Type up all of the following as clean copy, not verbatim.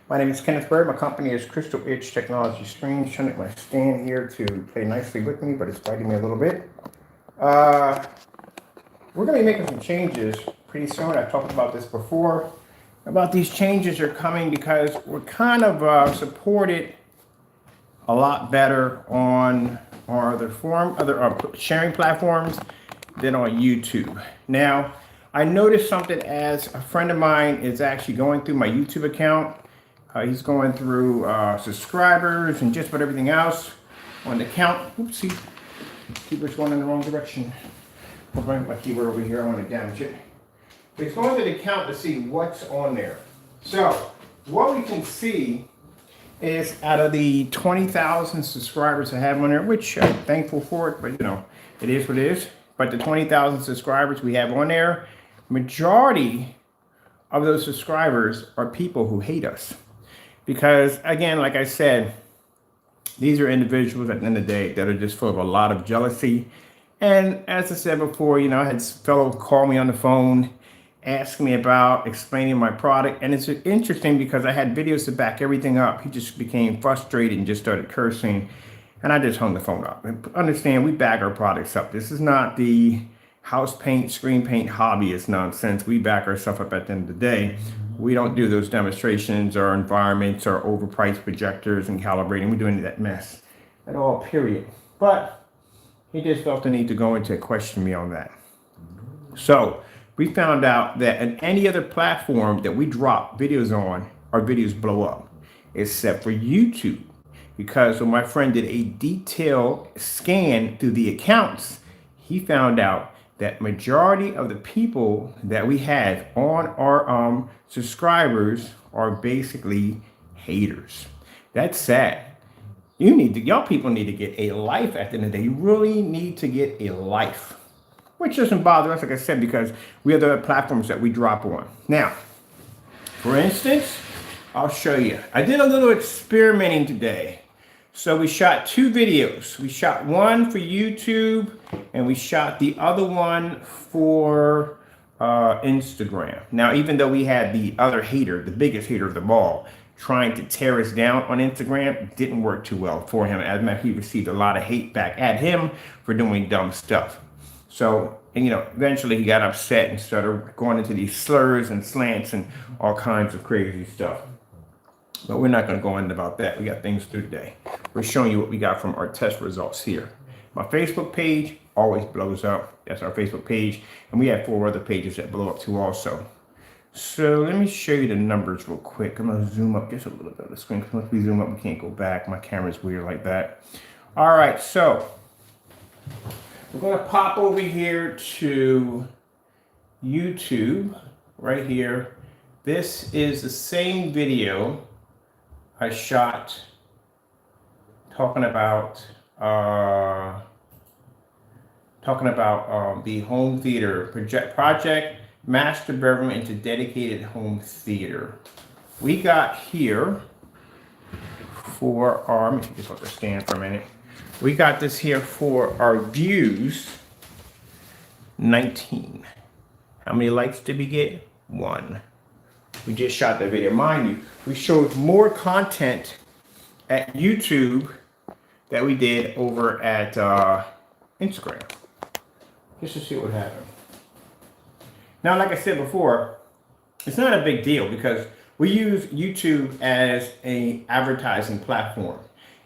My name is Kenneth Bird. My company is Crystal Edge Technology Screens. Trying to get my stand here to play nicely with me, but it's biting me a little bit. We're going to be making some changes pretty soon. I've talked about this before. About these changes are coming because we're kind of supported a lot better on our other sharing platforms than on YouTube. Now, I noticed something as a friend of mine is actually going through my YouTube account. He's going through subscribers and just about everything else on the count. Oopsie, keyboard's going in the wrong direction. I'll bring my keyboard over here. I want to damage it. But he's going to the count to see what's on there. So what we can see is out of the 20,000 subscribers I have on there, which I'm thankful for it, but you know, it is what it is. But the 20,000 subscribers we have on there, majority of those subscribers are people who hate us. Because again, like I said, these are individuals at the end of the day that are just full of a lot of jealousy. And as I said before, you know, I had fellow call me on the phone, ask me about explaining my product. And it's interesting because I had videos to back everything up. He just became frustrated and just started cursing. And I just hung the phone up. And understand, we back our products up. This is not the house paint, screen paint hobbyist nonsense. We back ourselves up at the end of the day. We don't do those demonstrations or environments or overpriced projectors and calibrating. We do any of that mess at all, period. But he just felt the need to go into question me on that. So we found out that in any other platform that we drop videos on, our videos blow up, except for YouTube. Because when my friend did a detailed scan through the accounts, he found out that majority of the people that we have on our subscribers are basically haters. That's sad. Y'all people need to get a life at the end of the day. You really need to get a life, which doesn't bother us, like I said, because we have the other platforms that we drop on. Now, for instance, I'll show you. I did a little experimenting today. So we shot 2 videos. We shot one for YouTube and we shot the other one for Instagram. Now, even though we had the other hater, the biggest hater of them all, trying to tear us down on Instagram, it didn't work too well for him. As a matter of fact, he received a lot of hate back at him for doing dumb stuff. So, and you know, eventually he got upset and started going into these slurs and slants and all kinds of crazy stuff. But we're not going to go into about that. We got things to do today. We're showing you what we got from our test results here. My Facebook page always blows up. That's our Facebook page. And we have 4 other pages that blow up too also. So let me show you the numbers real quick. I'm going to zoom up just a little bit of the screen. Because once we zoom up, we can't go back. My camera's weird like that. All right, so we're going to pop over here to YouTube right here. This is the same video I shot talking about the home theater project master bedroom into dedicated home theater. We got here for our, let me just let this stand for a minute. We got this here for our views, 19. How many likes did we get? 1. We just shot that video. Mind you, we showed more content at YouTube that we did over at Instagram. Just to see what happened. Now, like I said before, it's not a big deal because we use YouTube as an advertising platform,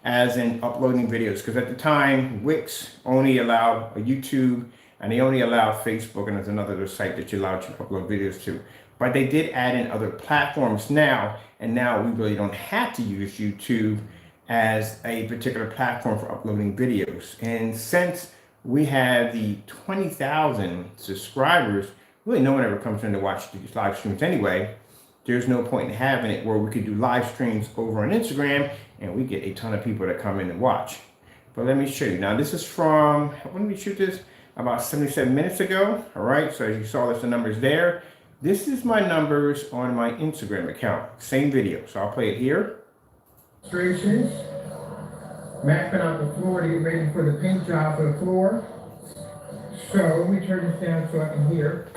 as in uploading videos. Because at the time, Wix only allowed YouTube and they only allowed Facebook, and there's another site that you allowed to upload videos to. But they did add in other platforms now, and now we really don't have to use YouTube as a particular platform for uploading videos. And since we have the 20,000 subscribers, really no one ever comes in to watch these live streams anyway. There's no point in having it where we could do live streams over on Instagram and we get a ton of people that come in and watch. But let me show you. Now this is from, when did we shoot this? About 77 minutes ago. All right, so as you saw, there's the numbers there. This is my numbers on my Instagram account. Same video, so I'll play it here. Illustrations. Mapping out the floor to get ready for the paint job for the floor. So let me turn this down so I can hear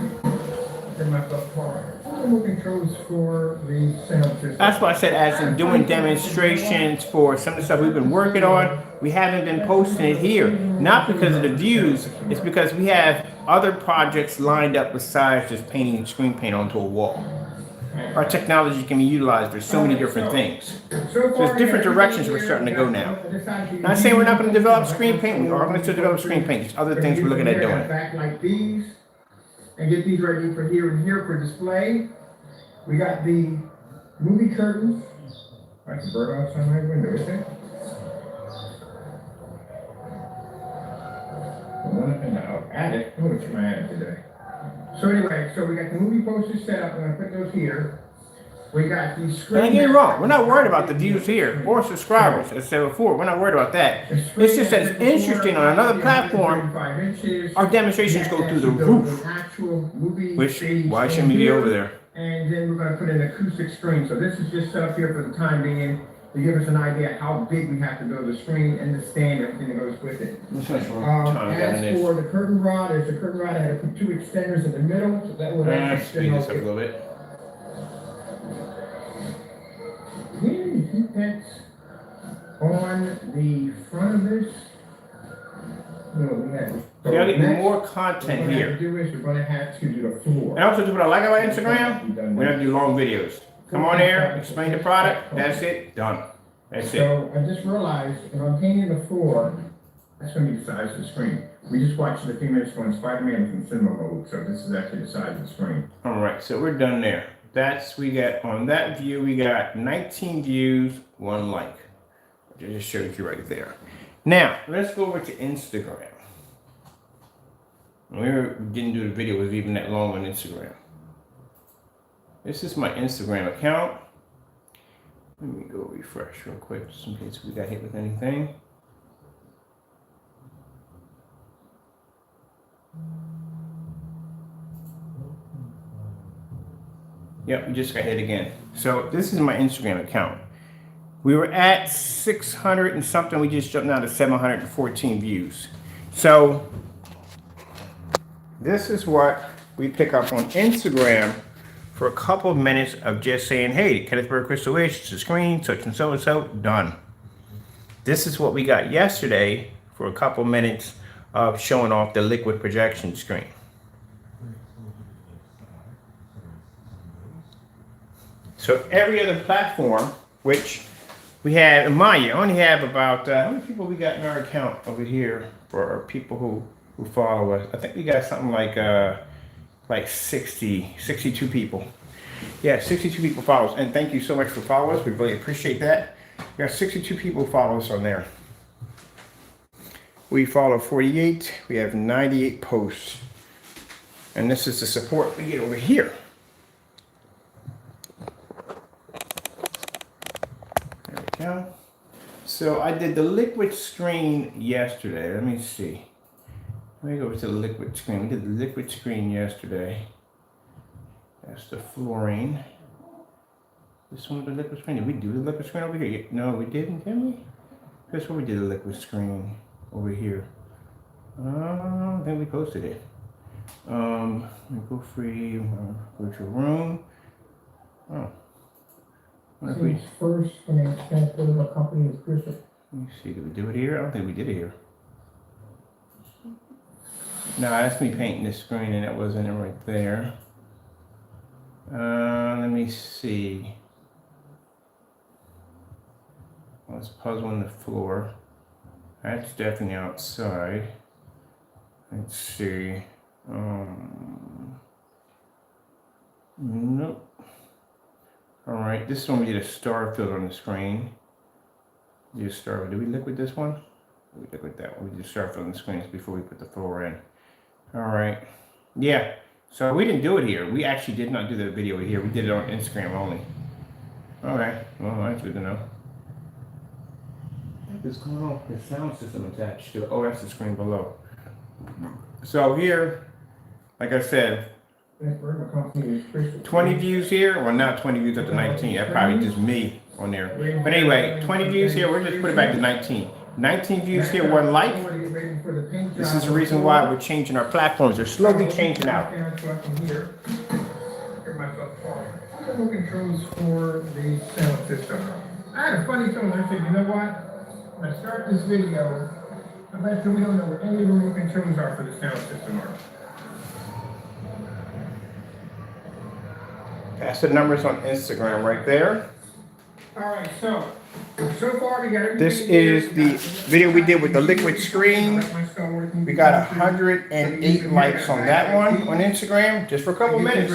myself talk. remote controls for the sound system. That's why I said, as in doing demonstrations for some of the stuff we've been working on, we haven't been posting it here. Not because of the views, it's because we have other projects lined up besides just painting screen paint onto a wall. Our technology can be utilized for so many different things. So there's different directions we're starting to go now. Not saying we're not going to develop screen paint, we are going to develop screen paint. There's other things we're looking at doing. Back like these, and get these ready for here and here for display. We got the movie curtains. That's a bird outside my window, isn't it? No, attic. I'm gonna my attic today. So anyway, so we got the movie posters set up. I'm gonna put those here. We got these screens. Don't get me wrong, we're not worried about the views here or subscribers, as I said before. We're not worried about that. It's just that it's interesting on another platform. Our demonstrations go through the roof. Which, why shouldn't we be over there? And then we're going to put an acoustic screen. So this is just set up here for the time being to give us an idea how big we have to build the screen and the stand, everything that goes with it. As for the curtain rod, there's a curtain rod. I had to put 2 extenders in the middle, so that would speed this up a little bit. Heat vents on the front of this. So you gotta get more content here. We're going to have to do the floor. And also, what I like about Instagram, we have to do long videos. Come on there, explain the product, that's it, done. That's it. So I just realized if I'm painting the floor, that's going to be the size of the screen. We just watched a few minutes ago on Spider-Man in cinema mode, so this is actually the size of the screen. All right, so we're done there. We got, on that view, we got 19 views, 1 like. I just showed you right there. Now, let's go over to Instagram. We didn't do the video, it was even that long on Instagram. This is my Instagram account. Let me go refresh real quick, just in case we got hit with anything. Yep, we just got hit again. So this is my Instagram account. We were at 600 and something. We just jumped down to 714 views. So this is what we pick up on Instagram for a couple of minutes of just saying, hey, Kennethburg Crystal Wish, it's a screen, such and so, done. This is what we got yesterday for a couple of minutes of showing off the liquid projection screen. So every other platform, which we have, in Maya, I only have about, how many people we got in our account over here for our people who follow us? I think we got something like 62 people. Yeah, 62 people follow us. And thank you so much for following us. We really appreciate that. We got 62 people follow us on there. We follow 48. We have 98 posts. And this is the support we get over here. There we go. So I did the liquid screen yesterday. Let me see. Let me go over to the liquid screen. We did the liquid screen yesterday. That's the fluorine. This one with the liquid screen. Did we do the liquid screen over here? No, we didn't, did we? That's where we did the liquid screen over here. I think we posted it. Go free virtual room. Oh. Since first financial company is Crystal. Let me see, did we do it here? I don't think we did it here. No, that's me painting the screen and that wasn't it right there. Let me see. Let's puzzle the floor. That's definitely outside. Let's see. Nope. Alright, this one we did a star fill on the screen. Did we liquid this one? We liquid that one. We did a star fill on the screen before we put the floor in. Alright. Yeah. So we didn't do it here. We actually did not do the video here. We did it on Instagram only. Okay. Well, that's good to know. What is going on? The sound system attached to it. Oh, that's the screen below. So here, like I said, 20 views here. Well, not 20 views up to 19. That's probably just me on there. But anyway, 20 views here. We'll just put it back to 19. 19 views here, 1 like. This is the reason why we're changing our platforms. They're slowly changing out. remote controls for the sound system. I had a funny thought. I said, you know what? When I start this video, I bet you we don't know what any remote controls are for the sound system are. That's the numbers on Instagram right there. All right, so far we got everything. This is the video we did with the liquid screen. We got 108 likes on that one on Instagram, just for a couple minutes.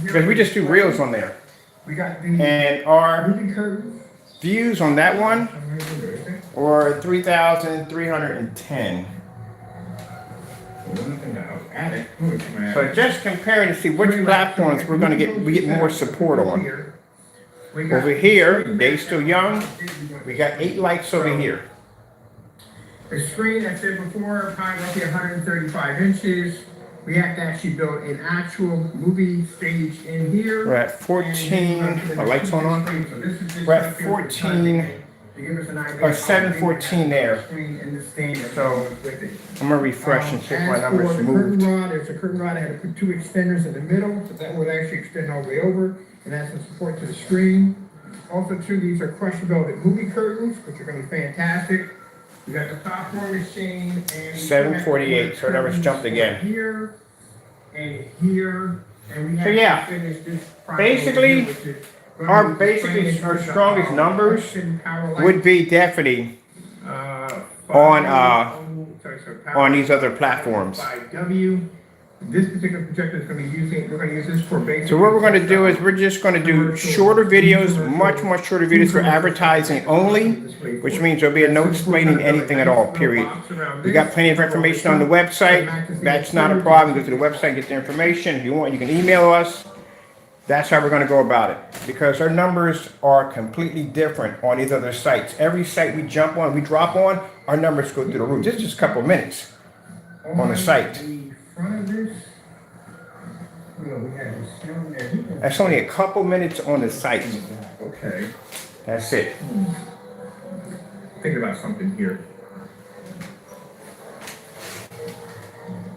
Because we just do reels on there. And our views on that one are 3,310. So just comparing to see which platforms we're going to get more support on. Over here, they still young. We got 8 likes over here. The screen I said before, probably roughly 135 inches. We have to actually build an actual movie stage in here. We're at 14. My lights on. We're at 14 or 714 there. So I'm gonna refresh and see if my numbers moved. There's a curtain rod. I had to put 2 extenders in the middle, so that would actually extend all the way over, and that's some support to the screen. Also, too, these are crushed velvet movie curtains, which are going to be fantastic. We got the popcorn machine and 748. So numbers jumped again. Here and here, and we have So yeah, to finish this basically, our strongest numbers would be definitely on these other platforms. This particular projector is going to be we're going to use this for basic. So what we're going to do is we're just going to do shorter videos, much shorter videos for advertising only, which means there'll be no explaining anything at all, period. We got plenty of information on the website. That's not a problem. Go to the website, get the information. If you want, you can email us. That's how we're going to go about it, because our numbers are completely different on these other sites. Every site we jump on, we drop on, our numbers go through the roof. This is just a couple of minutes on the site. That's only a couple minutes on the site. Okay. That's it. Thinking about something here.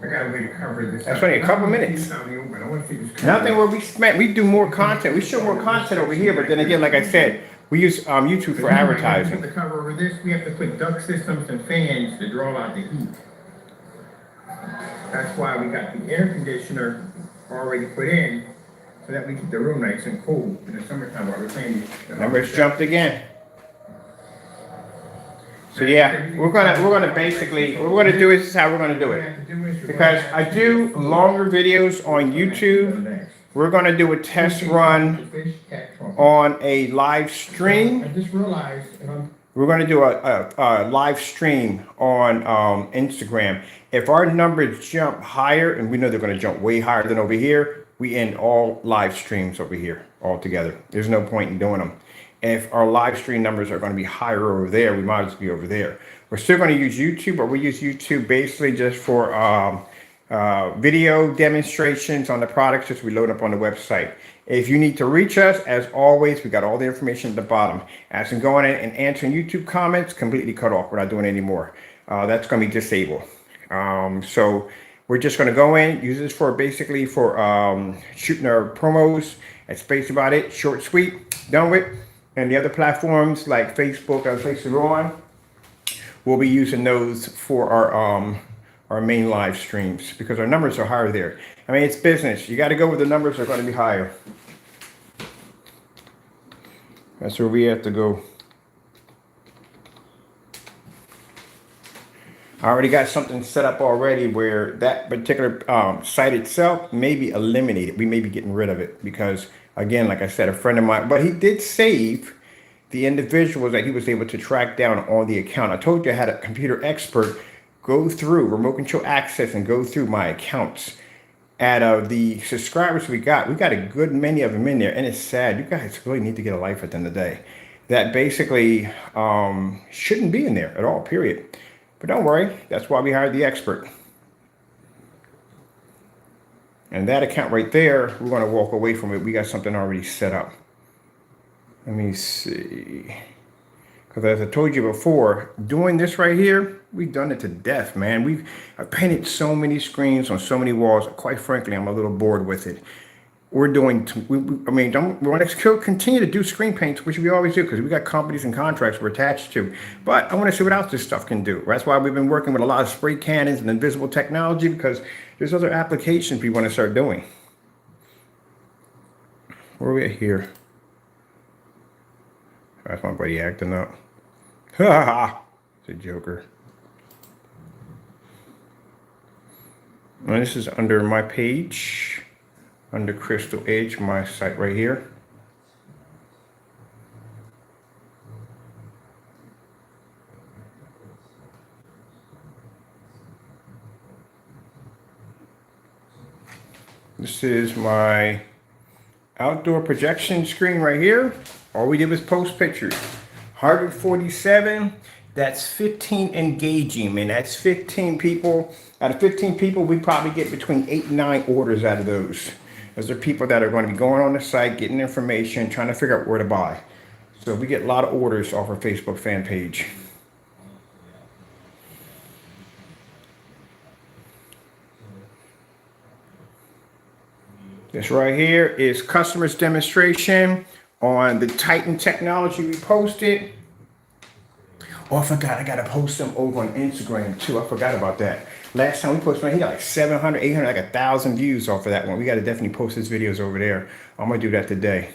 I got a way to cover this. That's only a couple minutes. Nothing where we do more content. We show more content over here, but then again, like I said, we use YouTube for advertising. To cover over this, we have to put duct systems and fans to draw out the heat. That's why we got the air conditioner already put in, so that we keep the room nice and cool in the summertime while we're playing. Numbers jumped again. So yeah, we're gonna basically what we're gonna do is this is how we're gonna do it. Because I do longer videos on YouTube. We're gonna do a test run on a live stream. I just realized We're going to do a live stream on Instagram. If our numbers jump higher, and we know they're going to jump way higher than over here, we end all live streams over here altogether. There's no point in doing them. If our live stream numbers are going to be higher over there, we might as well be over there. We're still going to use YouTube, but we use YouTube basically just for video demonstrations on the products that we load up on the website. If you need to reach us, as always, we got all the information at the bottom. As in going in and answering YouTube comments, completely cut off. We're not doing it anymore. That's going to be disabled. So we're just going to go in, use this for basically for shooting our promos. That's basically about it. Short, sweet, done with. And the other platforms like Facebook and places we're on, we'll be using those for our main live streams because our numbers are higher there. I mean, it's business. You got to go where the numbers are going to be higher. That's where we have to go. I already got something set up already where that particular site itself may be eliminated. We may be getting rid of it because, again, like I said, a friend of mine, but he did save the individuals that he was able to track down on the account. I told you I had a computer expert go through remote control access and go through my accounts. Out of the subscribers we got a good many of them in there, and it's sad. You guys really need to get a life at the end of the day. That basically shouldn't be in there at all, period. But don't worry, that's why we hired the expert. And that account right there, we're going to walk away from it. We got something already set up. Let me see. Because as I told you before, doing this right here, we've done it to death, man. I've painted so many screens on so many walls. Quite frankly, I'm a little bored with it. we're doing, I mean, we want to continue to do screen paints, which we always do because we got companies and contracts we're attached to. But I want to see what else this stuff can do. That's why we've been working with a lot of spray cannons and invisible technology, because there's other applications we want to start doing. Where are we at here? That's my buddy acting up. Ha ha ha. It's a joker. And this is under my page. Under Crystal Edge, my site right here. This is my outdoor projection screen right here. All we did was post pictures. 147, that's 15 engaging, and that's 15 people. Out of 15 people, we probably get between 8 and 9 orders out of those. Those are people that are going to be going on the site, getting information, trying to figure out where to buy. So we get a lot of orders off our Facebook fan page. This right here is customers demonstration on the Titan technology we posted. Oh, I forgot, I gotta post them over on Instagram too. I forgot about that. Last time we posted one, he got like 700, 800, like 1,000 views off of that one. We gotta definitely post his videos over there. I'm gonna do that today.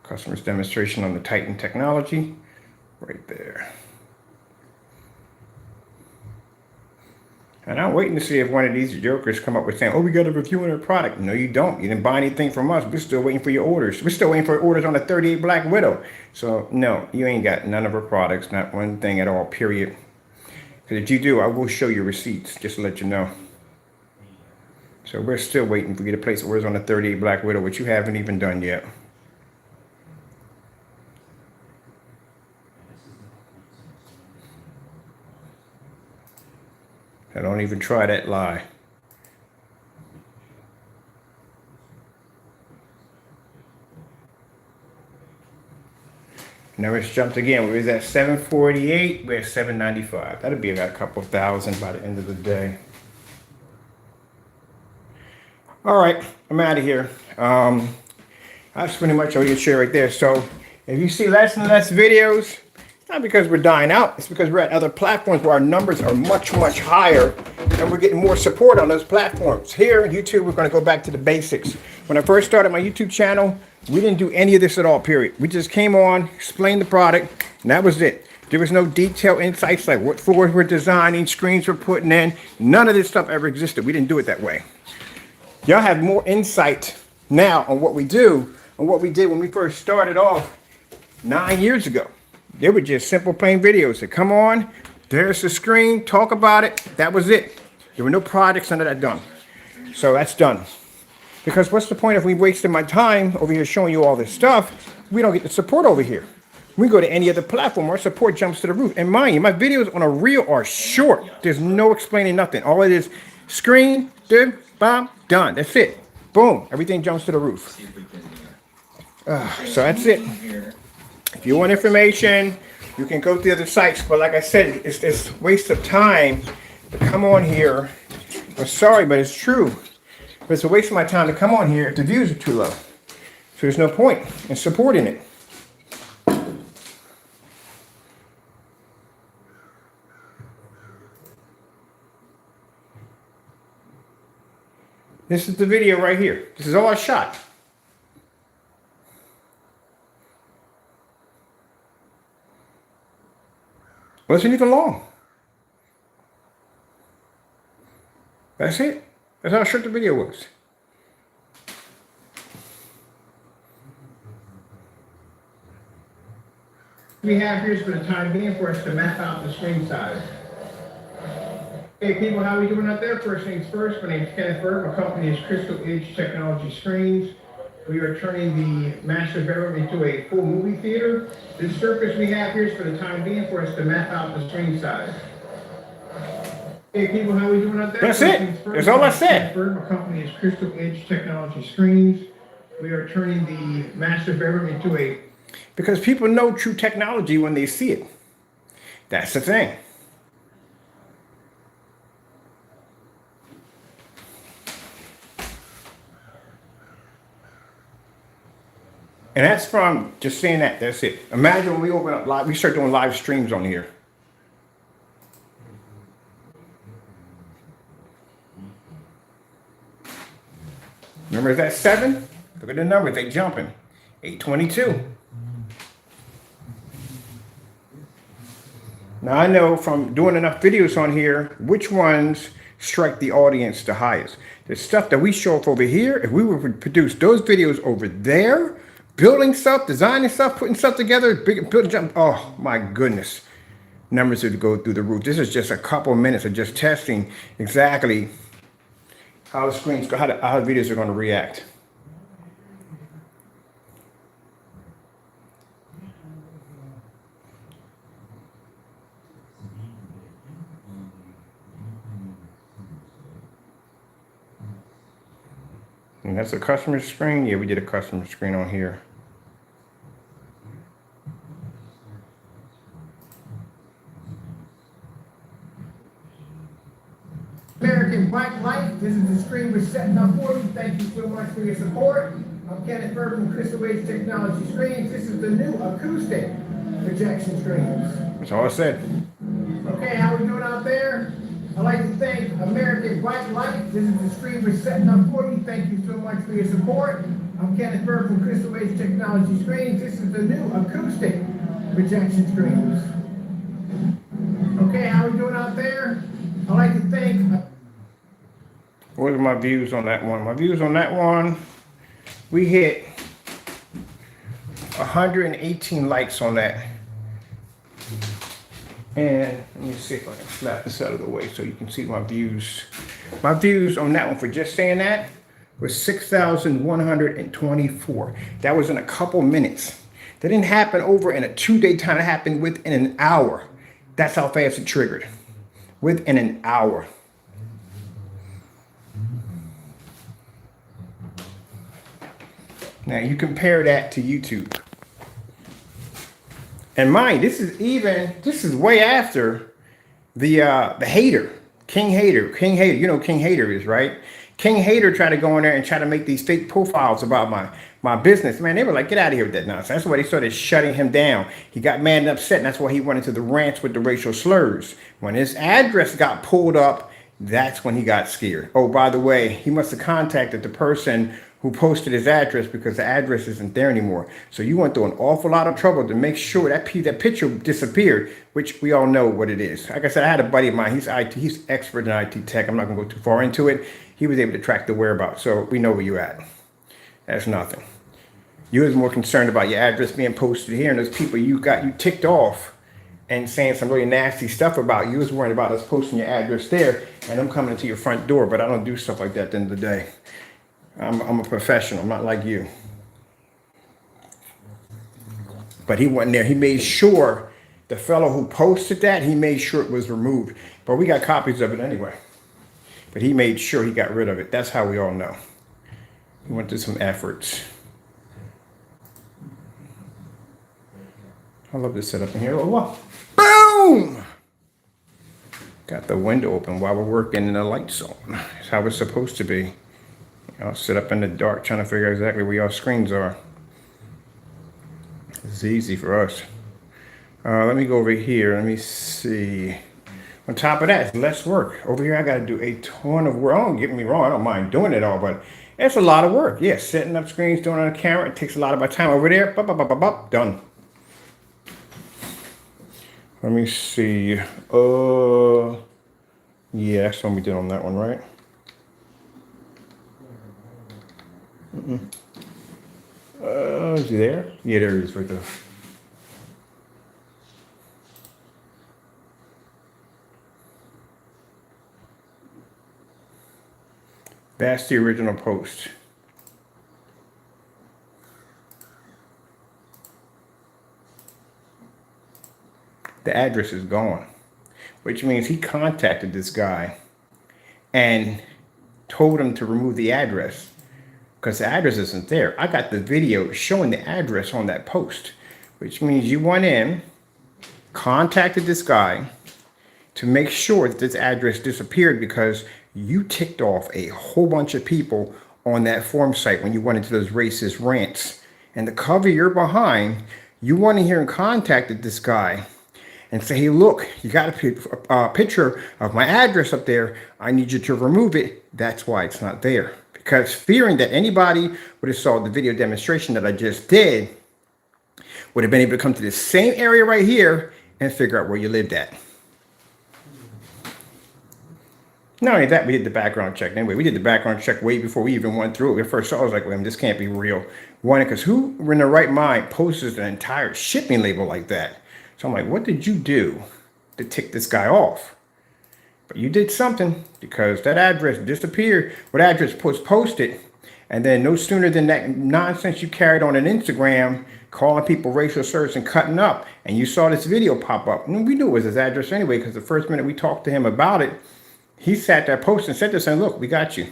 Customers demonstration on the Titan technology, right there. And I'm waiting to see if one of these jokers come up with saying, oh, we got a review on our product. No, you don't. You didn't buy anything from us. We're still waiting for your orders. We're still waiting for orders on the 38 Black Widow. So, no, you ain't got none of our products, not one thing at all, period. Because if you do, I will show you receipts, just to let you know. So we're still waiting for you to place orders on the 38 Black Widow, which you haven't even done yet. I don't even try that lie. Now it's jumped again. We was at 748. We're at 795. That'll be about a couple of thousand by the end of the day. All right, I'm out of here. That's pretty much all you can share right there. So if you see less and less videos, not because we're dying out, it's because we're at other platforms where our numbers are much, much higher and we're getting more support on those platforms. Here, YouTube, we're going to go back to the basics. When I first started my YouTube channel, we didn't do any of this at all, period. We just came on, explained the product, and that was it. There was no detailed insights like what floors we're designing, screens we're putting in. None of this stuff ever existed. We didn't do it that way. Y'all have more insight now on what we do and what we did when we first started off 9 years ago. They were just simple, plain videos that come on, there's the screen, talk about it, that was it. There were no projects, none of that done. So that's done. Because what's the point if we wasted my time over here showing you all this stuff, we don't get the support over here. We go to any other platform, our support jumps to the roof. And mind you, my videos on a reel are short. There's no explaining nothing. All it is, screen, bomb, done. That's it. Boom, everything jumps to the roof. So that's it. If you want information, you can go to the other sites. But like I said, it's a waste of time to come on here. I'm sorry, but it's true. But it's a waste of my time to come on here if the views are too low. So there's no point in supporting it. This is the video right here. This is all I shot. Wasn't even long. That's it. That's how short the video was. We have here is for the time being for us to map out the screen size. Hey people, how we doing out there? First things first, my name is Kenneth Berg. My company is Crystal Edge Technology Screens. We are turning the master bedroom into a full movie theater. The surface we have here is for the time being for us to map out the screen size. Hey people, how we doing out there? That's it. That's all I said. My company is Crystal Edge Technology Screens. We are turning the master bedroom into a... Because people know true technology when they see it. That's the thing. And that's from just saying that. That's it. Imagine when we open up live, we start doing live streams on here. Remember that 7? Look at the numbers. They jumping. 822. Now I know from doing enough videos on here, which ones strike the audience the highest. The stuff that we show up over here, if we were to produce those videos over there, building stuff, designing stuff, putting stuff together, building jump, oh my goodness. Numbers would go through the roof. This is just a couple of minutes of just testing exactly how the screens, how the videos are going to react. And that's a customer screen. Yeah, we did a customer screen on here. American Bike Life, this is the screen we're setting up for you. Thank you so much for your support. I'm Kenneth Berg from Crystal Wave Technology Screens. This is the new acoustic projection screens. That's all I said. Okay, how we doing out there? I'd like to thank American Bike Life. This is the screen we're setting up for you. Thank you so much for your support. I'm Kenneth Berg from Crystal Wave Technology Screens. This is the new acoustic projection screens. Okay, how we doing out there? I'd like to thank... What are my views on that one? My views on that one, we hit 118 likes on that. And let me see if I can slap this out of the way so you can see my views. My views on that one for just saying that was 6,124. That was in a couple minutes. That didn't happen over in a 2-day time. It happened within an hour. That's how fast it triggered. Within an hour. Now you compare that to YouTube. And mind, this is way after the hater, King Hater. You know who King Hater is, right? King Hater tried to go in there and try to make these fake profiles about my business. Man, they were like, get out of here with that nonsense. That's why they started shutting him down. He got mad and upset, and that's why he went into the rants with the racial slurs. When his address got pulled up, that's when he got scared. Oh, by the way, he must have contacted the person who posted his address because the address isn't there anymore. So you went through an awful lot of trouble to make sure that picture disappeared, which we all know what it is. Like I said, I had a buddy of mine. He's expert in IT tech. I'm not gonna go too far into it. He was able to track the whereabouts. So we know where you're at. That's nothing. You was more concerned about your address being posted here and those people you ticked off and saying some really nasty stuff about you. You was worried about us posting your address there and them coming into your front door. But I don't do stuff like that at the end of the day. I'm a professional. I'm not like you. But he went there. He made sure the fellow who posted that, he made sure it was removed. But we got copies of it anyway. But he made sure he got rid of it. That's how we all know. He went through some efforts. I love this setup in here. Oh, wow. Boom! Got the window open while we're working and the lights on. That's how it's supposed to be. I'll sit up in the dark trying to figure out exactly where your screens are. It's easy for us. Let me go over here. Let me see. On top of that, it's less work. Over here, I got to do a ton of work. Don't get me wrong. I don't mind doing it all, but it's a lot of work. Yeah, setting up screens, doing it on a camera. It takes a lot of my time over there. Done. Let me see. Yeah, that's what we did on that one, right? Is he there? Yeah, there he is right there. That's the original post. The address is gone, which means he contacted this guy and told him to remove the address because the address isn't there. I got the video showing the address on that post, which means you went in, contacted this guy to make sure that this address disappeared because you ticked off a whole bunch of people on that forum site when you went into those racist rants and to cover your behind, you went in here and contacted this guy and say, hey, look, you got a picture of my address up there. I need you to remove it. That's why it's not there. Because fearing that anybody would have saw the video demonstration that I just did, would have been able to come to this same area right here and figure out where you lived at. Not only that, we did the background check. Anyway, we did the background check way before we even went through it. At first, I was like, well, this can't be real. One, because who in their right mind posts an entire shipping label like that? So I'm like, what did you do to tick this guy off? But you did something, because that address disappeared. What address was posted, and then no sooner than that nonsense you carried on Instagram, calling people racial slurs and cutting up, and you saw this video pop up. And we knew it was his address anyway, because the first minute we talked to him about it, he sat there posting, said this, and look, we got you.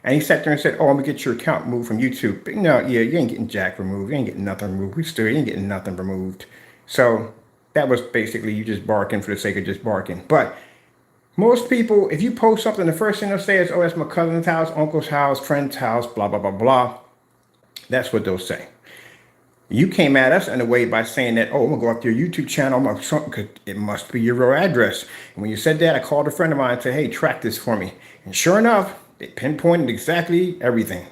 And he sat there and said, oh, I'm gonna get your account removed from YouTube. But no, yeah, you ain't getting jack removed. You ain't getting nothing removed. You ain't getting nothing removed. So that was basically you just barking for the sake of just barking. But most people, if you post something, the first thing they'll say is, oh, that's my cousin's house, uncle's house, friend's house, blah, blah, blah, blah. That's what they'll say. You came at us in a way by saying that, oh, I'm going to go up to your YouTube channel, because it must be your real address. And when you said that, I called a friend of mine and said, hey, track this for me. And sure enough, they pinpointed exactly everything.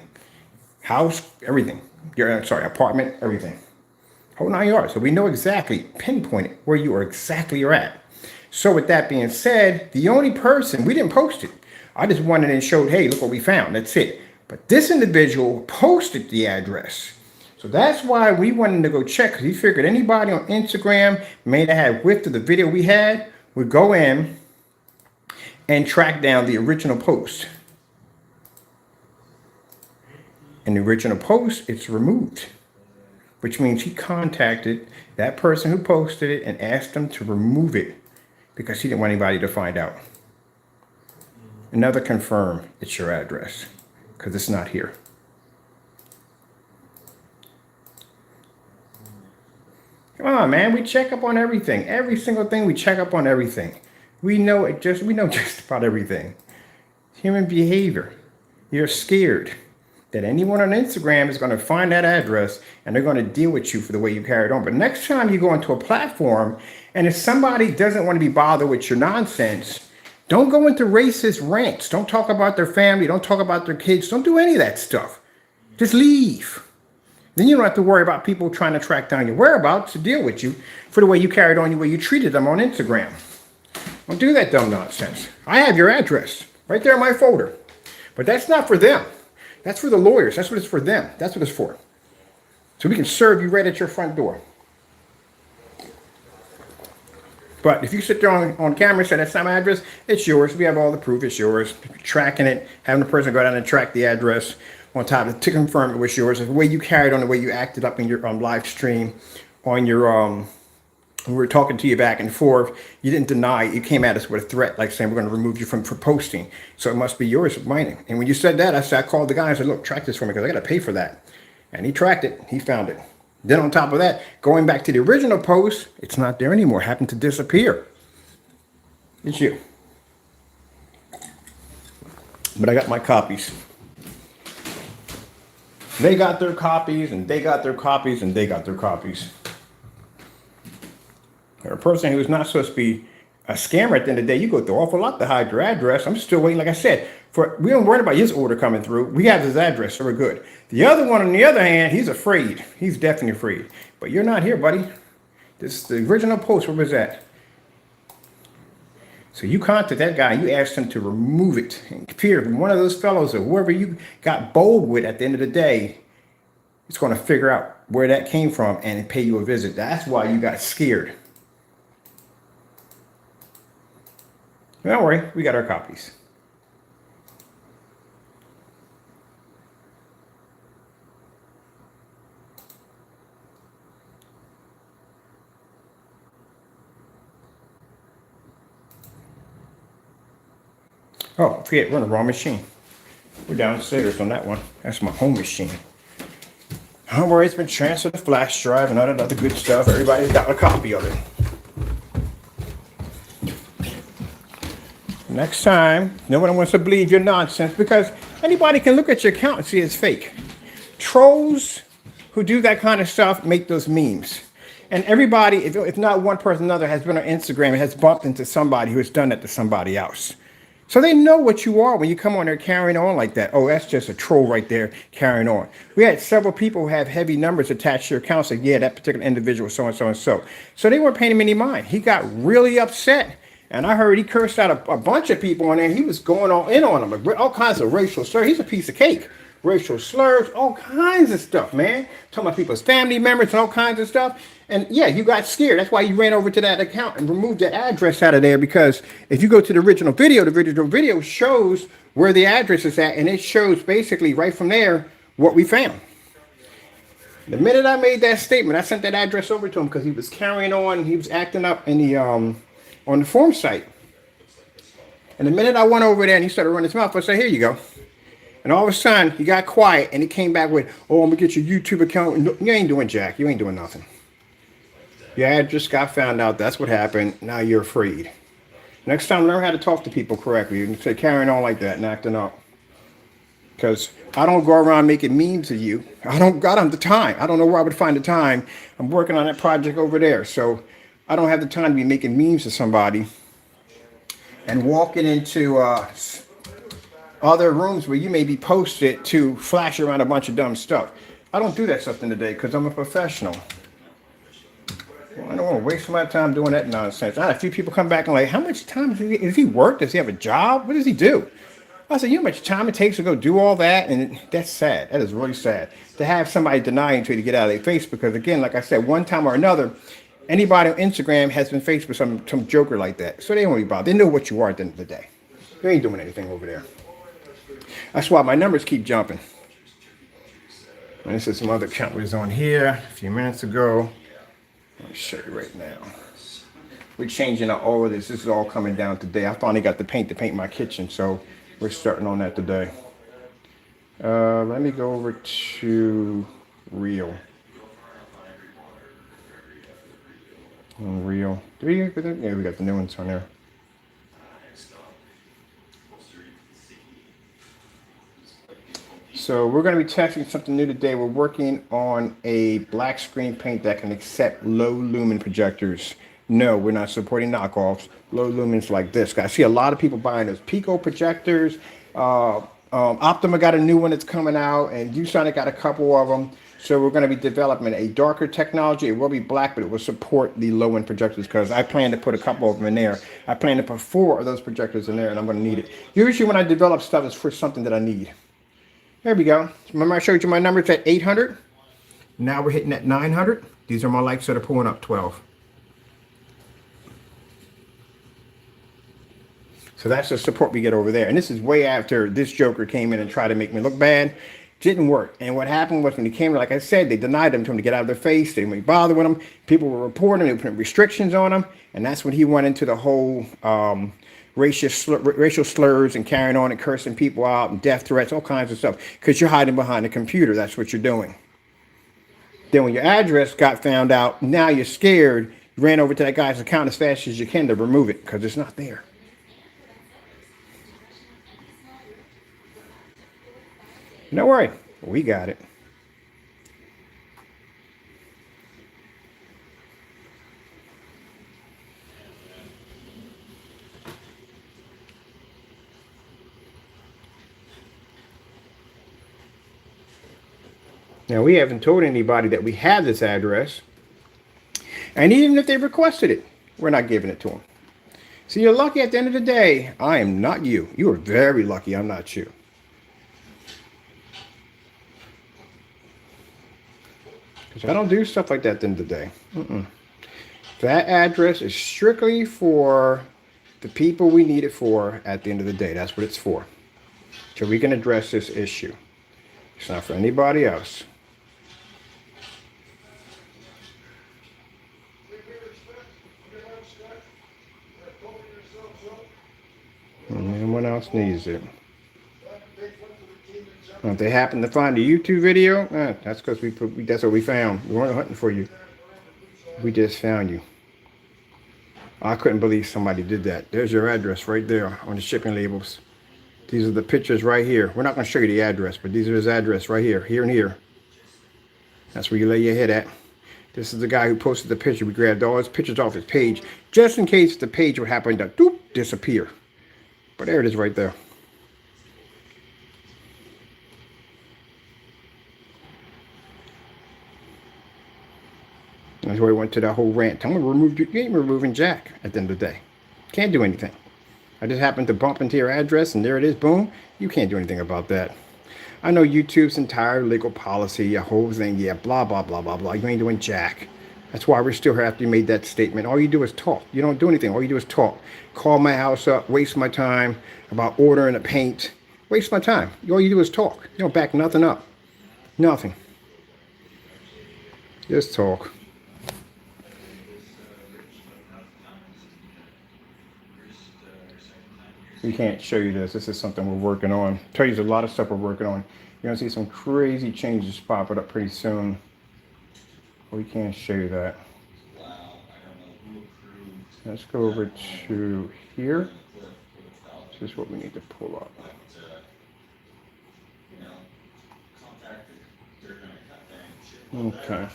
House, everything. Apartment, everything. Whole 9 yards. So we know exactly, pinpointed where you are exactly at. So with that being said, the only person, we didn't post it. I just wanted and showed, hey, look what we found. That's it. But this individual posted the address. So that's why we wanted to go check, because he figured anybody on Instagram may have had width of the video we had would go in and track down the original post. In the original post, it's removed, which means he contacted that person who posted it and asked them to remove it because he didn't want anybody to find out. Another confirm it's your address, because it's not here. Come on, man. We check up on everything. Every single thing, we check up on everything. We know just about everything. Human behavior. You're scared that anyone on Instagram is going to find that address and they're going to deal with you for the way you carried on. But next time you go into a platform, and if somebody doesn't want to be bothered with your nonsense, don't go into racist rants. Don't talk about their family. Don't talk about their kids. Don't do any of that stuff. Just leave. Then you don't have to worry about people trying to track down your whereabouts to deal with you for the way you carried on, the way you treated them on Instagram. Don't do that dumb nonsense. I have your address right there in my folder. But that's not for them. That's for the lawyers. That's what it's for them. That's what it's for. So we can serve you right at your front door. But if you sit there on camera and say that's not my address, it's yours. We have all the proof. It's yours. Tracking it, having the person go down and track the address on top to confirm it was yours. The way you carried on, the way you acted up in your live stream, on your when we were talking to you back and forth, you didn't deny it. You came at us with a threat, like saying we're going to remove you from for posting. So it must be yours, mine. And when you said that, I called the guy and said, look, track this for me because I got to pay for that. And he tracked it. He found it. Then on top of that, going back to the original post, it's not there anymore. It happened to disappear. It's you. But I got my copies. They got their copies, and they got their copies, and they got their copies. A person who's not supposed to be a scammer at the end of the day, you go through an awful lot to hide your address. I'm still waiting, like I said, we don't worry about his order coming through. We have his address, so we're good. The other one, on the other hand, he's afraid. He's definitely afraid. But you're not here, buddy. This is the original post. Where was that? So you contact that guy, you asked him to remove it. And Peter, one of those fellows or whoever you got bold with at the end of the day, it's going to figure out where that came from and pay you a visit. That's why you got scared. Don't worry, we got our copies. Oh, forget, we're on the wrong machine. We're downstairs on that one. That's my home machine. Don't worry, it's been transferred to flash drive and all that other good stuff. Everybody's got a copy of it. Next time, nobody wants to believe your nonsense because anybody can look at your account and see it's fake. Trolls who do that kind of stuff make those memes. And everybody, if not one person, another, has been on Instagram and has bumped into somebody who has done that to somebody else. So they know what you are when you come on there carrying on like that. Oh, that's just a troll right there carrying on. We had several people who have heavy numbers attached to their accounts. Like, yeah, that particular individual, so and so and so. So they weren't paying him any mind. He got really upset. And I heard he cursed out a bunch of people on there. He was going all in on them. All kinds of racial slurs. He's a piece of cake. Racial slurs, all kinds of stuff, man. Talking about people's family members and all kinds of stuff. And yeah, you got scared. That's why you ran over to that account and removed the address out of there. Because if you go to the original video shows where the address is at. And it shows basically right from there what we found. The minute I made that statement, I sent that address over to him because he was carrying on. He was acting up in the on the forum site. And the minute I went over there and he started running his mouth, I said, here you go. And all of a sudden, he got quiet and he came back with, oh, I'm going to get your YouTube account. No, you ain't doing jack. You ain't doing nothing. Your address got found out. That's what happened. Now you're afraid. Next time, learn how to talk to people correctly. You say carrying on like that and acting up. Because I don't go around making memes of you. I don't got the time. I don't know where I would find the time. I'm working on that project over there. So I don't have the time to be making memes of somebody and walking into other rooms where you may be posted to flash around a bunch of dumb stuff. I don't do that stuff in the day because I'm a professional. Well, I don't want to waste my time doing that nonsense. I had a few people come back and like, how much time does he work? Does he have a job? What does he do? I said, you know how much time it takes to go do all that? And that's sad. That is really sad. To have somebody denying to you to get out of their face because, again, like I said, one time or another, anybody on Instagram has been faced with some joker like that. So they don't really bother. They know what you are at the end of the day. You ain't doing anything over there. That's why my numbers keep jumping. And this is some other account was on here a few minutes ago. Let me show you right now. We're changing out all of this. This is all coming down today. I finally got the paint to paint my kitchen, so we're starting on that today. Let me go over to Reel. Reel. Yeah, we got the new ones on there. So we're going to be testing something new today. We're working on a black screen paint that can accept low lumen projectors. No, we're not supporting knockoffs. Low lumens like this. I see a lot of people buying those Pico projectors. Optima got a new one that's coming out, and ViewSonic got a couple of them. So we're going to be developing a darker technology. It will be black, but it will support the low-end projectors because I plan to put a couple of them in there. I plan to put 4 of those projectors in there, and I'm going to need it. Usually when I develop stuff, it's for something that I need. There we go. Remember I showed you my numbers at 800? Now we're hitting at 900. These are my lights that are pulling up 12. So that's the support we get over there. And this is way after this joker came in and tried to make me look bad. Didn't work. And what happened was when he came, like I said, they denied him to him to get out of their face. They didn't really bother with him. People were reporting. They were putting restrictions on him. And that's when he went into the whole racial slurs and carrying on and cursing people out and death threats, all kinds of stuff. Because you're hiding behind a computer. That's what you're doing. Then when your address got found out, now you're scared. You ran over to that guy's account as fast as you can to remove it because it's not there. Don't worry, we got it. Now, we haven't told anybody that we have this address. And even if they requested it, we're not giving it to them. So you're lucky at the end of the day. I am not you. You are very lucky I'm not you. Because I don't do stuff like that at the end of the day. That address is strictly for the people we need it for at the end of the day. That's what it's for. So we can address this issue. It's not for anybody else. Anyone else needs it. If they happen to find a YouTube video, that's because that's what we found. We weren't hunting for you. We just found you. I couldn't believe somebody did that. There's your address right there on the shipping labels. These are the pictures right here. We're not going to show you the address, but these are his address right here, here and here. That's where you lay your head at. This is the guy who posted the picture. We grabbed all his pictures off his page, just in case the page would happen to doop, disappear. But there it is right there. That's why he went to that whole rant. I'm going to remove you. You ain't removing Jack at the end of the day. Can't do anything. I just happened to bump into your address and there it is. Boom. You can't do anything about that. I know YouTube's entire legal policy, a whole thing. Yeah, blah, blah, blah, blah, blah. You ain't doing Jack. That's why we're still here after you made that statement. All you do is talk. You don't do anything. All you do is talk. Call my house up. Waste my time about ordering the paint. Waste my time. All you do is talk. You don't back nothing up. Nothing. Just talk. We can't show you this. This is something we're working on. Tell you there's a lot of stuff we're working on. You're gonna see some crazy changes popping up pretty soon. We can't show you that. Let's go over to here. This is what we need to pull up. Okay.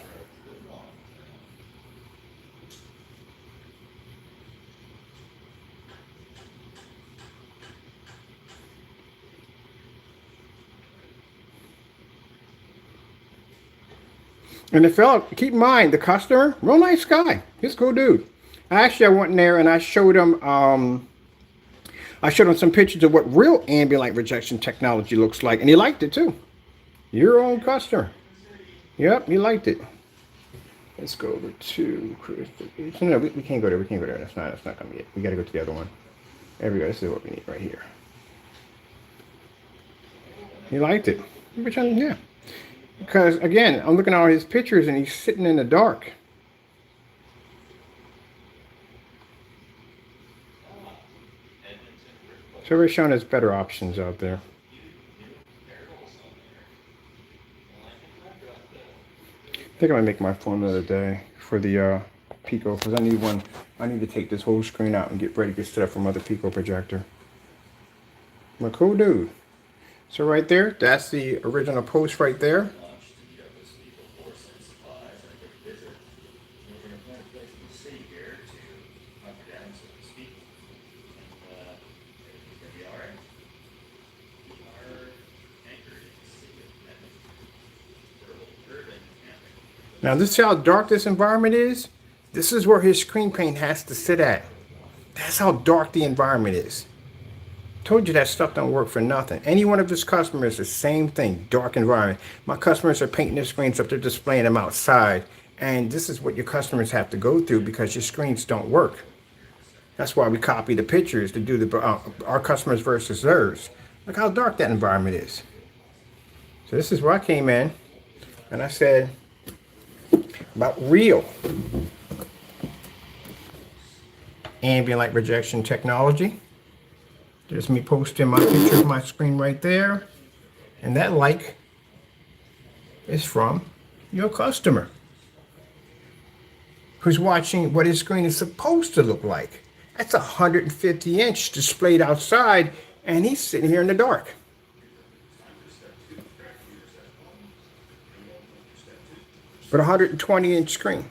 And the fella, keep in mind, the customer, real nice guy. He's a cool dude. Actually, I went in there and I showed him some pictures of what real ambient light rejection technology looks like, and he liked it too. Your own customer. Yep, he liked it. Let's go over to no, we can't go there. We can't go there. That's not gonna be it. We got to go to the other one. There we go. This is what we need right here. He liked it. Yeah. Because, again, I'm looking at all his pictures and he's sitting in the dark. So we're showing us better options out there. I think I'm going to make my phone the other day for the Pico, because I need one. I need to take this whole screen out and get ready to get set up for another Pico projector. I'm a cool dude. So right there, that's the original post right there. Now this is how dark this environment is. This is where his screen paint has to sit at. That's how dark the environment is. Told you that stuff don't work for nothing. Any one of his customers, the same thing, dark environment. My customers are painting their screens up, they're displaying them outside. And this is what your customers have to go through because your screens don't work. That's why we copy the pictures to do the our customers versus theirs. Look how dark that environment is. So this is where I came in and I said, about real ambient light rejection technology. There's me posting my picture of my screen right there. And that like is from your customer who's watching what his screen is supposed to look like. That's 150-inch displayed outside and he's sitting here in the dark. But 120-inch screen,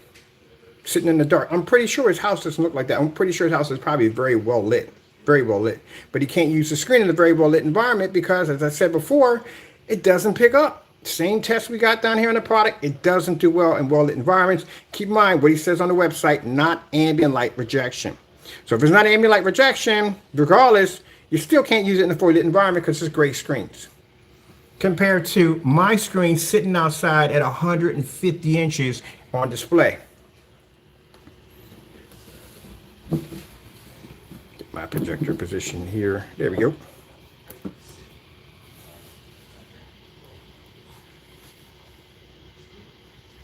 sitting in the dark. I'm pretty sure his house doesn't look like that. I'm pretty sure his house is probably very well lit. But he can't use the screen in a very well lit environment because, as I said before, it doesn't pick up. Same test we got down here on the product, it doesn't do well in well lit environments. Keep in mind what he says on the website, not ambient light rejection. So if it's not ambient light rejection, regardless, you still can't use it in a fully lit environment because it's gray screens. Compared to my screen sitting outside at 150 inches on display. Get my projector position here. There we go.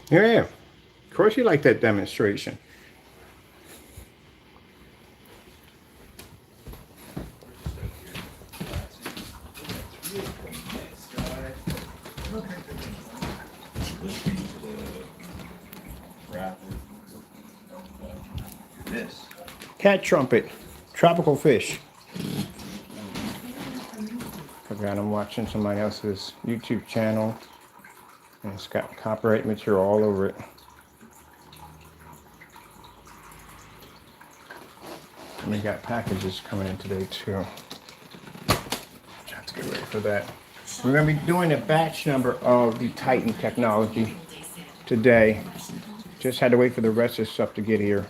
Yeah, of course you like that demonstration. Cat trumpet, tropical fish. Forgot I'm watching somebody else's YouTube channel. And it's got copyright material all over it. And we got packages coming in today too. Have to get ready for that. We're going to be doing a batch number of the Titan technology today. Just had to wait for the rest of the stuff to get here.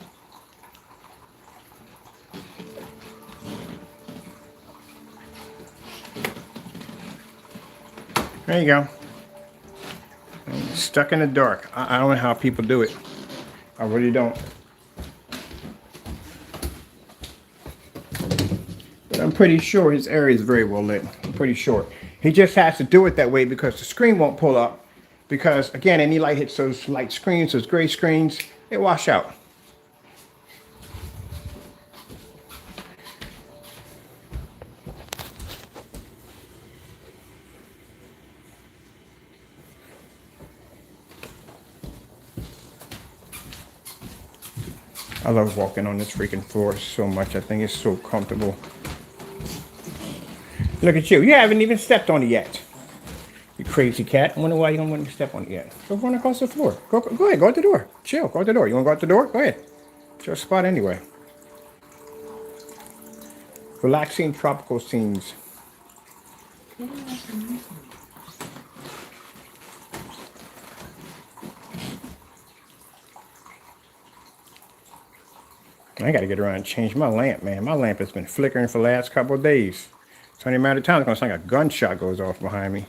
There you go. I'm stuck in the dark. I don't know how people do it. I really don't. But I'm pretty sure his area is very well lit. I'm pretty sure. He just has to do it that way because the screen won't pull up. Because again, any light hits those light screens, those gray screens, they wash out. I love walking on this freaking floor so much. I think it's so comfortable. Look at you. You haven't even stepped on it yet. You crazy cat. I wonder why you don't want to step on it yet. Go run across the floor. Go ahead. Go out the door. Chill. Go out the door. You want to go out the door? Go ahead. It's your spot anyway. Relaxing tropical scenes. I gotta get around and change my lamp, man. My lamp has been flickering for the last couple of days. It's only a matter of time. It's gonna sound like a gunshot goes off behind me.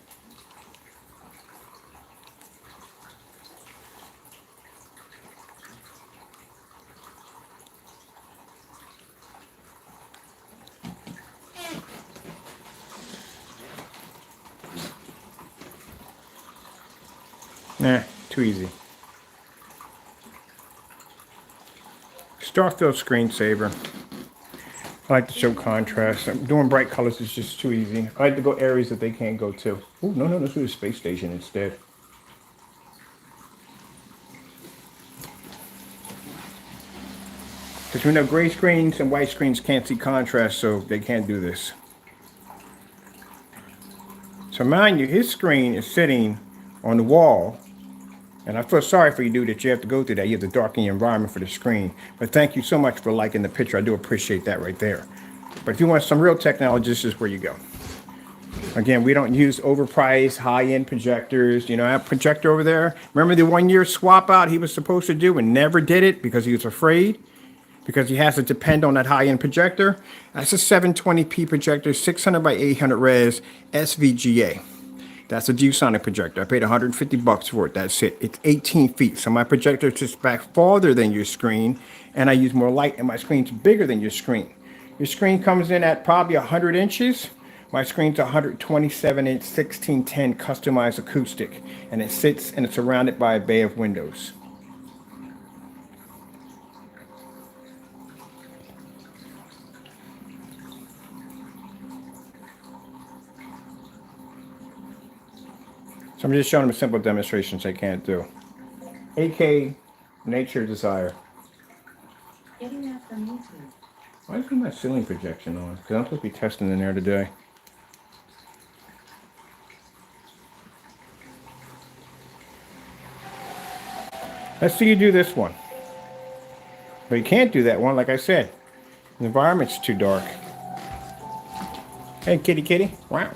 Nah, too easy. Starfield screensaver. I like to show contrast. Doing bright colors is just too easy. I like to go areas that they can't go to. Oh, no, let's do the space station instead. Because we know gray screens and white screens can't see contrast, so they can't do this. So mind you, his screen is sitting on the wall. And I feel sorry for you, dude, that you have to go through that. You have to darken your environment for the screen. But thank you so much for liking the picture. I do appreciate that right there. But if you want some real technology, this is where you go. Again, we don't use overpriced, high-end projectors. You know, that projector over there, remember the 1-year swap out he was supposed to do and never did it because he was afraid? Because he has to depend on that high-end projector? That's a 720p projector, 600 by 800 res, SVGA. That's a ViewSonic projector. I paid 150 bucks for it. That's it. It's 18 feet. So my projector sits back farther than your screen, and I use more light, and my screen's bigger than your screen. Your screen comes in at probably 100 inches. My screen's 127-inch 1610 customized acoustic, and it sits and it's surrounded by a bay of windows. So I'm just showing them simple demonstrations they can't do. AK Nature Desire. Getting that from YouTube. Why is my ceiling projection on? Because I'm supposed to be testing in there today. Let's see you do this one. But you can't do that one, like I said. The environment's too dark. Hey, kitty, kitty. Wow.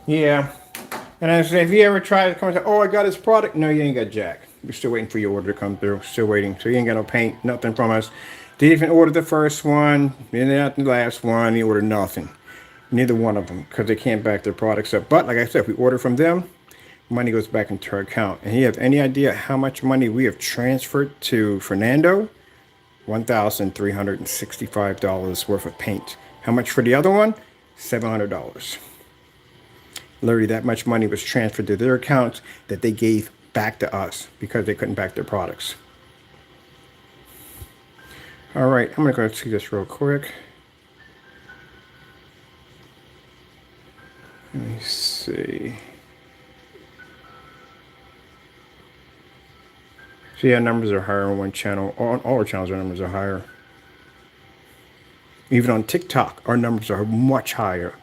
Yeah. And I say, if you ever try to come and say, oh, I got his product. No, you ain't got jack. We're still waiting for your order to come through. Still waiting. So you ain't got no paint, nothing from us. Didn't even order the first one. Didn't not the last one. You ordered nothing. Neither one of them, because they can't back their products up. But like I said, if we order from them, money goes back into our account. And you have any idea how much money we have transferred to Fernando? $1,365 worth of paint. How much for the other one? $700. Literally that much money was transferred to their accounts that they gave back to us because they couldn't back their products. All right, I'm gonna go see this real quick. Let me see. So yeah, numbers are higher on one channel. All our channels, our numbers are higher. Even on TikTok, our numbers are much higher.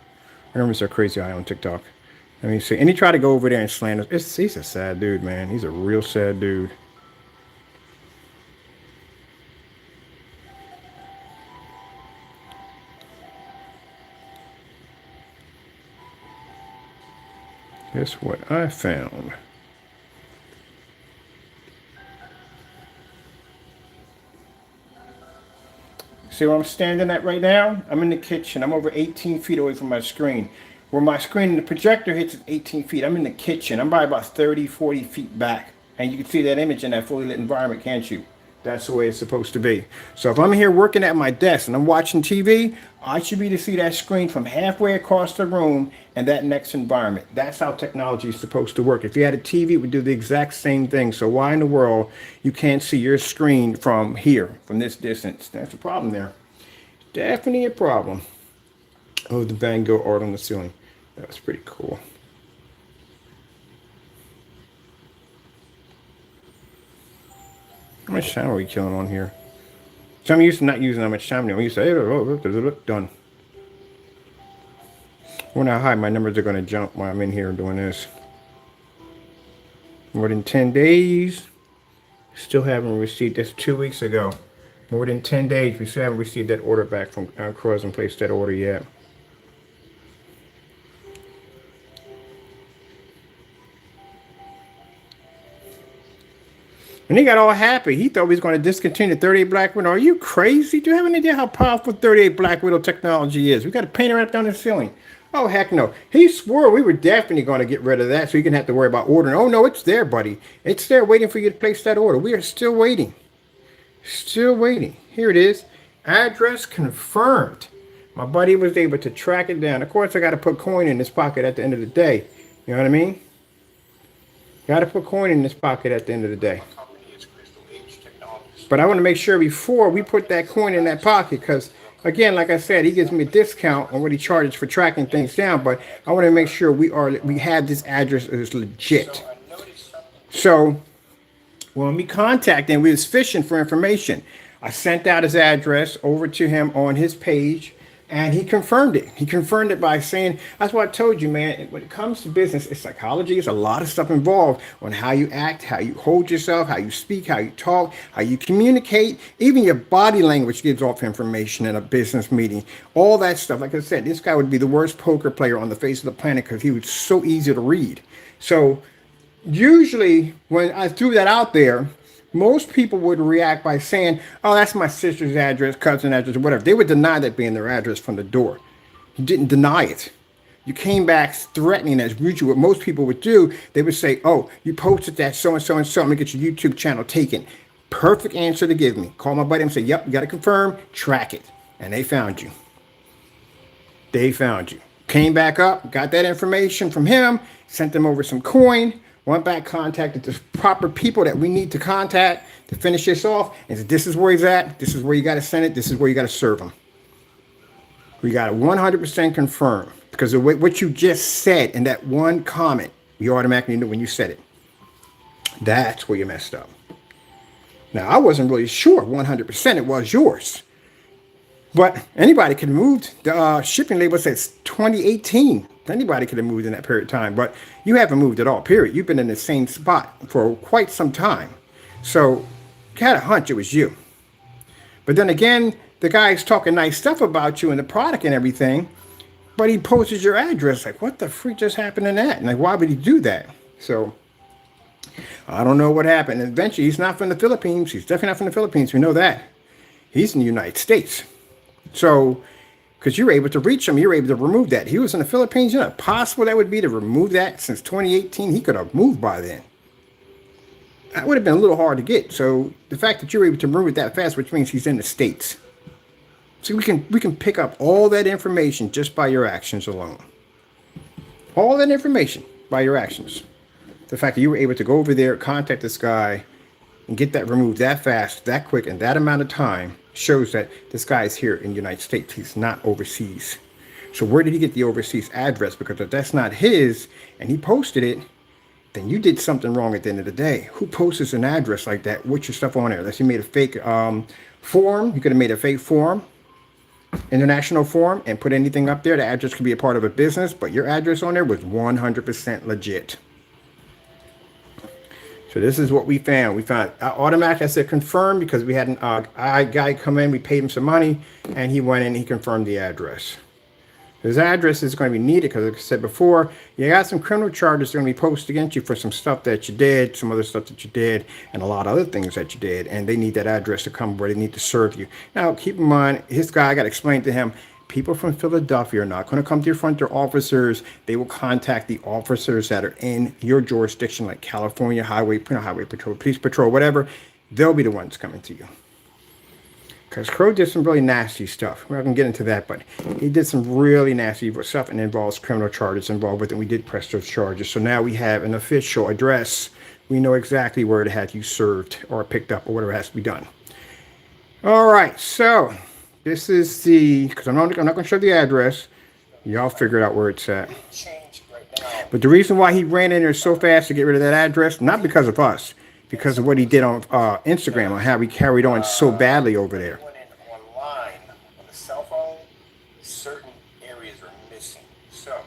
Our numbers are crazy high on TikTok. Let me see. And he tried to go over there and slander. He's a sad dude, man. He's a real sad dude. Guess what I found? See where I'm standing at right now? I'm in the kitchen. I'm over 18 feet away from my screen. Where my screen, the projector hits is 18 feet. I'm in the kitchen. I'm probably about 30, 40 feet back. And you can see that image in that fully lit environment, can't you? That's the way it's supposed to be. So if I'm here working at my desk and I'm watching TV, I should be to see that screen from halfway across the room and that next environment. That's how technology is supposed to work. If you had a TV, it would do the exact same thing. So why in the world you can't see your screen from here, from this distance? That's a problem there. Definitely a problem. Oh, the Van Gogh art on the ceiling. That's pretty cool. How much time are we killing on here? So I'm used to not using that much time now. I'm used to, hey, done. I wonder how high my numbers are going to jump while I'm in here doing this. More than 10 days. Still haven't received, that's 2 weeks ago. More than 10 days, we still haven't received that order back from Cross and placed that order yet. And he got all happy. He thought we was going to discontinue 38 Black Widow. Are you crazy? Do you have any idea how powerful 38 Black Widow technology is? We got a painter up down the ceiling. Oh, heck no. He swore we were definitely going to get rid of that so you can have to worry about ordering. Oh, no, it's there, buddy. It's there waiting for you to place that order. We are still waiting. Still waiting. Here it is. Address confirmed. My buddy was able to track it down. Of course, I got to put coin in his pocket at the end of the day. You know what I mean? Got to put coin in his pocket at the end of the day. But I want to make sure before we put that coin in that pocket, because again, like I said, he gives me a discount on what he charges for tracking things down. But I want to make sure we have this address is legit. So when we contacted him, we was fishing for information. I sent out his address over to him on his page, and he confirmed it. He confirmed it by saying, that's what I told you, man. When it comes to business, it's psychology. It's a lot of stuff involved on how you act, how you hold yourself, how you speak, how you talk, how you communicate. Even your body language gives off information in a business meeting. All that stuff. Like I said, this guy would be the worst poker player on the face of the planet because he was so easy to read. So usually when I threw that out there, most people would react by saying, oh, that's my sister's address, cousin address, or whatever. They would deny that being their address from the door. You didn't deny it. You came back threatening, as usually what most people would do. They would say, oh, you posted that so-and-so and so. I'm going to get your YouTube channel taken. Perfect answer to give me. Call my buddy and say, yep, you got to confirm, track it. And they found you. They found you. Came back up, got that information from him, sent them over some coin, went back, contacted the proper people that we need to contact to finish this off, and said, this is where he's at, this is where you got to send it, this is where you got to serve him. We got to 100% confirm, because of what you just said in that one comment, you automatically knew when you said it. That's where you messed up. Now, I wasn't really sure 100% it was yours. But anybody could have moved. The shipping label says 2018. Anybody could have moved in that period of time. But you haven't moved at all, period. You've been in the same spot for quite some time. So you had a hunch it was you. But then again, the guy's talking nice stuff about you and the product and everything. But he posted your address. Like, what the freak just happened in that? And like, why would he do that? So I don't know what happened. And eventually, he's not from the Philippines. He's definitely not from the Philippines. We know that. He's in the United States. So, because you were able to reach him, you were able to remove that. He was in the Philippines. You know how possible that would be to remove that since 2018? He could have moved by then. That would have been a little hard to get. So, the fact that you were able to remove it that fast, which means he's in the States. So, we can pick up all that information just by your actions alone. All that information by your actions. The fact that you were able to go over there, contact this guy, and get that removed that fast, that quick, and that amount of time shows that this guy is here in the United States. He's not overseas. So where did he get the overseas address? Because if that's not his and he posted it, then you did something wrong at the end of the day. Who posts an address like that with your stuff on there? Unless you made a fake form. You could have made a fake form. International Forum and put anything up there. The address could be a part of a business, but your address on there was 100% legit. So this is what we found. We found automatic. I said confirm because we had a guy come in. We paid him some money, and he went in and he confirmed the address. His address is going to be needed because, like I said before, you got some criminal charges that are going to be posted against you for some stuff that you did, some other stuff that you did, and a lot of other things that you did. And they need that address to come where they need to serve you. Now, keep in mind, his guy, I got to explain to him, people from Philadelphia are not going to come to your front door officers. They will contact the officers that are in your jurisdiction, like California Highway Patrol, Police Patrol, whatever. They'll be the ones coming to you. Because Crow did some really nasty stuff. We're not going to get into that, but he did some really nasty stuff and involves criminal charges involved with it. We did press those charges. So now we have an official address. We know exactly where to have you served or picked up or whatever has to be done. All right, so this is the, because I'm not going to show the address. Y'all figure out where it's at. But the reason why he ran in there so fast to get rid of that address, not because of us, because of what he did on Instagram, on how he carried on so badly over there. Online on the cell phone, certain areas are missing. So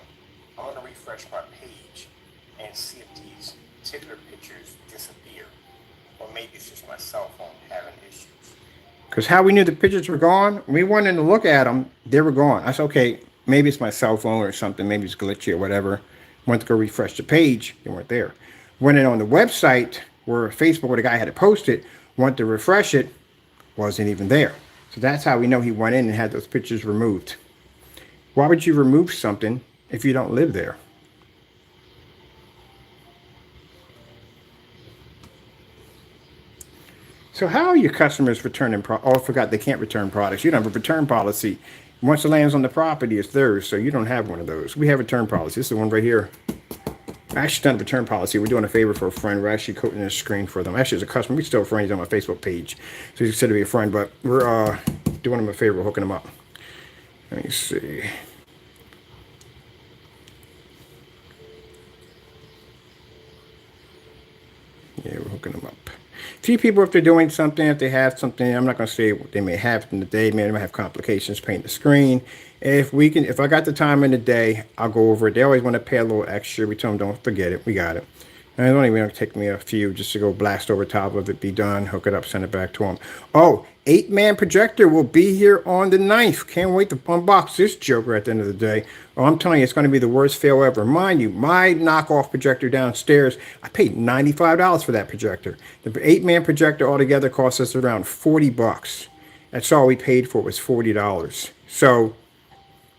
I'm going to refresh my page and see if these particular pictures disappear, or maybe it's just my cell phone having issues. Because how we knew the pictures were gone, when we went in to look at them, they were gone. I said, okay, maybe it's my cell phone or something, maybe it's glitchy or whatever. Went to go refresh the page, they weren't there. Went in on the website where Facebook, where the guy had it posted, went to refresh it, wasn't even there. So that's how we know he went in and had those pictures removed. Why would you remove something if you don't live there? So how are your customers returning oh, I forgot they can't return products. You don't have a return policy. Once it lands on the property, it's theirs, so you don't have one of those. We have a return policy. This is the one right here. I actually done a return policy. We're doing a favor for a friend. We're actually coding a screen for them. Actually, as a customer, we still friends on my Facebook page. So he's considered to be a friend, but we're doing him a favor, hooking him up. Let me see. Yeah, we're hooking them up. Few people, if they're doing something, if they have something, I'm not going to say what they may have in the day. They may have complications painting the screen. If I got the time in the day, I'll go over it. They always want to pay a little extra. We tell them, don't forget it. We got it. And it only going to take me a few just to go blast over top of it, be done, hook it up, send it back to them. Oh, 8-man projector will be here on the 9th. Can't wait to unbox this joker at the end of the day. Oh, I'm telling you, it's going to be the worst fail ever. Mind you, my knockoff projector downstairs, I paid $95 for that projector. The 8-man projector altogether cost us around $40. That's all we paid for, was $40. So,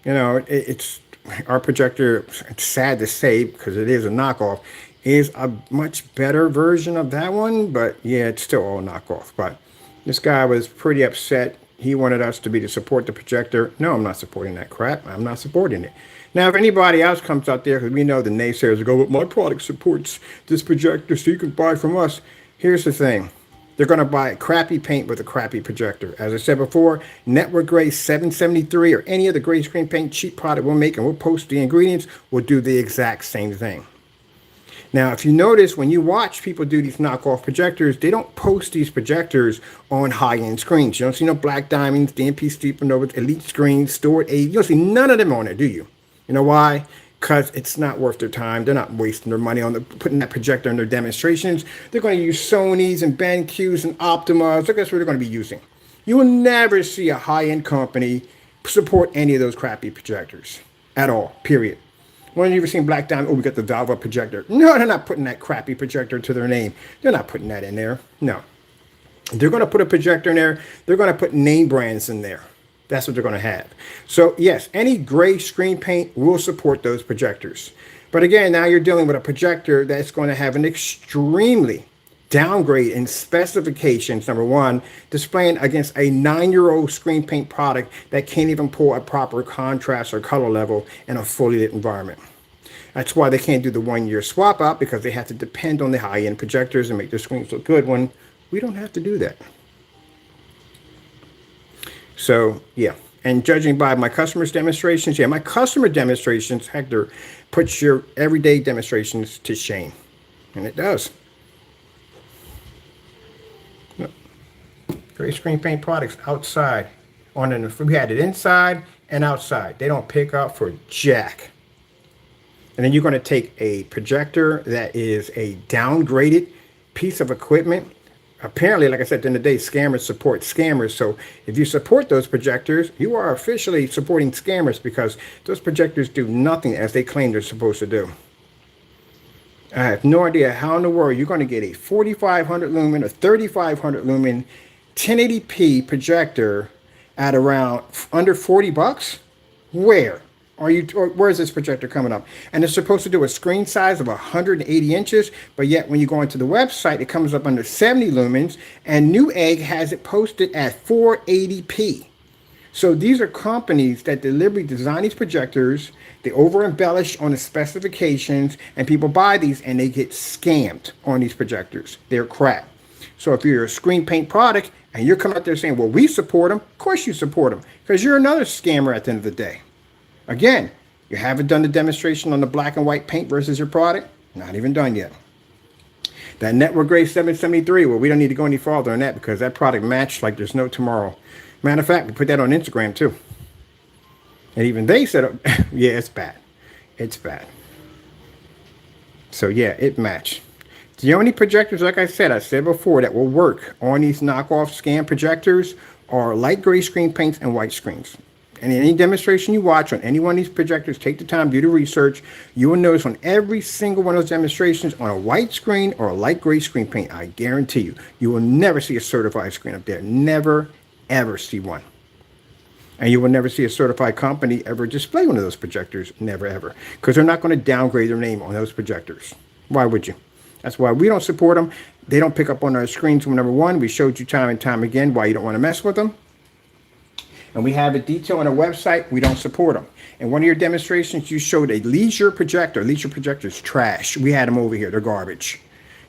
you know, it's our projector, it's sad to say because it is a knockoff, is a much better version of that one, but yeah, it's still all knockoff. But this guy was pretty upset. He wanted us to support the projector. No, I'm not supporting that crap. I'm not supporting it. Now, if anybody else comes out there, because we know the naysayers will go, well, my product supports this projector, so you can buy from us. Here's the thing. They're going to buy crappy paint with a crappy projector. As I said before, Network Gray 773 or any other gray screen paint cheap product we'll make, and we'll post the ingredients, will do the exact same thing. Now, if you notice, when you watch people do these knockoff projectors, they don't post these projectors on high-end screens. You don't see no Black Diamonds, DMP Supernovas, Elite Screens, Stored A. You don't see none of them on there, do you? You know why? Because it's not worth their time. They're not wasting their money on putting that projector in their demonstrations. They're going to use Sonys and BenQs and Optimas. So that's what they're going to be using. You will never see a high-end company support any of those crappy projectors at all, period. When have you ever seen Black Diamond? Oh, we got the Valva projector. No, they're not putting that crappy projector to their name. They're not putting that in there. No. They're going to put a projector in there. They're going to put name brands in there. That's what they're going to have. So, yes, any gray screen paint will support those projectors. But again, now you're dealing with a projector that's going to have an extremely downgrade in specifications, number one, displaying against a 9-year-old screen paint product that can't even pull a proper contrast or color level in a fully lit environment. That's why they can't do the 1-year swap out, because they have to depend on the high-end projectors and make their screens look good, when we don't have to do that. So, yeah. And judging by my customers' demonstrations, yeah, my customer demonstrations, Hector, puts your everyday demonstrations to shame. And it does. Gray screen paint products outside. We had it inside and outside. They don't pick up for jack. And then you're going to take a projector that is a downgraded piece of equipment. Apparently, like I said, in the day, scammers support scammers. So if you support those projectors, you are officially supporting scammers, because those projectors do nothing as they claim they're supposed to do. I have no idea how in the world you're going to get a 4,500 lumen or 3,500 lumen 1080p projector at around under 40 bucks. Where is this projector coming up? And it's supposed to do a screen size of 180 inches, but yet when you go into the website, it comes up under 70 lumens, and Newegg has it posted at 480p. So these are companies that deliberately design these projectors. They over embellish on the specifications, and people buy these and they get scammed on these projectors. They're crap. So if you're a Screen Paint product and you're coming out there saying, well, we support them, of course you support them, because you're another scammer at the end of the day. Again, you haven't done the demonstration on the black and white paint versus your product. Not even done yet. That Network Grade 773, well, we don't need to go any farther on that, because that product matched like there's no tomorrow. Matter of fact, we put that on Instagram too. And even they said, yeah, it's bad. It's bad. So yeah, it matched. The only projectors, like I said before, that will work on these knockoff scam projectors are light gray screen paints and white screens. And in any demonstration you watch on any one of these projectors, take the time, do the research. You will notice on every single one of those demonstrations on a white screen or a light gray screen paint, I guarantee you, you will never see a certified screen up there. Never, ever see one. And you will never see a certified company ever display one of those projectors. Never, ever. Because they're not going to downgrade their name on those projectors. Why would you? That's why we don't support them. They don't pick up on our screens. Number one, we showed you time and time again why you don't want to mess with them. And we have a detail on our website. We don't support them. In one of your demonstrations, you showed a Leisure projector. Leisure projector is trash. We had them over here. They're garbage.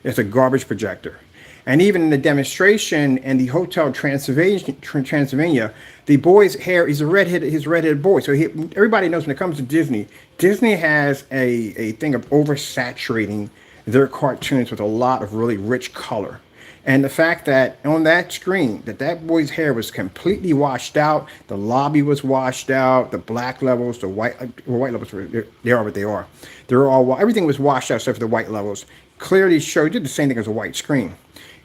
It's a garbage projector. And even in the demonstration in the Hotel Transylvania, the boy's hair is he's a redheaded boy. So everybody knows when it comes to Disney, Disney has a thing of oversaturating their cartoons with a lot of really rich color. And the fact that on that screen, that boy's hair was completely washed out, the lobby was washed out, the black levels, the white levels, they are what they are. They're all, everything was washed out except for the white levels. Clearly showed, did the same thing as a white screen.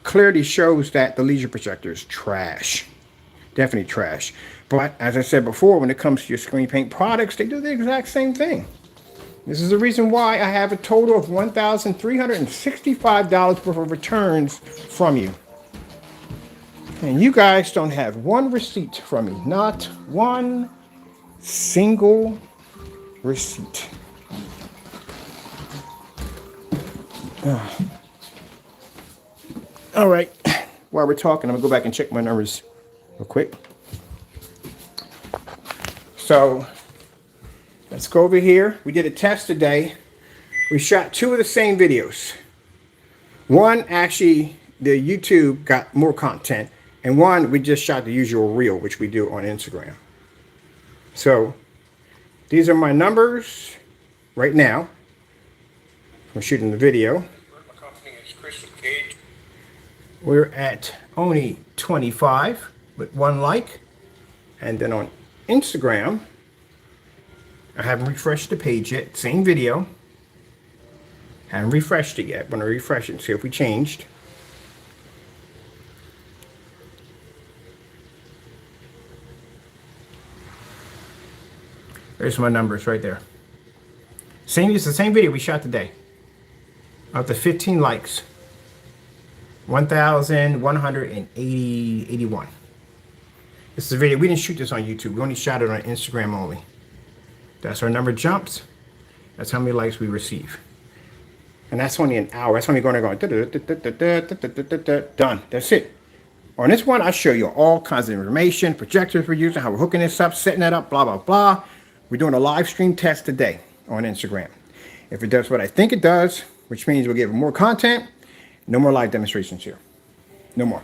Clearly shows that the Leisure projector is trash. Definitely trash. But as I said before, when it comes to your Screen Paint products, they do the exact same thing. This is the reason why I have a total of $1,365 worth of returns from you. And you guys don't have one receipt from me. Not one single receipt. All right. While we're talking, I'm going to go back and check my numbers real quick. So let's go over here. We did a test today. We shot 2 of the same videos. One, actually, the YouTube got more content. And one, we just shot the usual reel, which we do on Instagram. So these are my numbers right now. I'm shooting the video. My company is Crystal Cage. We're at only 25 with 1 like. And then on Instagram, I haven't refreshed the page yet. Same video. Haven't refreshed it yet. I'm going to refresh it and see if we changed. There's my numbers right there. It's the same video we shot today. Of the 15 likes. 1,181. This is a video. We didn't shoot this on YouTube. We only shot it on Instagram only. That's our number jumps. That's how many likes we receive. And that's only an hour. That's only going done. That's it. On this one, I show you all kinds of information, projectors we're using, how we're hooking this up, setting that up, blah, blah, blah. We're doing a live stream test today on Instagram. If it does what I think it does, which means we'll give more content, no more live demonstrations here. No more.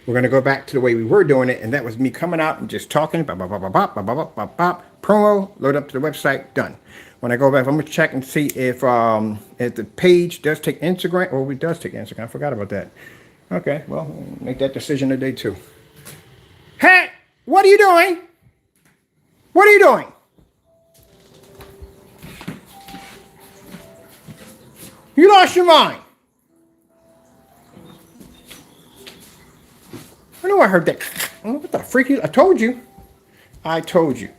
We're going to go back to the way we were doing it, and that was me coming out and just talking, promo, load up to the website, done. When I go back, I'm going to check and see if the page does take Instagram, or it does take Instagram. I forgot about that. Okay, well, make that decision today too. Hey, what are you doing? What are you doing? You lost your mind. I know I heard that. What the freak? I told you. I told you.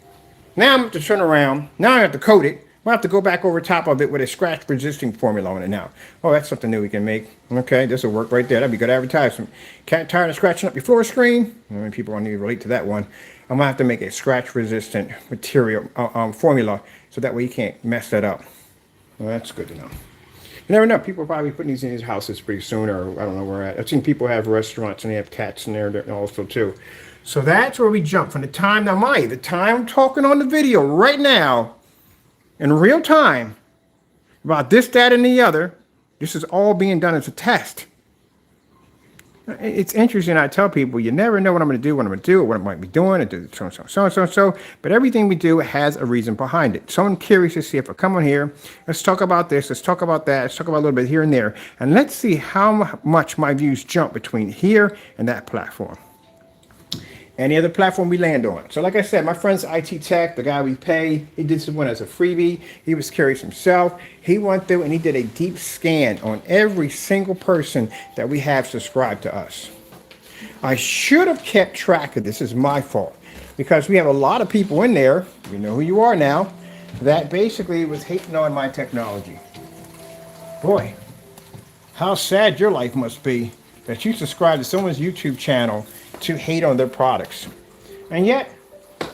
Now I'm going to turn around. Now I have to coat it. We'll have to go back over top of it with a scratch resisting formula on it now. Oh, that's something new we can make. Okay, this will work right there. That'd be good advertisement. Cat tired of scratching up your floor screen? I mean, people don't need to relate to that one. I'm going to have to make a scratch resistant material formula so that way you can't mess that up. Well, that's good to know. You never know. People are probably putting these in these houses pretty soon, or I don't know where at. I've seen people have restaurants and they have cats in there also too. So that's where we jump from the time. Now, the time I'm talking on the video right now, in real time, about this, that, and the other, this is all being done as a test. It's interesting. I tell people, you never know what I'm going to do, or what I might be doing, and do so. But everything we do has a reason behind it. So I'm curious to see if I come on here. Let's talk about this. Let's talk about that. Let's talk about a little bit here and there. And let's see how much my views jump between here and that platform. Any other platform we land on. So like I said, my friend's IT Tech, the guy we pay, he did this one as a freebie. He was curious himself. He went through and he did a deep scan on every single person that we have subscribed to us. I should have kept track of this. It's my fault. Because we have a lot of people in there, you know who you are now, that basically was hating on my technology. Boy, how sad your life must be that you subscribe to someone's YouTube channel to hate on their products. And yet,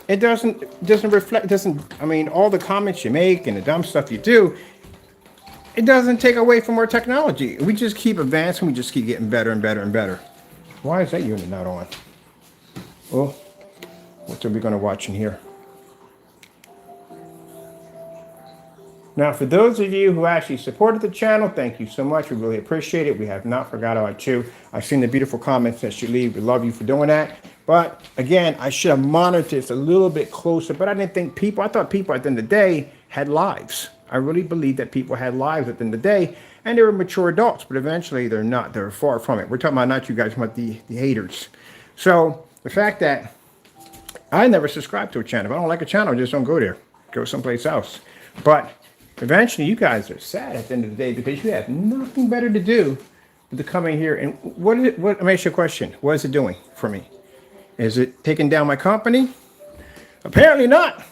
it doesn't reflect, I mean, all the comments you make and the dumb stuff you do, it doesn't take away from our technology. We just keep advancing, we just keep getting better and better and better. Why is that unit not on? Well, what are we going to watch in here? Now, for those of you who actually supported the channel, thank you so much. We really appreciate it. We have not forgot about you. I've seen the beautiful comments that you leave. We love you for doing that. But again, I should have monitored this a little bit closer, but I didn't think people, I thought people at the end of the day had lives. I really believe that people had lives at the end of the day, and they were mature adults, but eventually they're not. They're far from it. We're talking about not you guys, but the haters. So the fact that I never subscribe to a channel. If I don't like a channel, I just don't go there. Go someplace else. But eventually, you guys are sad at the end of the day because you have nothing better to do than to come in here. And what is it? Let me ask you a question. What is it doing for me? Is it taking down my company? Apparently not.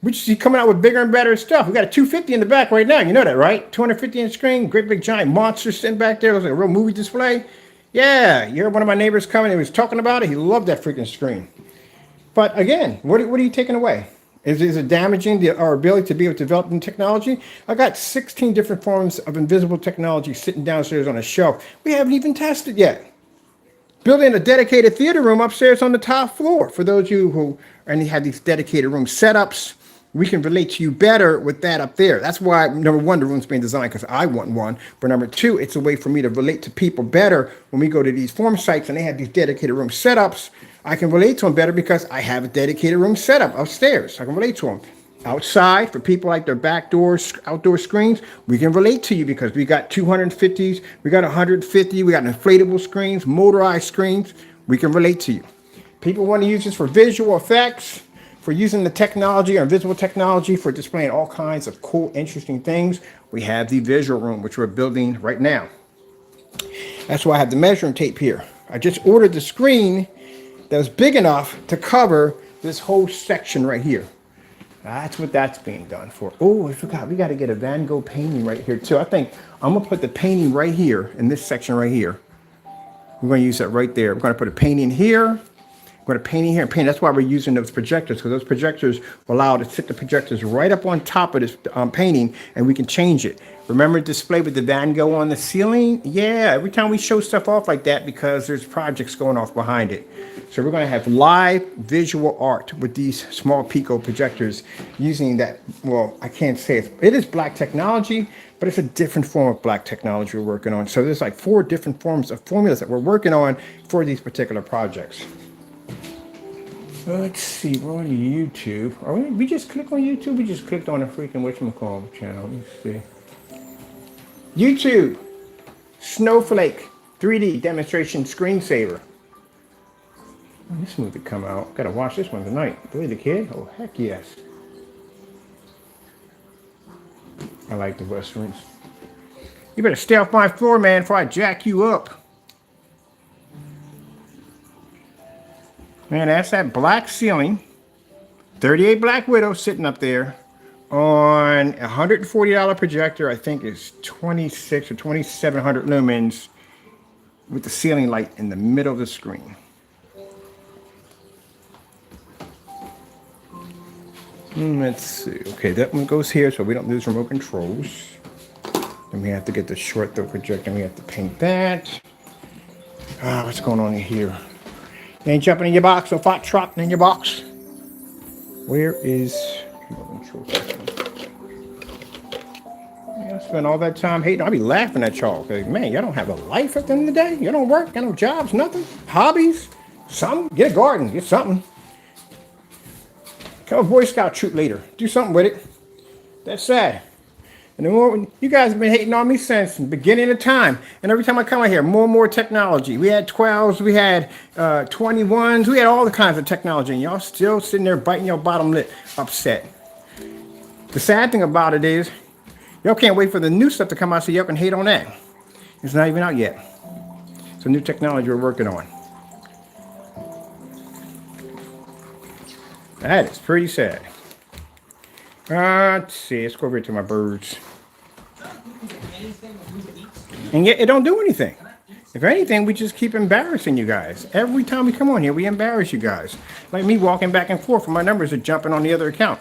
We just keep coming out with bigger and better stuff. We got a 250 in the back right now. You know that, right? 250-inch screen, great big giant monster sitting back there. It was like a real movie display. Yeah, you heard one of my neighbors coming. He was talking about it. He loved that freaking screen. But again, what are you taking away? Is it damaging our ability to be able to develop new technology? I got 16 different forms of invisible technology sitting downstairs on a shelf. We haven't even tested yet. Building a dedicated theater room upstairs on the top floor. For those of you who have these dedicated room setups, we can relate to you better with that up there. That's why, number one, the room's being designed because I want one. But number two, it's a way for me to relate to people better when we go to these form sites and they have these dedicated room setups. I can relate to them better because I have a dedicated room setup upstairs. I can relate to them. Outside, for people like their back doors, outdoor screens, we can relate to you because we got 250s, we got 150, we got inflatable screens, motorized screens. We can relate to you. People want to use this for visual effects, for using the technology or invisible technology for displaying all kinds of cool, interesting things. We have the visual room, which we're building right now. That's why I have the measuring tape here. I just ordered the screen that was big enough to cover this whole section right here. That's what that's being done for. Oh, I forgot. We got to get a Van Gogh painting right here too. I think I'm going to put the painting right here in this section right here. We're going to use that right there. We're going to put a painting here. We're going to paint in here and paint. That's why we're using those projectors, because those projectors will allow us to sit the projectors right up on top of this painting, and we can change it. Remember display with the Van Gogh on the ceiling? Yeah, every time we show stuff off like that, because there's projects going off behind it. So we're going to have live visual art with these small Pico projectors using that. Well, I can't say it is black technology, but it's a different form of black technology we're working on. So there's like 4 different forms of formulas that we're working on for these particular projects. Let's see, we're on YouTube. We just clicked on YouTube? We just clicked on a freaking whatchamacallit channel. Let's see. YouTube. Snowflake. 3D demonstration screensaver. When this movie come out, gotta watch this one tonight. Billy the Kid? Oh, heck yes. I like the Westerns. You better stay off my floor, man, before I jack you up. Man, that's that black ceiling. 38 Black Widow sitting up there on a $140 projector. I think it's 26 or 2700 lumens with the ceiling light in the middle of the screen. Let's see. Okay, that one goes here so we don't lose remote controls. Then we have to get the short throw projector and we have to paint that. What's going on in here? You ain't jumping in your box, no fat trotting in your box. Where is remote control? I spend all that time hating. I'll be laughing at y'all. Man, y'all don't have a life at the end of the day. You don't work, got no jobs, nothing. Hobbies, something. Get a garden, get something. Become a Boy Scout troop leader. Do something with it. That's sad. And the more you guys have been hating on me since the beginning of time. And every time I come out here, more and more technology. We had 12s, we had 21s, we had all the kinds of technology. And y'all still sitting there biting your bottom lip, upset. The sad thing about it is, y'all can't wait for the new stuff to come out so y'all can hate on that. It's not even out yet. It's a new technology we're working on. That is pretty sad. Let's see. Let's go over here to my birds. And yet it don't do anything. If anything, we just keep embarrassing you guys. Every time we come on here, we embarrass you guys. Like me walking back and forth when my numbers are jumping on the other account.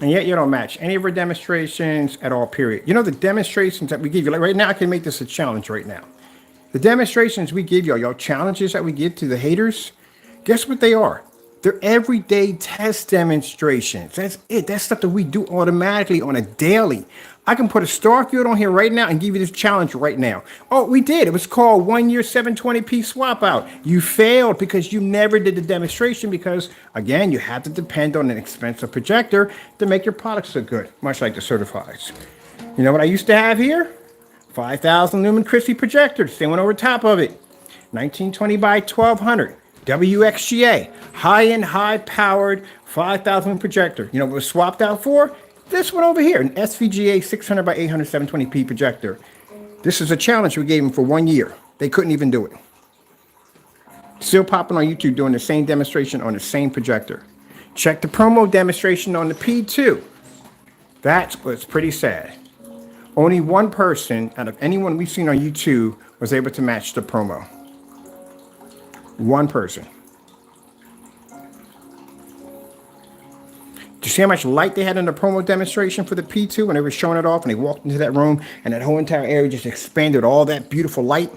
And yet you don't match any of our demonstrations at all, period. You know the demonstrations that we give you, like right now, I can make this a challenge right now. The demonstrations we give y'all challenges that we give to the haters, guess what they are? They're everyday test demonstrations. That's it. That's stuff that we do automatically on a daily. I can put a Starfield on here right now and give you this challenge right now. Oh, we did. It was called 1 year 720p swap out. You failed because you never did the demonstration because, again, you have to depend on an expensive projector to make your products look good, much like the certifieds. You know what I used to have here? 5,000 lumen Christie projector. Same one over top of it. 1920 by 1200. WXGA. High-end, high-powered 5,000 projector. You know what it was swapped out for? This one over here, an SVGA 600 by 800 720p projector. This is a challenge we gave them for 1 year. They couldn't even do it. Still popping on YouTube doing the same demonstration on the same projector. Check the promo demonstration on the P2. That was pretty sad. Only one person out of anyone we've seen on YouTube was able to match the promo. One person. Do you see how much light they had in the promo demonstration for the P2 when they were showing it off and they walked into that room and that whole entire area just expanded all that beautiful light?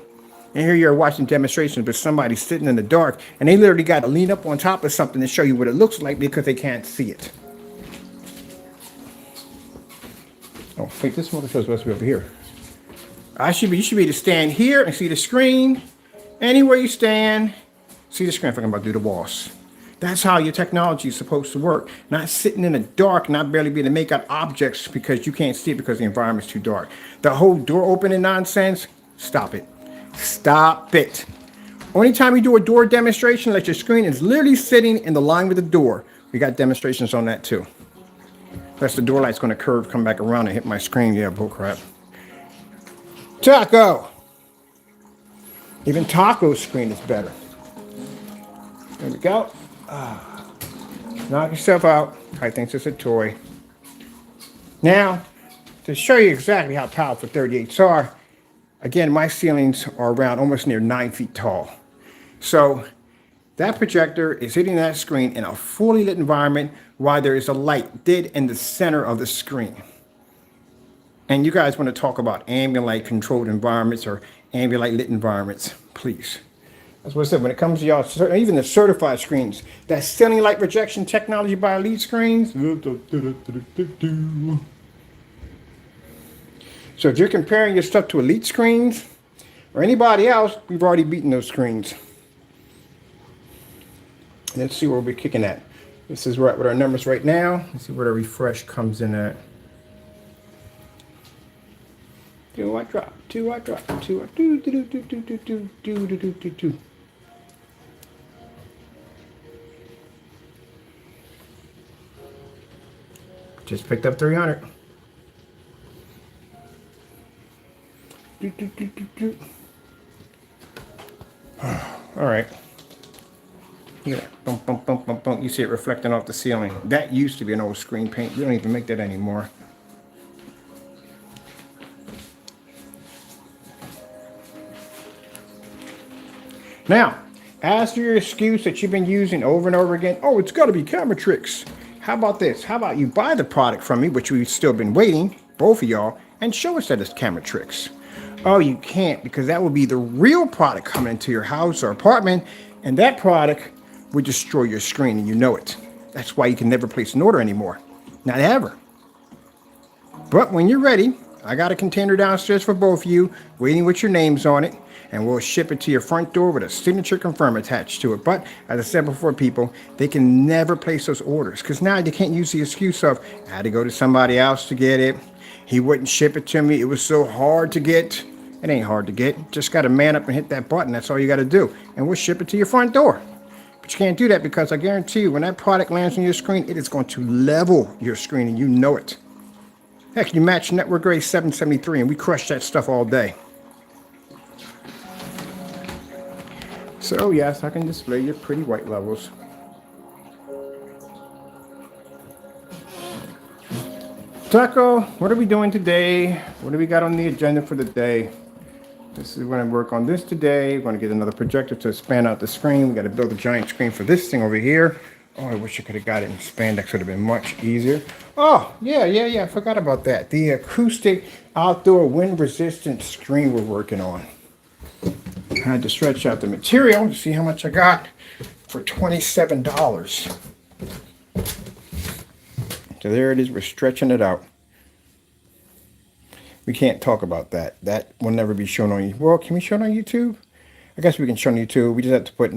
And here you're watching demonstrations with somebody sitting in the dark and they literally got to lean up on top of something to show you what it looks like because they can't see it. Oh, wait, this one shows supposed to be over here. You should be able to stand here and see the screen. Anywhere you stand, see the screen if I'm about to do the walls. That's how your technology is supposed to work. Not sitting in the dark, not barely being able to make out objects because you can't see it because the environment's too dark. The whole door opening nonsense, stop it. Stop it. Only time you do a door demonstration, let your screen is literally sitting in the line with the door. We got demonstrations on that too. Plus the door light's going to curve, come back around and hit my screen. Yeah, bullcrap. Taco. Even Taco's screen is better. There we go. Knock yourself out. I think it's a toy. Now, to show you exactly how powerful 38s are, again, my ceilings are around almost near 9 feet tall. So that projector is hitting that screen in a fully lit environment while there is a light dead in the center of the screen. And you guys want to talk about ambient light controlled environments or ambient light lit environments, please. That's what I said. When it comes to y'all, even the certified screens, that ceiling light projection technology by Elite Screens. So if you're comparing your stuff to Elite Screens or anybody else, we've already beaten those screens. Let's see where we're kicking at. This is right with our numbers right now. Let's see where the refresh comes in at. 2 I drop, 2 I drop, 2 I do do do do do do do do do do do do. Just picked up 300. Do, do, do, do, do. All right. Yeah, bump, bump, bump, bump, bump. You see it reflecting off the ceiling. That used to be an old screen paint. We don't even make that anymore. Now, as for your excuse that you've been using over and over again, oh, it's got to be Camera Tricks. How about this? How about you buy the product from me, which we've still been waiting, both of y'all, and show us that it's Camera Tricks. Oh, you can't, because that would be the real product coming into your house or apartment, and that product would destroy your screen, and you know it. That's why you can never place an order anymore. Not ever. But when you're ready, I got a container downstairs for both of you, waiting with your names on it, and we'll ship it to your front door with a signature confirm attached to it. But as I said before, people, they can never place those orders, because now you can't use the excuse of, I had to go to somebody else to get it. He wouldn't ship it to me. It was so hard to get. It ain't hard to get. Just got to man up and hit that button. That's all you got to do. And we'll ship it to your front door. But you can't do that, because I guarantee you, when that product lands on your screen, it is going to level your screen, and you know it. Heck, you match Network Grade 773, and we crush that stuff all day. So yes, I can display your pretty white levels. Taco, what are we doing today? What do we got on the agenda for the day? This is going to work on this today. We're going to get another projector to expand out the screen. We got to build a giant screen for this thing over here. Oh, I wish I could have got it in spandex. Would have been much easier. Oh, yeah. I forgot about that. The acoustic outdoor wind resistant screen we're working on. I had to stretch out the material to see how much I got for $27. So there it is. We're stretching it out. We can't talk about that. That will never be shown on YouTube. Well, can we show it on YouTube? I guess we can show it on YouTube. We just have to put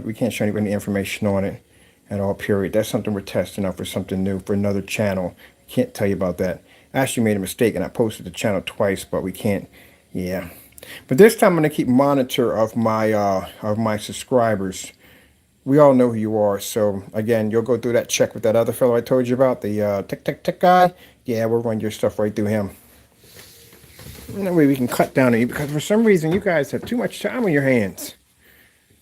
we can't show any information on it at all, period. That's something we're testing out for something new for another channel. Can't tell you about that. I actually made a mistake and I posted the channel twice, but we can't. Yeah. But this time I'm going to keep monitor of my subscribers. We all know who you are. So again, you'll go through that check with that other fellow I told you about, the tech guy. Yeah, we'll run your stuff right through him. And that way we can cut down on you, because for some reason you guys have too much time on your hands.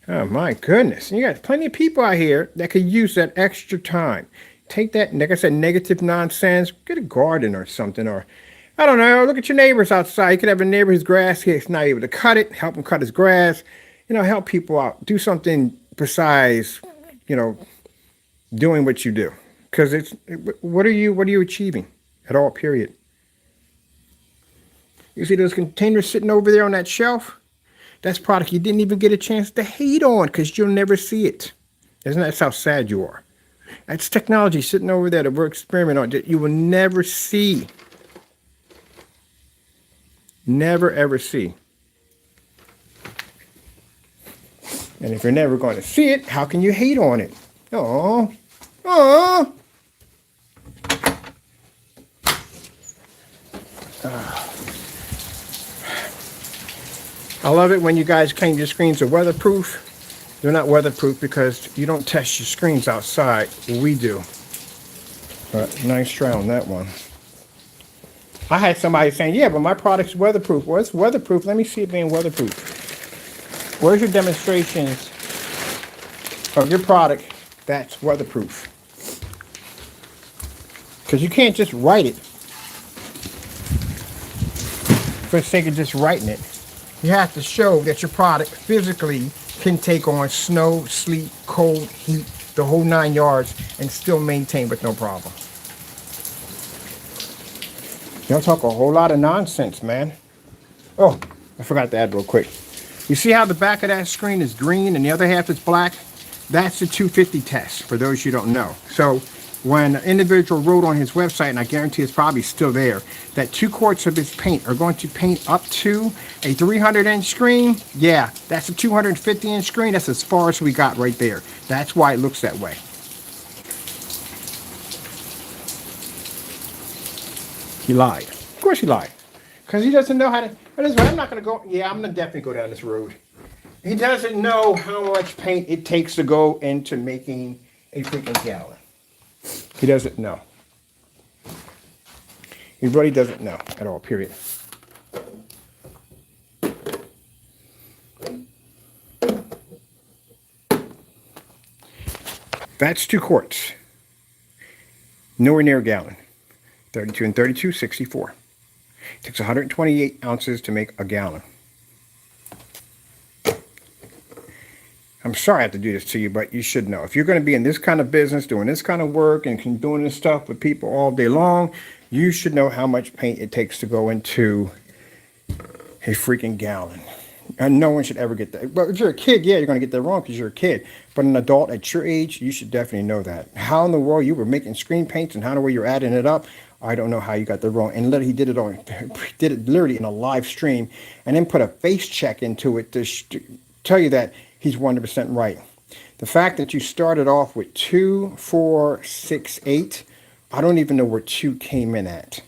Oh my goodness. And you got plenty of people out here that could use that extra time. Take that, like I said, negative nonsense, get a garden or something, or I don't know, look at your neighbors outside. You could have a neighbor whose grass he's not able to cut it, help him cut his grass, help people out. Do something besides, doing what you do. Because what are you achieving at all, period? You see those containers sitting over there on that shelf? That's product you didn't even get a chance to hate on, because you'll never see it. Isn't that how sad you are? That's technology sitting over there that we're experimenting on that you will never see. Never ever see. And if you're never going to see it, how can you hate on it? Oh, I love it when you guys claim your screens are weatherproof. They're not weatherproof because you don't test your screens outside. We do. But nice try on that one. I had somebody saying, yeah, but my product's weatherproof. Well, it's weatherproof. Let me see it being weatherproof. Where's your demonstrations of your product that's weatherproof? Because you can't just write it for the sake of just writing it. You have to show that your product physically can take on snow, sleet, cold, heat, the whole 9 yards, and still maintain with no problem. Y'all talk a whole lot of nonsense, man. Oh, I forgot to add real quick. You see how the back of that screen is green and the other half is black? That's the 250 test, for those you don't know. So when an individual wrote on his website, and I guarantee it's probably still there, that 2 quarts of his paint are going to paint up to a 300-inch screen, yeah, that's a 250-inch screen. That's as far as we got right there. That's why it looks that way. He lied. Of course he lied. Because he doesn't know how to. But this way, I'm not going to go. Yeah, I'm going to definitely go down this road. He doesn't know how much paint it takes to go into making a freaking gallon. He doesn't know. He really doesn't know at all, period. That's 2 quarts. Nowhere near a gallon. 32 and 32, 64. It takes 128 ounces to make a gallon. I'm sorry I have to do this to you, but you should know. If you're going to be in this kind of business, doing this kind of work, and doing this stuff with people all day long, you should know how much paint it takes to go into a freaking gallon. And no one should ever get that. Well, if you're a kid, yeah, you're going to get that wrong because you're a kid. But an adult at your age, you should definitely know that. How in the world you were making screen paints and how in the way you're adding it up, I don't know how you got that wrong. And literally, he did it literally in a live stream and then put a face check into it to tell you that he's 100% right. The fact that you started off with 2, 4, 6, 8, I don't even know where 2 came in at.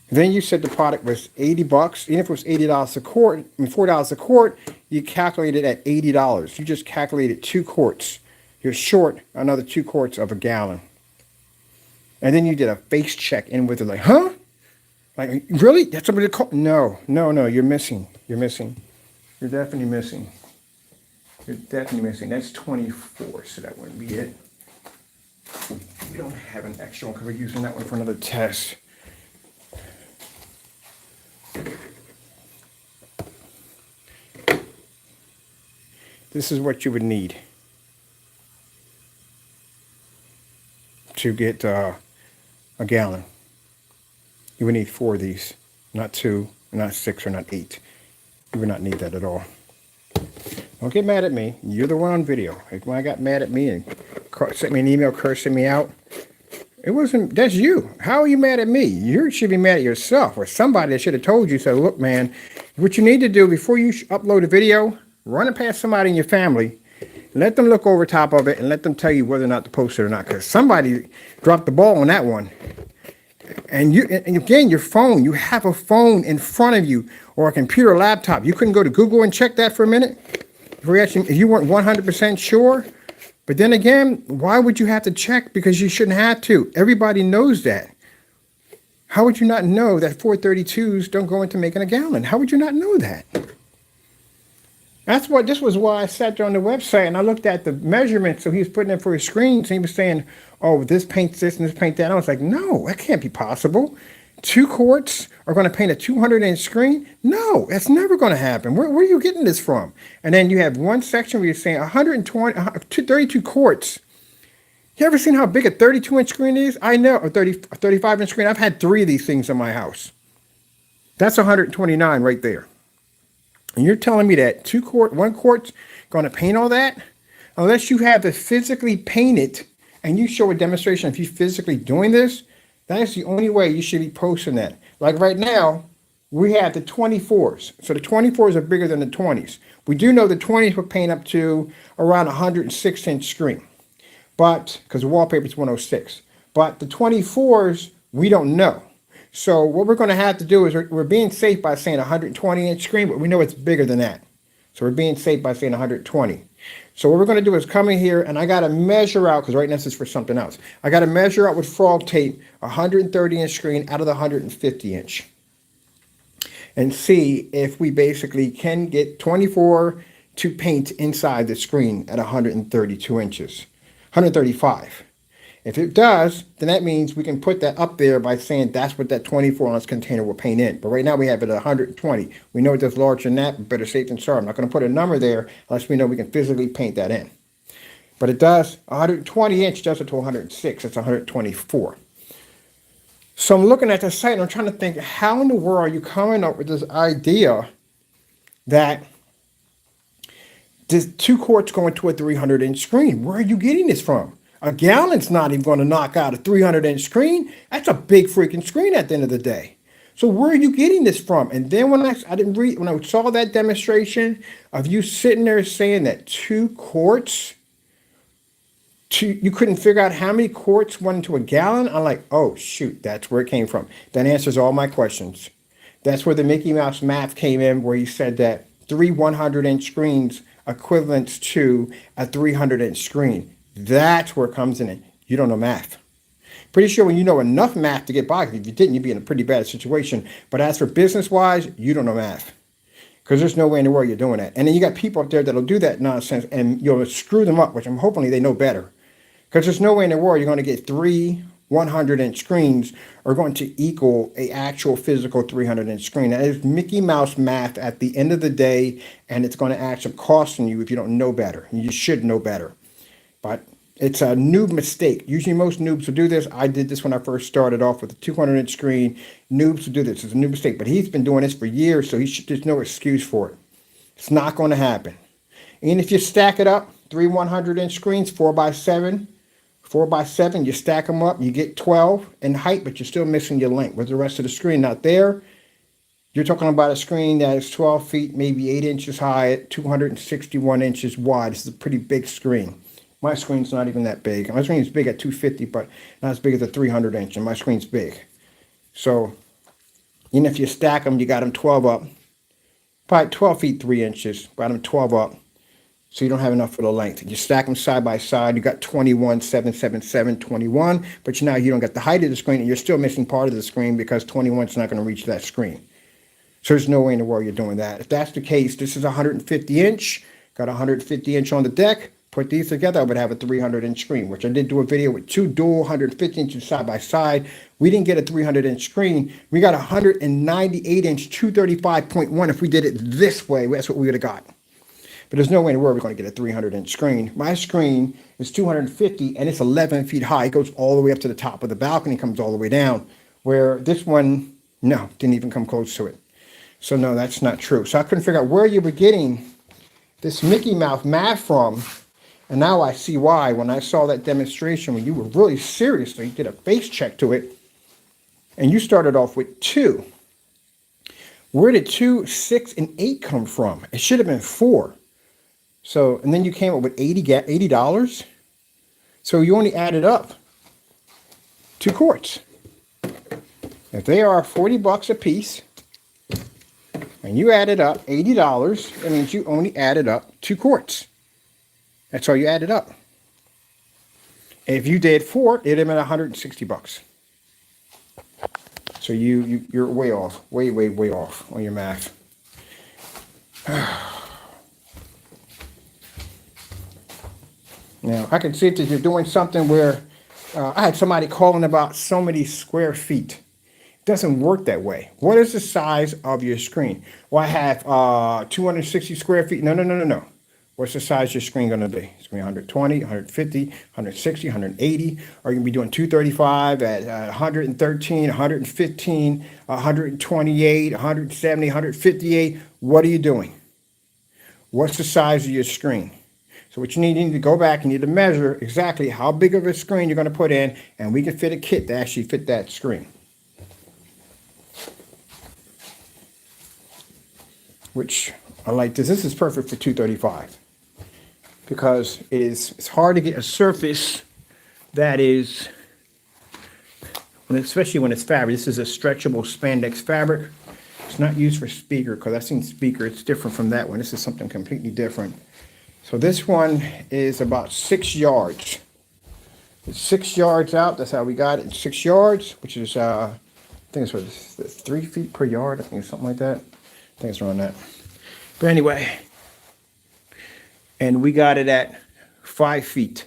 Then you said the product was $80. Even if it was $80 a quart, $4 a quart, you calculated at $80. You just calculated 2 quarts. You're short another 2 quarts of a gallon. And then you did a face check in with it like, huh? Like, really? That's what it called? No, you're missing. You're missing. You're definitely missing. You're definitely missing. That's 24, so that wouldn't be it. We don't have an extra one because we're using that one for another test. This is what you would need to get a gallon. You would need 4 of these, not 2, not 6, or not 8. You would not need that at all. Don't get mad at me. You're the one on video. Like when I got mad at me and sent me an email cursing me out, it wasn't, that's you. How are you mad at me? You should be mad at yourself or somebody that should have told you, said, look, man, what you need to do before you upload a video, run it past somebody in your family, let them look over top of it and let them tell you whether or not to post it or not. Because somebody dropped the ball on that one. And again, your phone, you have a phone in front of you or a computer or laptop. You couldn't go to Google and check that for a minute? If you weren't 100% sure? But then again, why would you have to check? Because you shouldn't have to. Everybody knows that. How would you not know that 432s don't go into making a gallon? How would you not know that? This was why I sat there on the website and I looked at the measurements. So he was putting in for his screens and he was saying, oh, this paints this and this paint that. And I was like, no, that can't be possible. 2 quarts are going to paint a 200-inch screen? No, that's never going to happen. Where are you getting this from? And then you have one section where you're saying 32 quarts. You ever seen how big a 32-inch screen is? I know, a 35-inch screen. I've had 3 of these things in my house. That's 129 right there. And you're telling me that 1 quart's going to paint all that? Unless you have to physically paint it and you show a demonstration of you physically doing this, that is the only way you should be posting that. Like right now, we have the 24s. So the 24s are bigger than the 20s. We do know the 20s will paint up to around 106-inch screen. But, because the wallpaper is 106. But the 24s, we don't know. So what we're going to have to do is we're being safe by saying 120-inch screen, but we know it's bigger than that. So we're being safe by saying 120. So what we're going to do is come in here and I got to measure out, because right now this is for something else. I got to measure out with frog tape 130-inch screen out of the 150-inch. And see if we basically can get 24 to paint inside the screen at 132 inches. 135. If it does, then that means we can put that up there by saying that's what that 24-ounce container will paint in. But right now we have it at 120. We know it does larger than that, but better safe than sorry. I'm not going to put a number there unless we know we can physically paint that in. But it does, 120-inch does it to 106. It's 124. So I'm looking at the site and I'm trying to think, how in the world are you coming up with this idea that this 2 quarts going to a 300-inch screen? Where are you getting this from? A gallon's not even going to knock out a 300-inch screen. That's a big freaking screen at the end of the day. So where are you getting this from? And then when I saw that demonstration of you sitting there saying that 2 quarts you couldn't figure out how many quarts went into a gallon. I'm like, oh shoot, that's where it came from. That answers all my questions. That's where the Mickey Mouse math came in, where you said that 3 100-inch screens equivalents to a 300-inch screen. That's where it comes in. You don't know math. Pretty sure when you know enough math to get by, if you didn't, you'd be in a pretty bad situation. But as for business-wise, you don't know math. Because there's no way in the world you're doing that. And then you got people up there that'll do that nonsense and you'll screw them up, which I'm hoping they know better. Because there's no way in the world you're going to get 3 100-inch screens are going to equal a actual physical 300-inch screen. That is Mickey Mouse math at the end of the day, and it's going to add up costing you if you don't know better. You should know better. But it's a noob mistake. Usually most noobs will do this. I did this when I first started off with a 200-inch screen. Noobs will do this. It's a new mistake. But he's been doing this for years, so there's no excuse for it. It's not going to happen. And if you stack it up, 3 100-inch screens, 4x7, 4x7, you stack them up, you get 12 in height, but you're still missing your length. With the rest of the screen not there, you're talking about a screen that is 12 feet, maybe 8 inches high, 261 inches wide. This is a pretty big screen. My screen's not even that big. My screen is big at 250, but not as big as a 300-inch, and my screen's big. So, even if you stack them, you got them 12 up. Probably 12 feet, 3 inches, got them 12 up. So you don't have enough for the length. You stack them side by side. You got 21, 7, 7, 7, 21. But now you don't get the height of the screen, and you're still missing part of the screen because 21 is not going to reach that screen. So there's no way in the world you're doing that. If that's the case, this is 150-inch. Got 150-inch on the deck. Put these together, I would have a 300-inch screen, which I did do a video with 2 dual 150 inches side by side. We didn't get a 300-inch screen. We got a 198-inch 235.1. If we did it this way, that's what we would have got. But there's no way in the world we're going to get a 300-inch screen. My screen is 250, and it's 11 feet high. It goes all the way up to the top of the balcony, comes all the way down. Where this one, no, didn't even come close to it. So no, that's not true. So I couldn't figure out where you were getting this Mickey Mouse math from. And now I see why. When I saw that demonstration, when you were really seriously did a face check to it, and you started off with 2. Where did 2, 6, and 8 come from? It should have been 4. So, and then you came up with $80. So you only added up 2 quarts. If they are $40 a piece, and you added up $80, that means you only added up 2 quarts. That's all you added up. If you did 4, it'd have been $160. So you're way off, way off on your math. Now, I can see that you're doing something where I had somebody calling about so many square feet. It doesn't work that way. What is the size of your screen? Well, I have 260 square feet. No. What's the size of your screen going to be? It's going to be 120, 150, 160, 180. Or you can be doing 235 at 113, 115, 128, 170, 158. What are you doing? What's the size of your screen? So what you need to go back, you need to measure exactly how big of a screen you're going to put in, and we can fit a kit to actually fit that screen. Which I like this. This is perfect for 235 because it's hard to get a surface that is, especially when it's fabric. This is a stretchable spandex fabric. It's not used for speaker because I've seen speaker. It's different from that one. This is something completely different. So this one is about 6 yards. It's 6 yards out. That's how we got it. 6 yards, which is, I think it's 3 feet per yard. I think it's something like that. I think it's around that. But anyway, and we got it at 5 feet.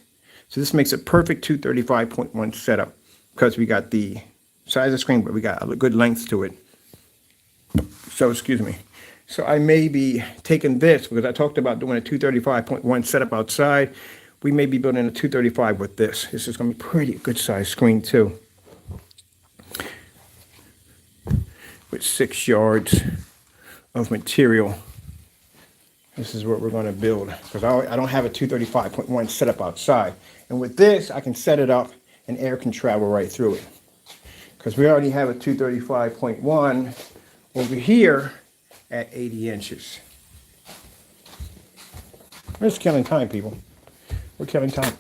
So this makes a perfect 235.1 setup because we got the size of the screen, but we got a good length to it. So, excuse me. So I may be taking this because I talked about doing a 235.1 setup outside. We may be building a 235 with this. This is going to be pretty good size screen too. With 6 yards of material. This is what we're going to build because I don't have a 235.1 setup outside. And with this, I can set it up and air can travel right through it. Because we already have a 235.1 over here at 80 inches. We're just killing time, people. We're killing time.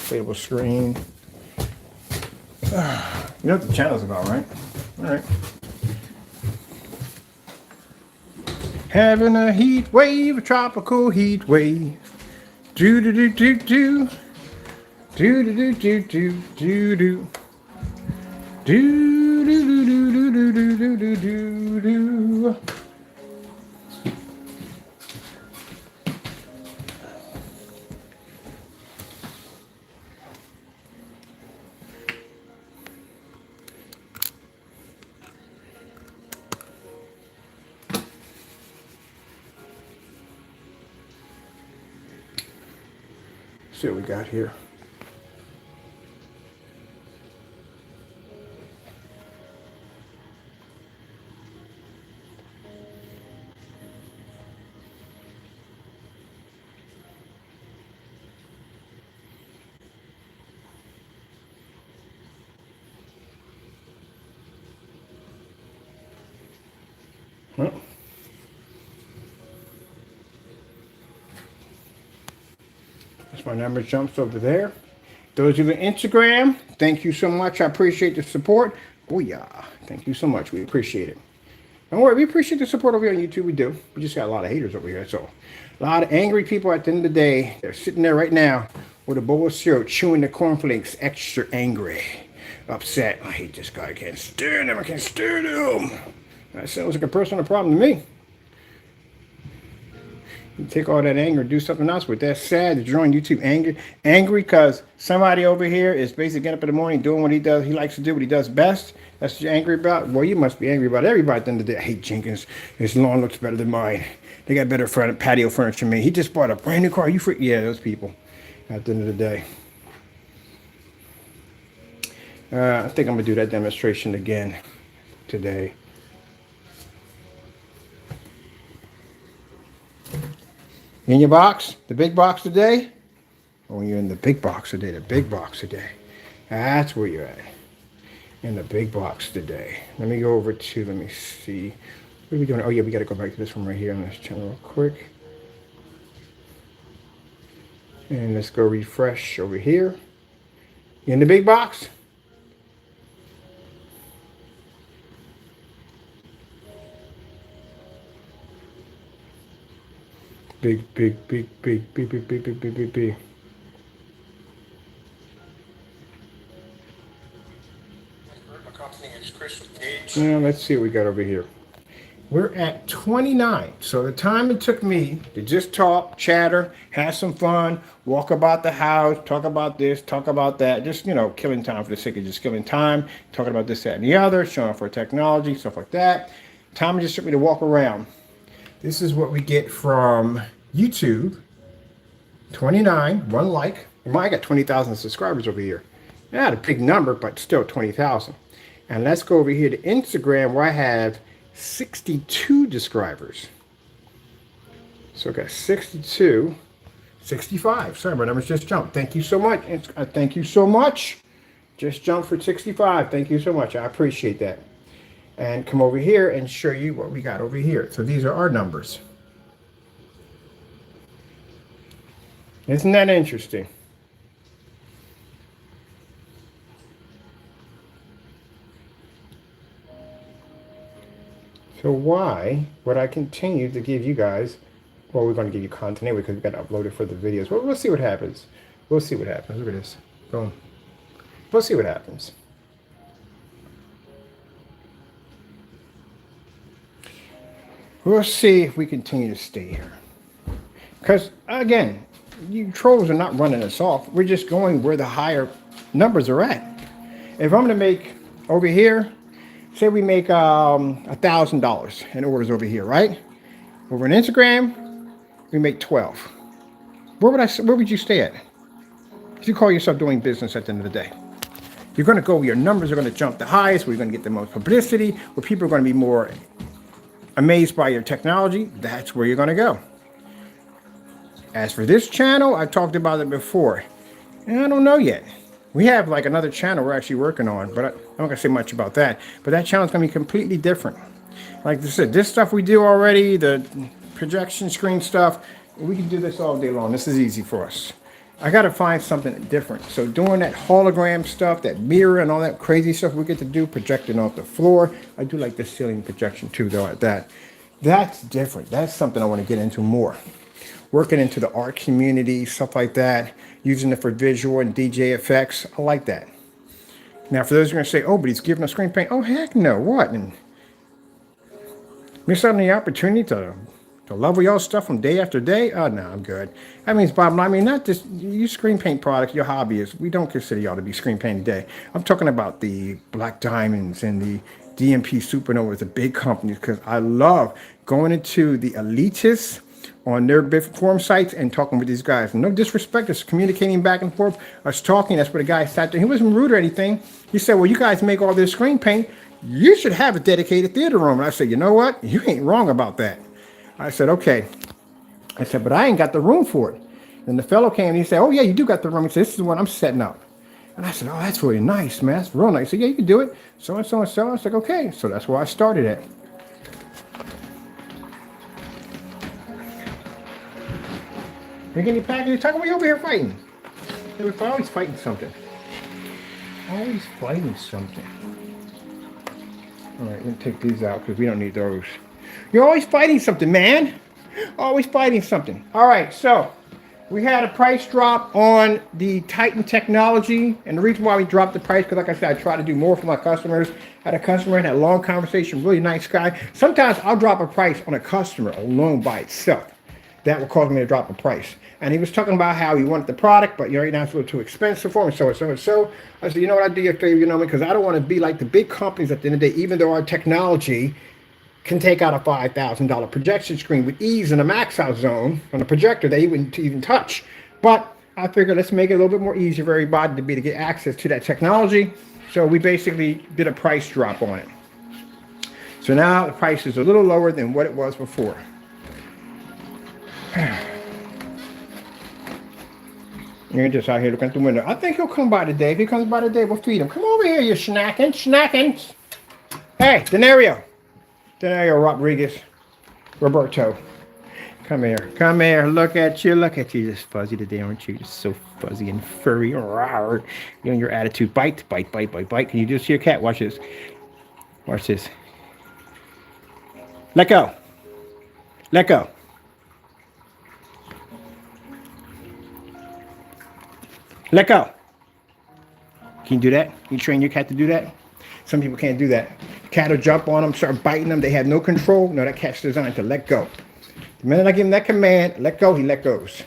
Inflatable screen. You know what the channel's about, right? All right. Having a heat wave, a tropical heat wave. Do do do do do. Do do do do do do do. Do do do do do do do do do do. See what we got here. Huh? That's my number jumps over there. Those are the Instagram. Thank you so much. I appreciate the support. Booyah. Thank you so much. We appreciate it. Don't worry, we appreciate the support over here on YouTube. We do. We just got a lot of haters over here. So a lot of angry people at the end of the day. They're sitting there right now with a bowl of cereal, chewing the cornflakes, extra angry, upset. I hate this guy. I can't stand him. I can't stand him. That sounds like a personal problem to me. You take all that anger and do something else with. That's sad that you're on YouTube angry because somebody over here is basically getting up in the morning doing what he does. He likes to do what he does best. That's what you're angry about. Well, you must be angry about everybody at the end of the day. I hate Jenkins. His lawn looks better than mine. They got better patio furniture than me. He just bought a brand new car. You freak? Yeah, those people. At the end of the day. I think I'm gonna do that demonstration again today. In your box, the big box today. Oh, you're in the big box today, the big box today. That's where you're at. In the big box today. Let me go over to, let me see. What are we doing? Oh yeah, we gotta go back to this one right here on this channel real quick. And let's go refresh over here. In the big box. Big. Now let's see what we got over here. We're at 29. So the time it took me to just talk, chatter, have some fun, walk about the house, talk about this, talk about that, just, killing time for the sake of just killing time, talking about this, that, and the other, showing off our technology, stuff like that. Time just took me to walk around. This is what we get from YouTube. 29, one like. Well, I got 20,000 subscribers over here. Not a big number, but still 20,000. And let's go over here to Instagram where I have 62 subscribers. So I got 62, 65. Sorry, my numbers just jumped. Thank you so much. Thank you so much. Just jumped for 65. Thank you so much. I appreciate that. And come over here and show you what we got over here. So these are our numbers. Isn't that interesting? So why would I continue to give you guys, well, we're going to give you content anyway because we've got to upload it for the videos. Well, we'll see what happens. We'll see what happens. Look at this. Boom. We'll see what happens. We'll see if we continue to stay here. Because, again, you trolls are not running us off. We're just going where the higher numbers are at. If I'm going to make over here, say we make $1,000 in orders over here, right? Over on Instagram, we make 12. Where would you stay at? If you call yourself doing business at the end of the day. You're going to go where your numbers are going to jump the highest, where you're going to get the most publicity, where people are going to be more amazed by your technology. That's where you're going to go. As for this channel, I talked about it before. And I don't know yet. We have like another channel we're actually working on, but I'm not going to say much about that. But that channel is going to be completely different. Like I said, this stuff we do already, the projection screen stuff, we can do this all day long. This is easy for us. I got to find something different. So doing that hologram stuff, that mirror and all that crazy stuff we get to do, projecting off the floor. I do like the ceiling projection too, though, at that. That's different. That's something I want to get into more. Working into the art community, stuff like that, using it for visual and DJ effects. I like that. Now, for those who are going to say, oh, but he's giving us screen paint. Oh, heck no. What? And miss out on the opportunity to level y'all stuff from day after day? Oh, no, I'm good. That means, bottom line, I mean, not just you screen paint products, your hobbyists. We don't consider y'all to be screen painting today. I'm talking about the Black Diamonds and the DMP Supernovas, the big companies, because I love going into the elitists on their big forum sites and talking with these guys. No disrespect, just communicating back and forth. Us talking, that's where the guy sat there. He wasn't rude or anything. He said, well, you guys make all this screen paint. You should have a dedicated theater room. And I said, you know what? You ain't wrong about that. I said, okay. I said, but I ain't got the room for it. And the fellow came and he said, oh, yeah, you do got the room. He said, this is what I'm setting up. And I said, oh, that's really nice, man. That's real nice. He said, yeah, you can do it. So and so and so. I was like, okay. So that's where I started at. You get any packages? Talking about you over here fighting. We're always fighting something. Always fighting something. All right, let me take these out because we don't need those. You're always fighting something, man. Always fighting something. All right, so we had a price drop on the Titan technology. And the reason why we dropped the price, because like I said, I try to do more for my customers. I had a customer and had a long conversation, really nice guy. Sometimes I'll drop a price on a customer alone by itself. That will cause me to drop the price. And he was talking about how he wanted the product, but right now it's a little too expensive for him, so and so and so. I said, you know what, I do you a favor, you know, because I don't want to be like the big companies at the end of the day, even though our technology can take out a $5,000 projection screen with ease in a max out zone on a projector that you wouldn't even touch. But I figured let's make it a little bit more easy for everybody to get access to that technology. So we basically did a price drop on it. So now the price is a little lower than what it was before. You're just out here looking at the window. I think he'll come by today. If he comes by today, we'll feed him. Come over here, you snacking. Hey, Denario Rodriguez. Roberto. Come here. Look at you. Just fuzzy today, aren't you? Just so fuzzy and furry. Rawr. You know your attitude. Bite. Can you just see your cat? Watch this. Let go. Let go. Can you do that? Can you train your cat to do that? Some people can't do that. Cat will jump on them, start biting them. They have no control. No, that cat's designed to let go. The minute I give him that command, let go, he let goes.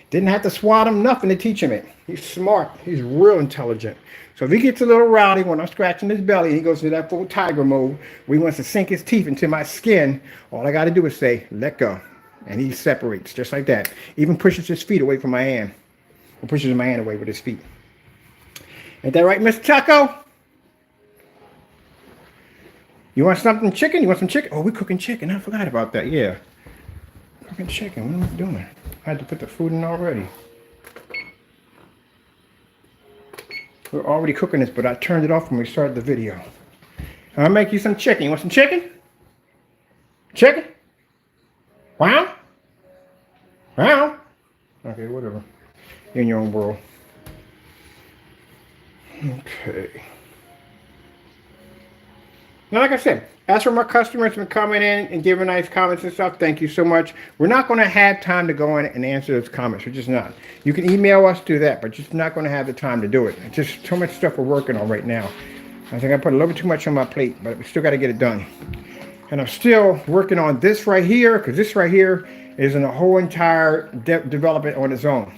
Didn't have to swat him, nothing to teach him it. He's smart. He's real intelligent. So if he gets a little rowdy when I'm scratching his belly, he goes into that full tiger mode where he wants to sink his teeth into my skin, all I got to do is say, let go. And he separates just like that. Even pushes his feet away from my hand. Or pushes my hand away with his feet. Ain't that right, Mr. Taco? You want something chicken? You want some chicken? Oh, we're cooking chicken. I forgot about that. Yeah. Cooking chicken. What am I doing? I had to put the food in already. We're already cooking this, but I turned it off when we started the video. I'll make you some chicken. You want some chicken? Chicken? Wow? Okay, whatever. You're in your own world. Okay. Now, like I said, as for my customers been coming in and giving nice comments and stuff, thank you so much. We're not going to have time to go in and answer those comments. We're just not. You can email us, do that, but just not going to have the time to do it. It's just too much stuff we're working on right now. I think I put a little bit too much on my plate, but we still got to get it done. And I'm still working on this right here, because this right here is in a whole entire development on its own.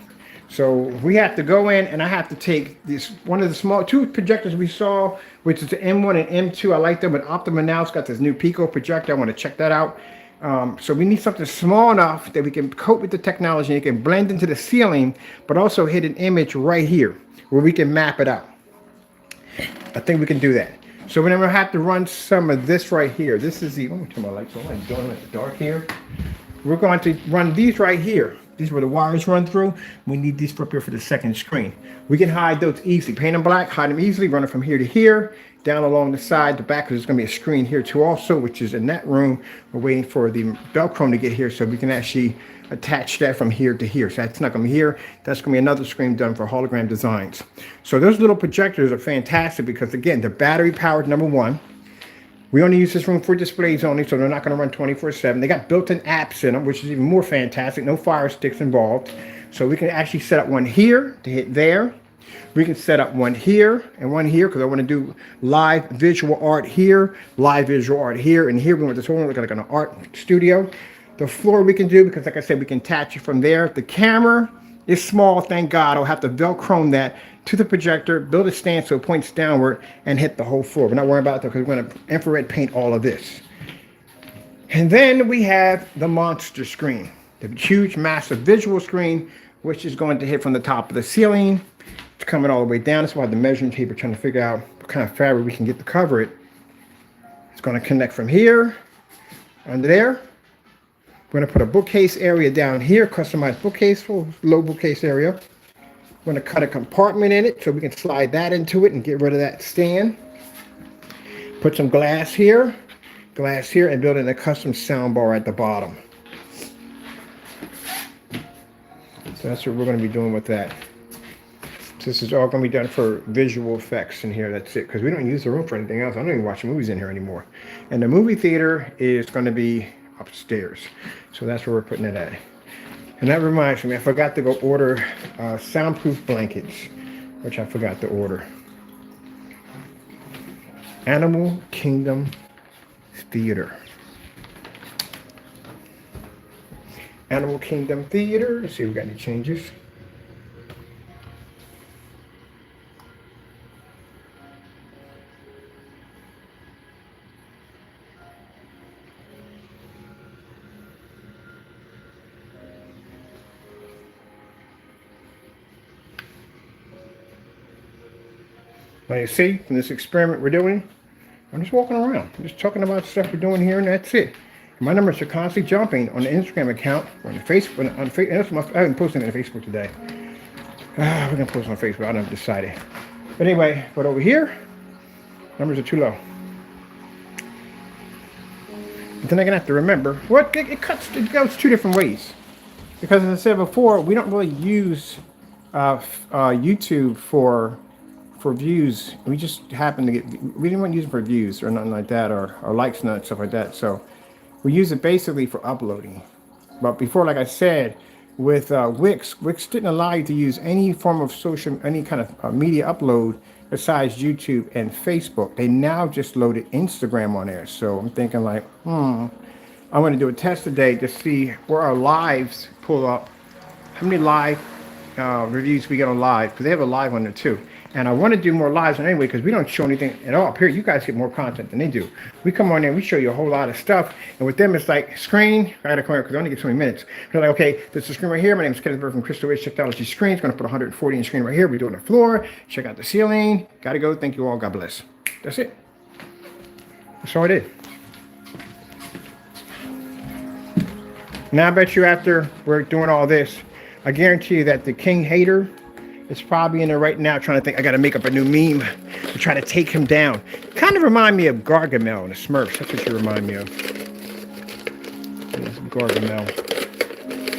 So we have to go in, and I have to take this one of the small two projectors we saw, which is the M1 and M2. I like them, but Optima now's got this new Pico projector. I want to check that out. So we need something small enough that we can cope with the technology and it can blend into the ceiling, but also hit an image right here where we can map it out. I think we can do that. So we're going to have to run some of this right here. This is the, let me turn my lights on. I'm doing it in the dark here. We're going to run these right here. These are where the wires run through. We need these up here for the second screen. We can hide those easily. Paint them black, hide them easily, run it from here to here, down along the side, the back, because there's going to be a screen here too also, which is in that room. We're waiting for the Velcro to get here so we can actually attach that from here to here. So that's not going to be here. That's going to be another screen done for hologram designs. So those little projectors are fantastic because, again, they're battery powered, number one. We only use this room for displays only, so they're not going to run 24/7. They got built-in apps in them, which is even more fantastic. No fire sticks involved. So we can actually set up one here to hit there. We can set up one here and one here because I want to do live visual art here, live visual art here, and here we want this whole look like an art studio. The floor we can do because, like I said, we can attach it from there. The camera is small, thank God. I'll have to Velcro that to the projector, build a stand so it points downward, and hit the whole floor. We're not worrying about it because we're going to infrared paint all of this. And then we have the monster screen, the huge, massive visual screen, which is going to hit from the top of the ceiling. It's coming all the way down. That's why the measuring tape, we're trying to figure out what kind of fabric we can get to cover it. It's going to connect from here, under there. We're going to put a bookcase area down here, customized bookcase, low bookcase area. We're going to cut a compartment in it so we can slide that into it and get rid of that stand. Put some glass here, and build in a custom sound bar at the bottom. So that's what we're going to be doing with that. So this is all going to be done for visual effects in here. That's it, because we don't use the room for anything else. I don't even watch movies in here anymore. And the movie theater is going to be upstairs. So that's where we're putting it at. And that reminds me, I forgot to go order soundproof blankets, which I forgot to order. Animal Kingdom Theater. Animal Kingdom Theater. Let's see if we got any changes. Now you see, from this experiment we're doing, I'm just walking around. I'm just talking about stuff we're doing here, and that's it. My numbers are constantly jumping on the Instagram account, on the Facebook. I haven't posted on Facebook today. We're going to post on Facebook. I haven't decided. But anyway, but over here, numbers are too low. But then I'm going to have to remember, what it goes two different ways. Because as I said before, we don't really use YouTube for views. We just happen to we didn't want to use it for views or nothing like that, or likes and stuff like that. So we use it basically for uploading. But before, like I said, with Wix didn't allow you to use any form of any kind of media upload besides YouTube and Facebook. They now just loaded Instagram on there. So I'm thinking like, I'm going to do a test today to see where our lives pull up, how many live reviews we get on live, because they have a live on there too. And I want to do more lives on anyway, because we don't show anything at all. Up here, you guys get more content than they do. We come on there, we show you a whole lot of stuff. And with them, it's like screen. I got to come here because I only get 20 minutes. They're like, okay, this is the screen right here. My name is Kenneth Bird from Crystal Ridge Technology Screens. Going to put 140 inch screen right here. We're doing the floor. Check out the ceiling. Got to go. Thank you all. God bless. That's it. That's all I did. Now I bet you after we're doing all this, I guarantee you that the King Hater is probably in there right now trying to think, I got to make up a new meme to try to take him down. Kind of remind me of Gargamel and the Smurfs. That's what you remind me of. Gargamel.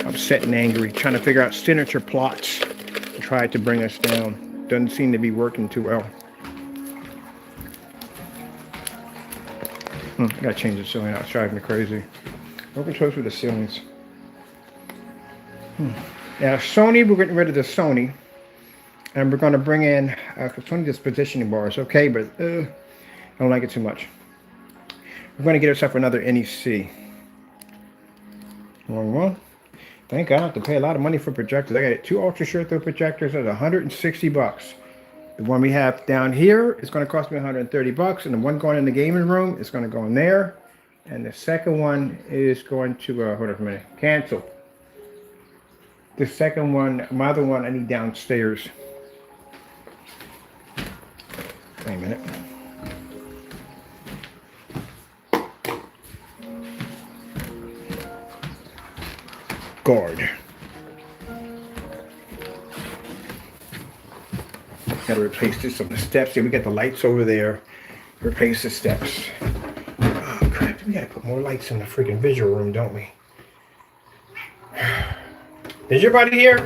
Upset and angry, trying to figure out signature plots to try to bring us down. Doesn't seem to be working too well. I got to change the ceiling out. It's driving me crazy. No controls with the ceilings. Now Sony, we're getting rid of the Sony. And we're going to bring in, Sony does positioning bars, okay, but I don't like it too much. We're going to get ourselves another NEC. Wrong one. Thank God I have to pay a lot of money for projectors. I got 2 ultra short throw projectors at $160. The one we have down here is going to cost me $130, and the one going in the gaming room is going to go in there. And the second one is going to, hold on for a minute, cancel. The second one, my other one, I need downstairs. Wait a minute. Guard. Got to replace this on the steps. Yeah, we got the lights over there. Replace the steps. Oh crap! We got to put more lights in the freaking visual room, don't we? Is everybody here?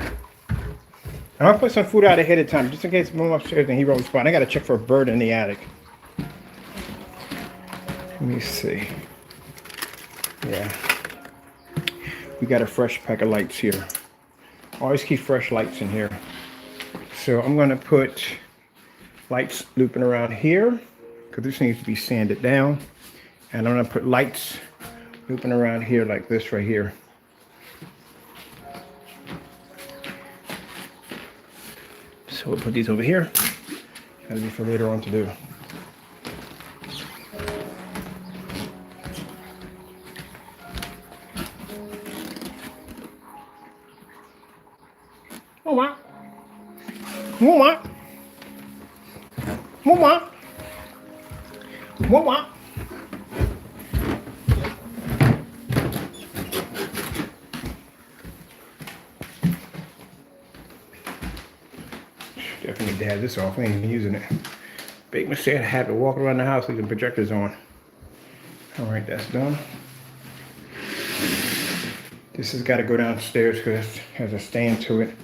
I'm gonna put some food out ahead of time, just in case I'm upstairs and he rolls spot. I gotta check for a bird in the attic. Let me see. Yeah. We got a fresh pack of lights here. Always keep fresh lights in here. So I'm gonna put lights looping around here, because this needs to be sanded down. And I'm gonna put lights looping around here like this right here. So we'll put these over here. That'll be for later on to do. Oh wow. Oh wow. Oh wow. Oh wow. Definitely need to have this off. We ain't even using it. Big mistake. I had to walk around the house leaving projectors on. All right, that's done. This has got to go downstairs because it has a stand to it.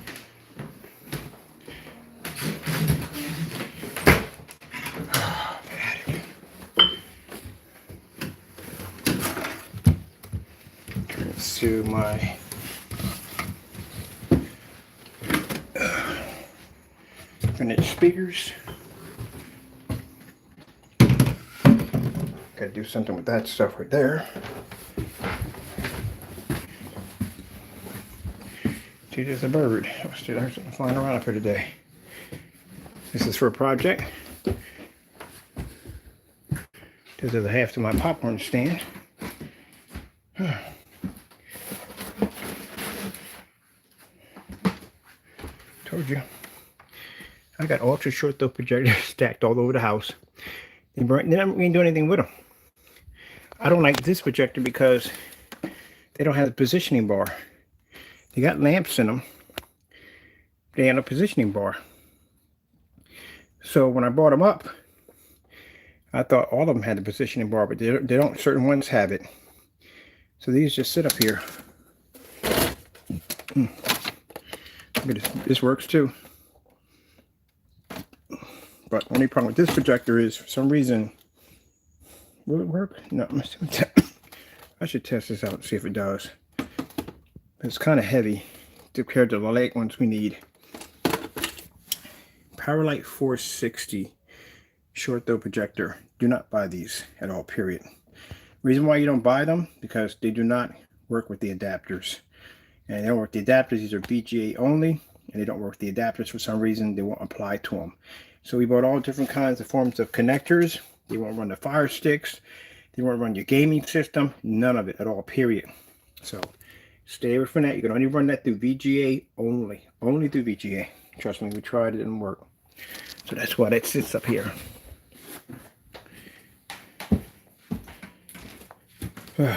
Turn this to my infinite speakers. Got to do something with that stuff right there. See, there's a bird. There's something flying around up here today. This is for a project. This is the half to my popcorn stand. Told you. I got ultra short throw projectors stacked all over the house. They're not going to do anything with them. I don't like this projector because they don't have a positioning bar. They got lamps in them. They have a positioning bar. So when I brought them up, I thought all of them had a positioning bar, but they don't. Certain ones have it. So these just sit up here. Look at this. This works too. But the only problem with this projector is, for some reason, will it work? No, I should test this out and see if it does. It's kind of heavy compared to the light ones we need. Powerlight 460 short throw projector. Do not buy these at all, period. Reason why you don't buy them, because they do not work with the adapters. And they don't work with the adapters. These are VGA only, and they don't work with the adapters for some reason. They won't apply to them. So we bought all different kinds of forms of connectors. They won't run the Fire Sticks. They won't run your gaming system. None of it at all, period. So stay away from that. You can only run that through VGA only. Only through VGA. Trust me, we tried it, didn't work. So that's why that sits up here. I'm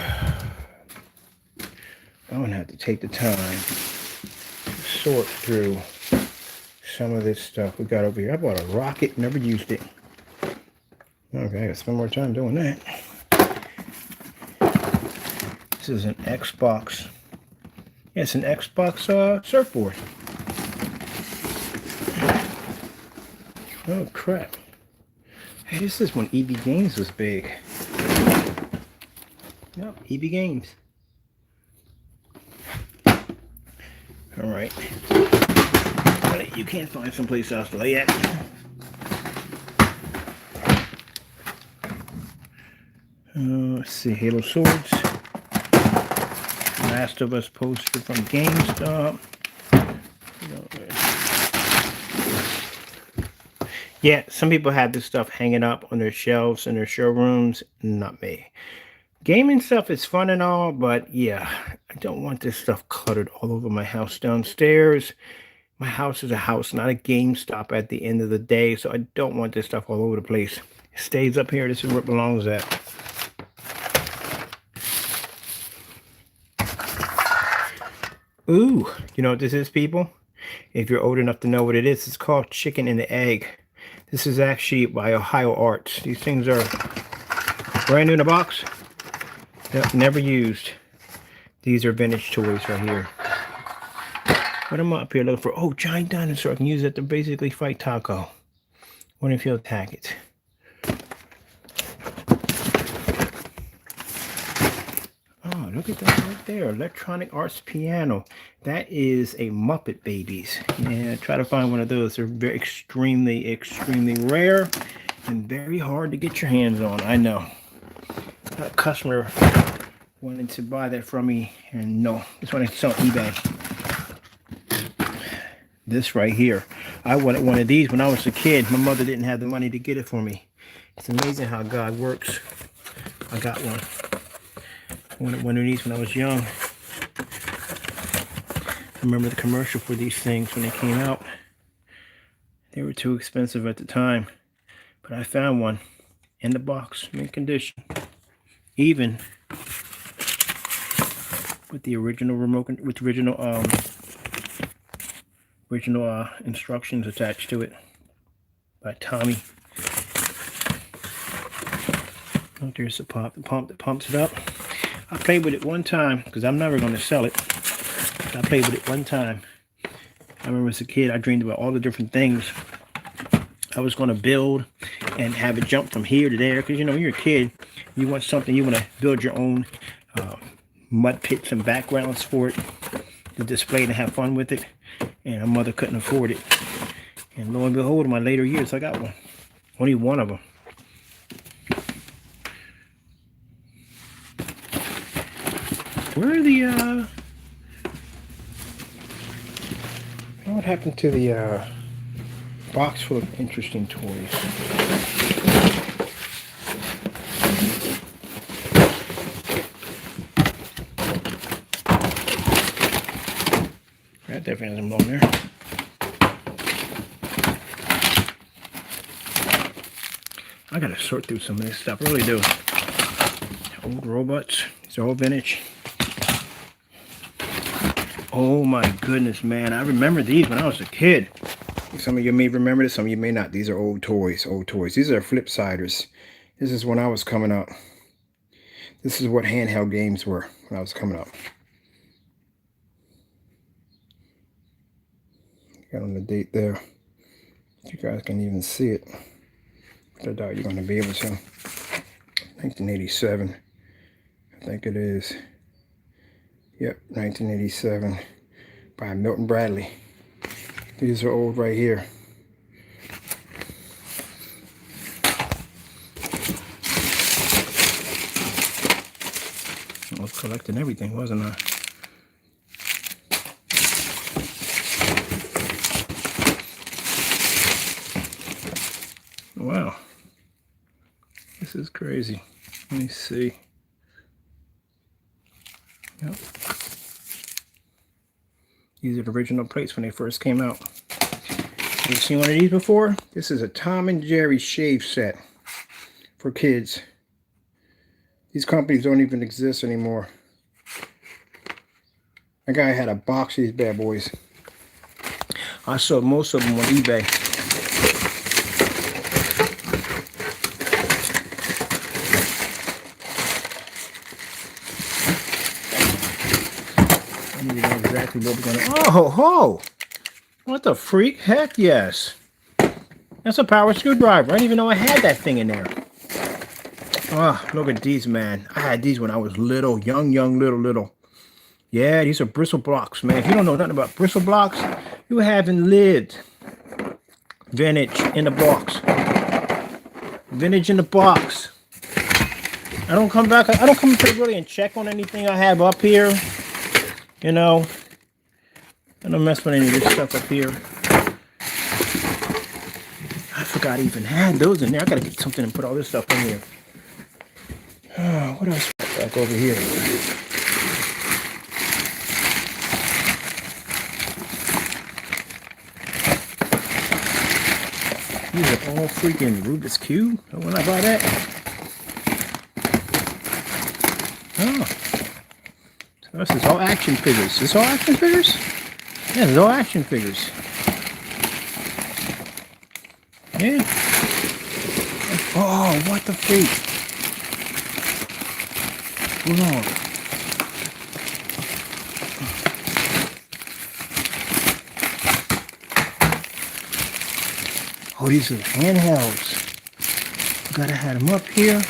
gonna have to take the time to sort through some of this stuff we got over here. I bought a rocket, never used it. Okay, I gotta spend more time doing that. This is an Xbox. Yeah, it's an Xbox surfboard. Oh crap. Hey, this is when EB Games was big. Yep, EB Games. Alright. You can't find someplace else to lay it. Let's see, Halo Swords. Last of Us poster from GameStop. Yeah, some people have this stuff hanging up on their shelves in their showrooms. Not me. Gaming stuff is fun and all, but yeah, I don't want this stuff cluttered all over my house downstairs. My house is a house, not a GameStop at the end of the day, so I don't want this stuff all over the place. It stays up here. This is where it belongs at. Ooh, you know what this is, people? If you're old enough to know what it is, it's called Chicken and the Egg. This is actually by Ohio Arts. These things are brand new in the box. Yep, never used. These are vintage toys right here. But I'm up here looking for, oh, giant dinosaur. I can use it to basically fight Taco. What if he'll attack it? Oh, look at that right there. Electronic Arts Piano. That is a Muppet Babies. Yeah, try to find one of those. They're very extremely, extremely rare and very hard to get your hands on. I know. A customer wanted to buy that from me, and no, this one is on eBay. This right here. I wanted one of these when I was a kid. My mother didn't have the money to get it for me. It's amazing how God works. I got one. I wanted one of these when I was young. I remember the commercial for these things when they came out. They were too expensive at the time. But I found one in the box, mint condition. Even with the original remote, with the original instructions attached to it by Tommy. Oh, there's the pump that pumps it up. I played with it one time because I'm never going to sell it. I played with it one time. I remember as a kid, I dreamed about all the different things I was going to build and have it jump from here to there. Because, you know, when you're a kid, you want something, you want to build your own mud pits and backgrounds for it to display and have fun with it. And my mother couldn't afford it. And lo and behold, in my later years, I got one. Only one of them. Where are the, what happened to the, box full of interesting toys? That definitely hasn't blown there. I gotta sort through some of this stuff, I really do. Old robots, these are all vintage. Oh my goodness, man. I remember these when I was a kid. Some of you may remember this, some of you may not. These are old toys, old toys. These are flip-siders. This is when I was coming up. This is what handheld games were when I was coming up. Got on the date there. You guys can even see it. I doubt you're going to be able to. 1987. I think it is. Yep, 1987 by Milton Bradley. These are old right here. I was collecting everything, wasn't I? Wow. This is crazy. Let me see. Yep. These are the original plates when they first came out. Have you seen one of these before? This is a Tom and Jerry shave set for kids. These companies don't even exist anymore. A guy had a box of these bad boys. I sold most of them on eBay. Exactly what we're gonna. Oh ho! What the freak? Heck yes! That's a power screwdriver. I didn't even know I had that thing in there. Oh, look at these, man! I had these when I was little, young, little. Yeah, these are bristle blocks, man. If you don't know nothing about bristle blocks, you haven't lived. Vintage in the box. Vintage in the box. I don't come back. I don't come to really and check on anything I have up here. You know, I don't mess with any of this stuff up here. I forgot I even had those in there. I gotta get something and put all this stuff in here. Oh, what else? Back over here. These are all freaking Rubik's Cube. When I buy that. Oh. This is all action figures. Is this all action figures? Yeah, there's all action figures. Yeah. Oh, what the freak? Hold on. Oh, these are handhelds. Gotta have them up here.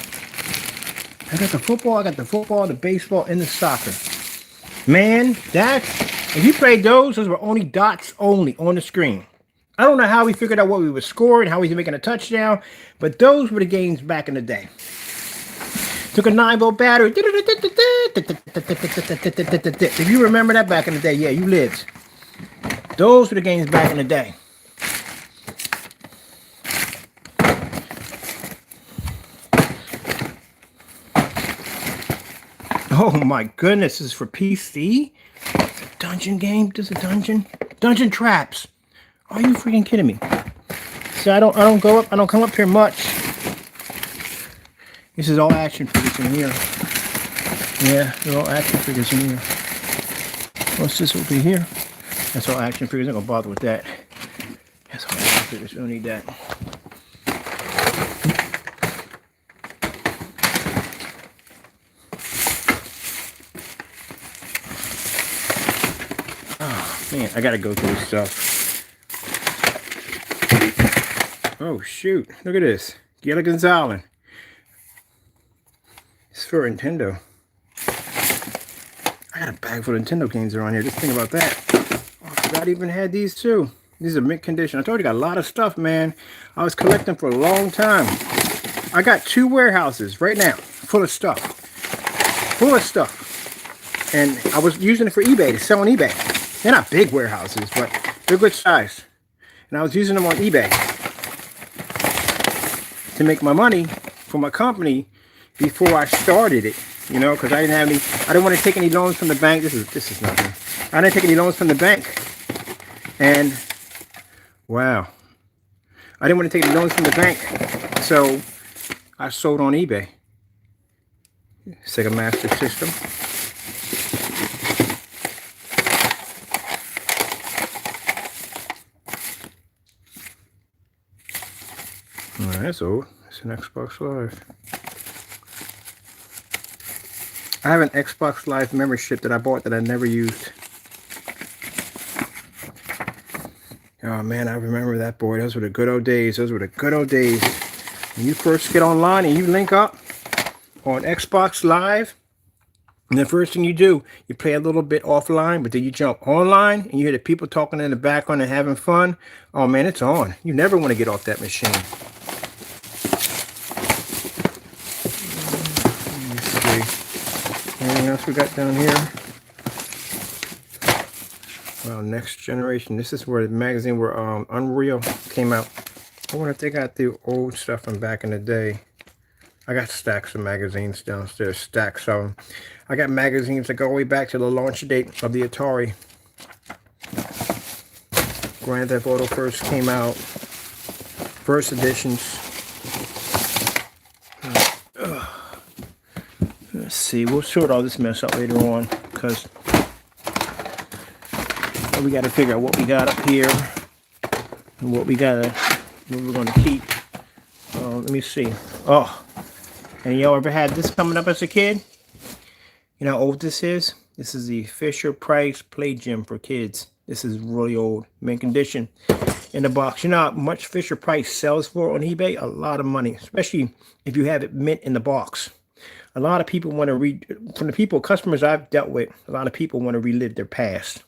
I got the football, the baseball, and the soccer. Man, if you played those were only dots only on the screen. I don't know how we figured out what we were scoring, how we were making a touchdown, but those were the games back in the day. Took a 9-volt battery. If you remember that back in the day, yeah, you lived. Those were the games back in the day. Oh my goodness, this is for PC? It's a dungeon game? This is a dungeon? Dungeon Traps. Are you freaking kidding me? So I don't come up here much. This is all action figures in here. Yeah, they're all action figures in here. What's this over here? That's all action figures. I'm not gonna bother with that. That's all action figures. We don't need that. Man, I gotta go through this stuff. Oh shoot! Look at this, Gilligan's Island. It's for Nintendo. I got a bag full of Nintendo games around here. Just think about that. Oh, I forgot I even had these too. These are mint condition. I told you, got a lot of stuff, man. I was collecting for a long time. I got 2 warehouses right now full of stuff. And I was using it for eBay, to sell on eBay. They're not big warehouses, but they're good size. And I was using them on eBay to make my money for my company before I started it. You know, because I didn't want to take any loans from the bank. This is nothing. I didn't take any loans from the bank. And wow. I didn't want to take any loans from the bank. So I sold on eBay. Sega Master System. Oh, that's old. It's an Xbox Live. I have an Xbox Live membership that I bought that I never used. Oh man, I remember that, boy. Those were the good old days. When you first get online and you link up on Xbox Live, and the first thing you do, you play a little bit offline, but then you jump online and you hear the people talking in the background and having fun. Oh man, it's on. You never want to get off that machine. Anything else we got down here? Well, Next Generation. This is where the magazine where Unreal came out. I wonder if they got the old stuff from back in the day. I got stacks of magazines downstairs, stacks of them. I got magazines that go all the way back to the launch date of the Atari. Grand Theft Auto first came out. First editions. Let's see, we'll sort all this mess out later on, because we got to figure out what we got up here and what we're going to keep. Let me see. Oh, and y'all ever had this coming up as a kid? You know how old this is? This is the Fisher-Price Play Gym for kids. This is really old, mint condition, in the box. You know how much Fisher-Price sells for on eBay? A lot of money, especially if you have it mint in the box. A lot of people want to from the customers I've dealt with, a lot of people want to relive their past.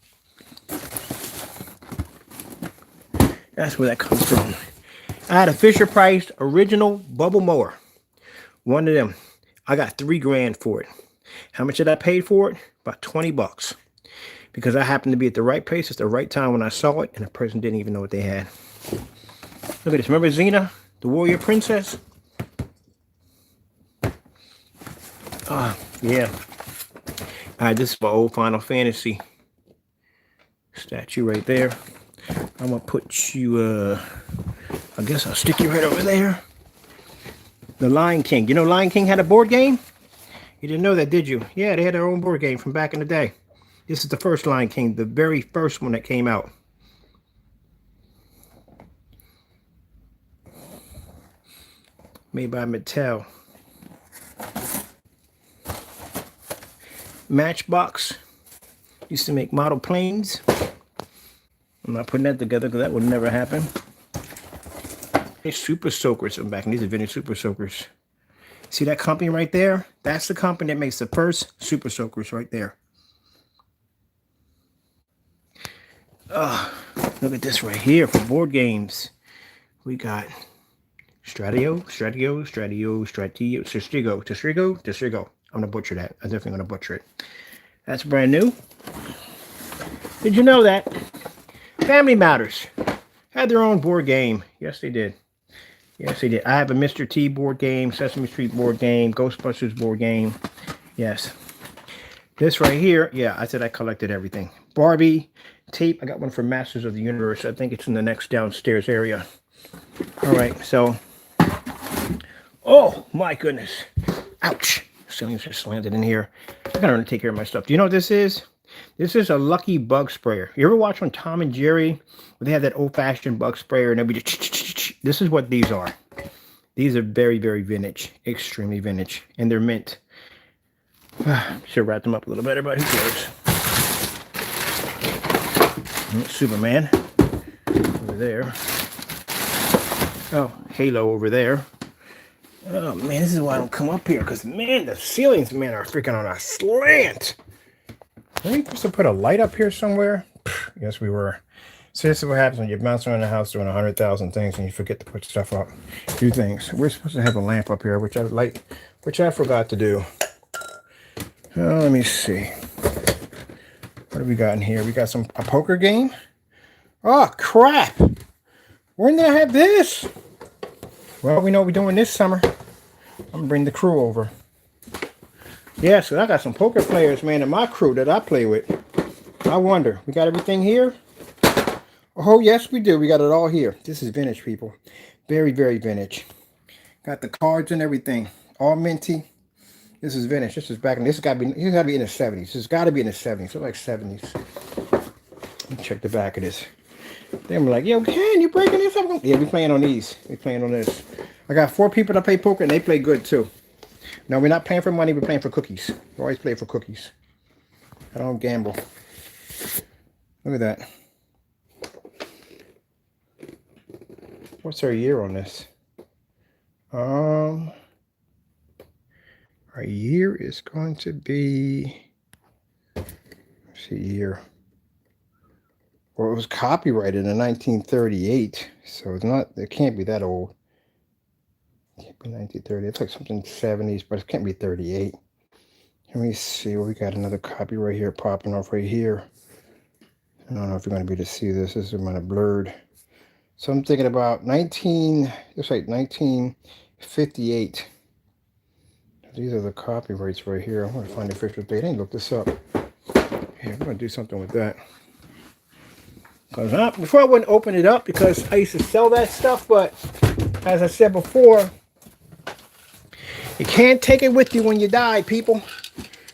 That's where that comes from. I had a Fisher-Price original bubble mower. One of them. I got $3 grand for it. How much did I pay for it? About 20 bucks. Because I happened to be at the right place at the right time when I saw it, and the person didn't even know what they had. Look at this. Remember Xena, the warrior princess? Yeah. Alright, this is my old Final Fantasy statue right there. I'm gonna put you, I guess I'll stick you right over there. The Lion King. You know Lion King had a board game? You didn't know that, did you? Yeah, they had their own board game from back in the day. This is the first Lion King, the very first one that came out. Made by Mattel. Matchbox used to make model planes. I'm not putting that together because that would never happen. Super Soakers. I'm back, and these are vintage Super Soakers. See that company right there? That's the company that makes the first Super Soakers right there. Look at this right here for board games. We got Stratrigo. I'm gonna butcher that. I'm definitely gonna butcher it. That's brand new. Did you know that Family Matters had their own board game? Yes, they did. Yes, they did. I have a Mr. T board game, Sesame Street board game, Ghostbusters board game. Yes. This right here, yeah, I said I collected everything. Barbie tape. I got one from Masters of the Universe. I think it's in the next downstairs area. All right, so. Oh, my goodness. Ouch. Something just landed in here. I gotta learn to take care of my stuff. Do you know what this is? This is a Lucky Bug Sprayer. You ever watch on Tom and Jerry where they have that old-fashioned bug sprayer and they'll be just... This is what these are. These are very, very vintage. Extremely vintage. And they're mint. Should wrap them up a little better, but who cares? Superman. Over there. Oh, Halo over there. Oh, man, this is why I don't come up here. Because, man, the ceilings, man, are freaking on a slant. Were we supposed to put a light up here somewhere? Yes, we were. So this is what happens when you bounce around the house doing 100,000 things and you forget to put stuff up. Do things. We're supposed to have a lamp up here, which I forgot to do. Let me see. What have we got in here? We got a poker game. Oh, crap. When did I have this? Well, we know what we're doing this summer. I'm going to bring the crew over. Yeah, so I got some poker players, man, in my crew that I play with. I wonder, we got everything here? Oh, yes, we do. We got it all here. This is vintage, people. Very, very vintage. Got the cards and everything. All minty. This is vintage. This is back in, this has got to be in the 70s. This has got to be in the 70s. So like 70s. Let me check the back of this. Then we're like, yo, Ken, you breaking this up? Yeah, we playing on these. We playing on this. I got 4 people that play poker and they play good too. No, we're not playing for money. We're playing for cookies. We always play for cookies. I don't gamble. Look at that. What's our year on this? Our year is going to be, let's see, year. Well, it was copyrighted in 1938, so it's not, it can't be that old. It can't be 1930. It's like something 70s, but it can't be 38. Let me see. Well, we got another copyright here popping off right here. I don't know if you're going to be able to see this. This is kind of blurred. So I'm thinking about 1958. These are the copyrights right here. I'm going to find the official date. I didn't look this up. Yeah, I'm going to do something with that. Because before I wouldn't open it up because I used to sell that stuff, but as I said before, you can't take it with you when you die, people.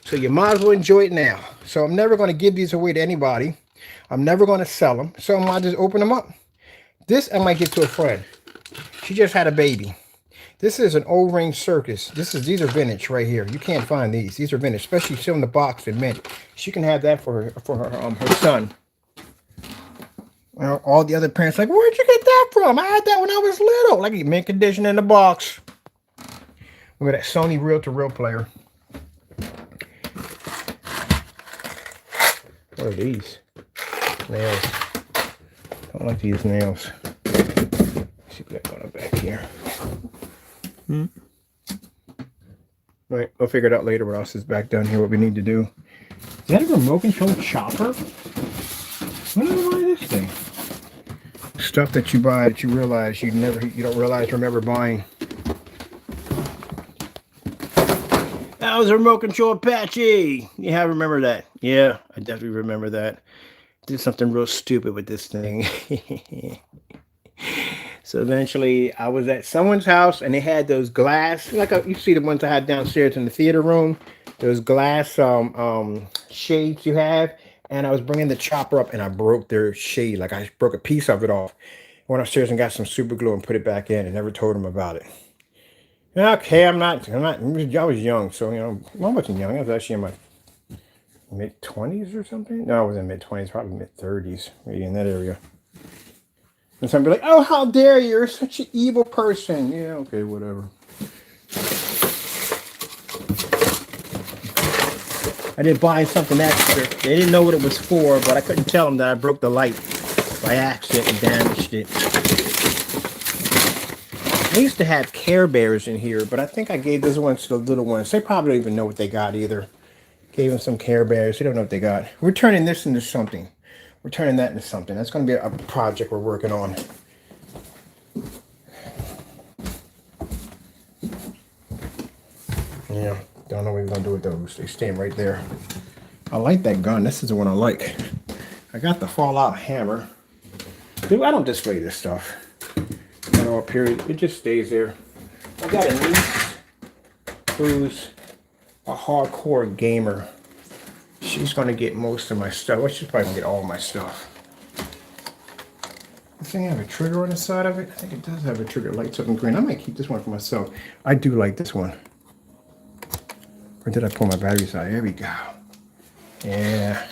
So you might as well enjoy it now. So I'm never going to give these away to anybody. I'm never going to sell them. So I might just open them up. This I might give to a friend. She just had a baby. This is an O-ring circus. These are vintage right here. You can't find these. These are vintage, especially still in the box in mint. She can have that for her son. Well, all the other parents are like, where'd you get that from? I had that when I was little. Like mint condition in the box. Look at that Sony reel-to-reel player. What are these? Nails. I don't like to use nails. Let's see if we got one back here. All right, we'll figure it out later what else is back down here, what we need to do. Is that a remote control chopper? When did I buy this thing? Stuff that you buy that you realize you don't remember buying. That was a remote control Apache. Yeah, I remember that. Yeah, I definitely remember that. Did something real stupid with this thing. So eventually I was at someone's house and they had those glass, you see the ones I had downstairs in the theater room, those glass shades you have, and I was bringing the chopper up and I broke their shade. Like I broke a piece of it off. Went upstairs and got some super glue and put it back in and never told them about it. Okay, I was young, so, you know, I wasn't young. I was actually in my mid-20s or something. No, I was in mid-20s, probably mid-30s, maybe in that area. And somebody like, oh, how dare you? You're such an evil person. Yeah, okay, whatever. I did buy something extra. They didn't know what it was for, but I couldn't tell them that I broke the light by accident and damaged it. I used to have Care Bears in here, but I think I gave those ones to the little ones. They probably don't even know what they got either. Gave them some Care Bears. They don't know what they got. We're turning this into something. We're turning that into something. That's going to be a project we're working on. Yeah, don't know what we're going to do with those. They stand right there. I like that gun. This is the one I like. I got the Fallout hammer. Dude, I don't display this stuff. At all, period. It just stays there. I got a niece who's a hardcore gamer. She's going to get most of my stuff. Well, she's probably going to get all my stuff. This thing have a trigger on the side of it? I think it does have a trigger. It lights up in green. I might keep this one for myself. I do like this one. Or did I pull my batteries out? There we go. Yeah.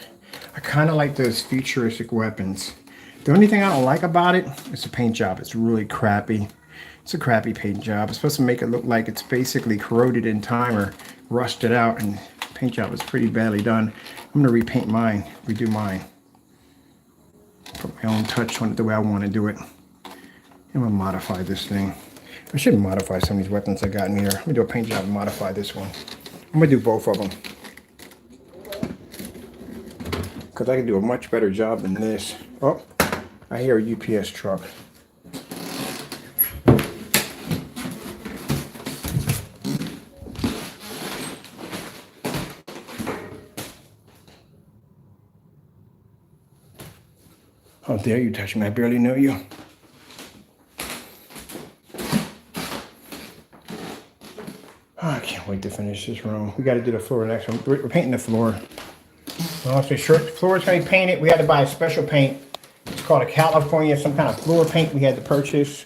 I kind of like those futuristic weapons. The only thing I don't like about it is the paint job. It's really crappy. It's a crappy paint job. It's supposed to make it look like it's basically corroded in time or rusted out, and paint job is pretty badly done. I'm going to repaint mine, redo mine. Put my own touch on it the way I want to do it. I'm going to modify this thing. I should modify some of these weapons I got in here. I'm going to do a paint job and modify this one. I'm going to do both of them, because I can do a much better job than this. Oh, I hear a UPS truck. How dare you touch me? I barely know you. Oh, I can't wait to finish this room. We got to do the floor next one. We're painting the floor. Long story short, the floor is going to be painted. We had to buy a special paint. It's called a California, some kind of floor paint we had to purchase.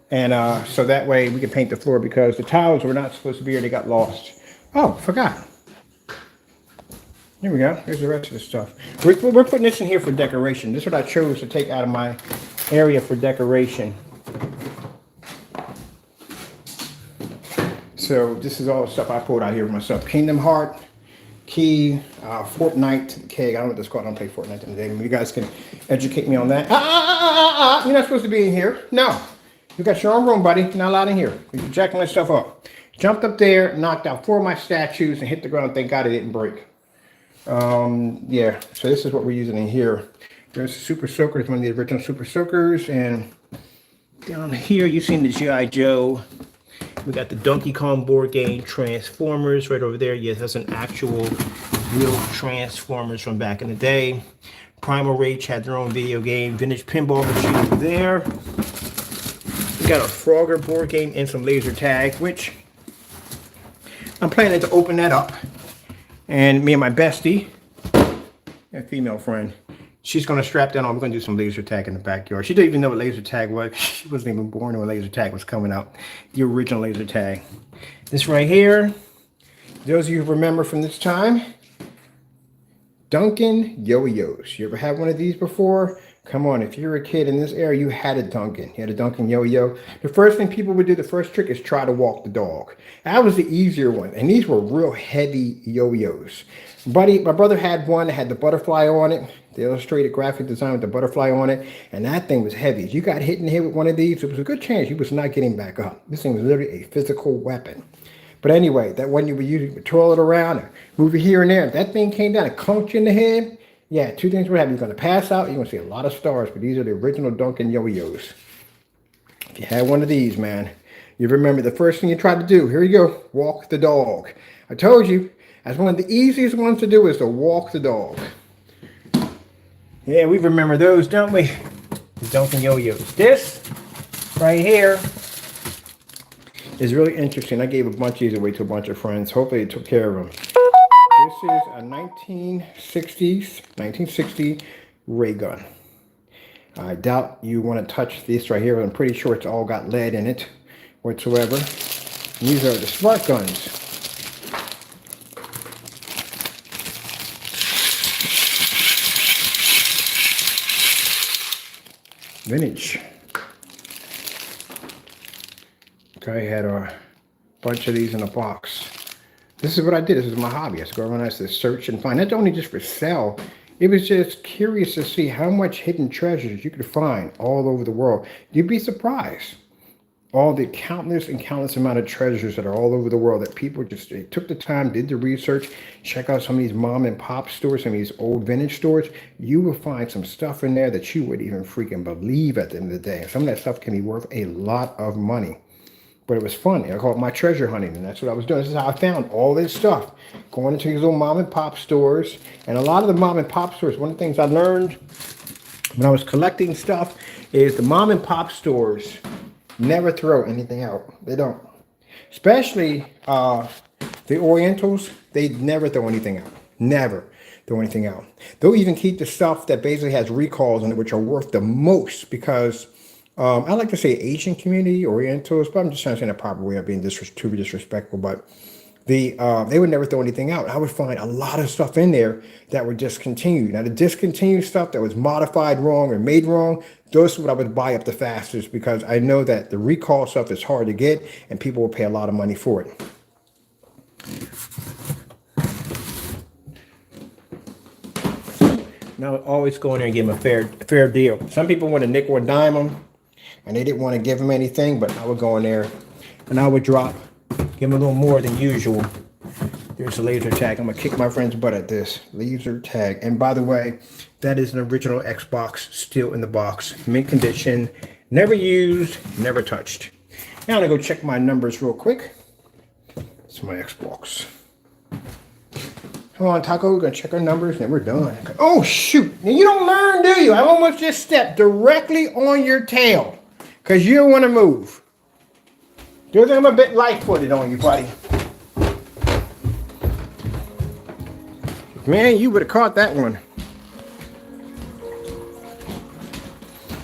And so that way we could paint the floor, because the tiles were not supposed to be here. They got lost. Oh, forgot. Here we go. Here's the rest of the stuff. We're putting this in here for decoration. This is what I chose to take out of my area for decoration. So this is all the stuff I pulled out here for myself. Kingdom Heart, Key, Fortnite, Keg. I don't know what this is called. I don't play Fortnite today. You guys can educate me on that. You're not supposed to be in here. No. You got your own room, buddy. You're not allowed in here. You're jacking my stuff up. Jumped up there, knocked out 4 of my statues, and hit the ground. Thank God it didn't break. Yeah, so this is what we're using in here. There's the Super Soaker. It's one of the original Super Soakers. And down here, you've seen the G.I. Joe. We got the Donkey Kong board game, Transformers right over there. Yes, that's an actual real Transformers from back in the day. Primal Rage had their own video game. Vintage pinball machine there. We got a Frogger board game and some laser tag, which I'm planning to open that up. And me and my bestie, a female friend, she's going to strap that on. We're going to do some laser tag in the backyard. She didn't even know what laser tag was. She wasn't even born when laser tag was coming out. The original laser tag. This right here, those of you who remember from this time, Duncan Yo-Yos. You ever had one of these before? Come on, if you're a kid in this era, you had a Duncan. You had a Duncan Yo-Yo. The first thing people would do, the first trick, is try to walk the dog. That was the easier one. And these were real heavy yo-yos. My brother had one that had the butterfly on it. The illustrated graphic design with the butterfly on it. And that thing was heavy. If you got hit in the head with one of these, it was a good chance you was not getting back up. This thing was literally a physical weapon. But anyway, that one you would use to twirl it around and move it here and there. If that thing came down and clunked you in the head, yeah, 2 things would happen. You're going to pass out. You're going to see a lot of stars. But these are the original Duncan Yo-Yos. If you had one of these, man, you remember the first thing you tried to do. Here you go. Walk the dog. I told you, that's one of the easiest ones to do, is to walk the dog. Yeah, we remember those, don't we? The Duncan Yo-Yos. This right here is really interesting. I gave a bunch of these away to a bunch of friends. Hopefully they took care of them. This is a 1960 ray gun. I doubt you want to touch this right here. I'm pretty sure it's all got lead in it whatsoever. And these are the smart guns. Vintage. Okay, I had a bunch of these in a box. This is what I did. This is my hobby. I just go around and search and find. Not only just for sale. It was just curious to see how much hidden treasures you could find all over the world. You'd be surprised. All the countless and countless amount of treasures that are all over the world that people just took the time, did the research, check out some of these mom and pop stores, some of these old vintage stores. You will find some stuff in there that you wouldn't even freaking believe at the end of the day. Some of that stuff can be worth a lot of money. But it was fun. I call it my treasure hunting, and that's what I was doing. This is how I found all this stuff. Going into these little mom and pop stores. And a lot of the mom and pop stores, one of the things I learned when I was collecting stuff is the mom and pop stores never throw anything out. They don't. Especially the Orientals, they never throw anything out. Never throw anything out. They'll even keep the stuff that basically has recalls in it, which are worth the most, because I like to say Asian community, Orientals, but I'm just trying to say in a proper way of being too disrespectful. But they would never throw anything out. I would find a lot of stuff in there that were discontinued. Now, the discontinued stuff that was modified wrong or made wrong, those are what I would buy up the fastest, because I know that the recall stuff is hard to get and people will pay a lot of money for it. Now, always go in there and give them a fair deal. Some people want to nickel or dime them, and they didn't want to give them anything, but I would go in there and I would give them a little more than usual. There's a laser tag. I'm going to kick my friend's butt at this. Laser tag. And by the way, that is an original Xbox, still in the box. Mint condition, never used, never touched. Now I'm going to go check my numbers real quick. It's my Xbox. Come on, Taco, we're going to check our numbers and we're done. Oh, shoot. Now, you don't learn, do you? I almost just stepped directly on your tail because you don't want to move. Do you think I'm a bit light-footed on you, buddy? Man, you would have caught that one.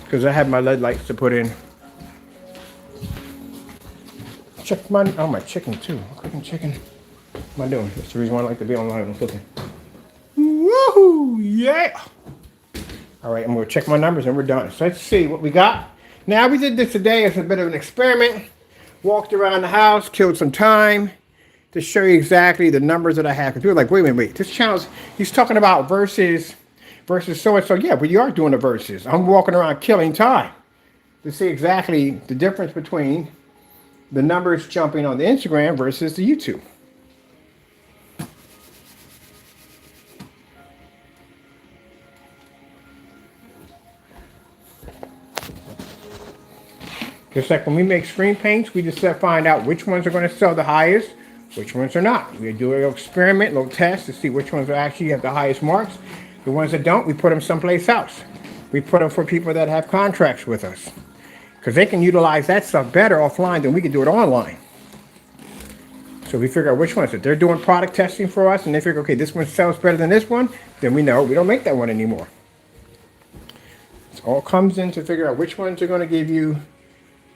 Because I have my LED lights to put in. Check my chicken too. I'm cooking chicken. What am I doing? That's the reason why I like to be online when cooking. Woohoo! Yeah! Alright, I'm going to check my numbers and we're done. So let's see what we got. Now, we did this today as a bit of an experiment. Walked around the house, killed some time to show you exactly the numbers that I have. Because people are like, wait. This channel's, he's talking about versus so-and-so. Yeah, but you are doing the versus. I'm walking around killing time to see exactly the difference between the numbers jumping on the Instagram versus the YouTube. Just like when we make screen paints, we just find out which ones are going to sell the highest, which ones are not. We do a little experiment, a little test to see which ones are actually have the highest marks. The ones that don't, we put them someplace else. We put them for people that have contracts with us, because they can utilize that stuff better offline than we can do it online. So we figure out which ones. If they're doing product testing for us and they figure, okay, this one sells better than this one, then we know we don't make that one anymore. It all comes in to figure out which ones are going to give you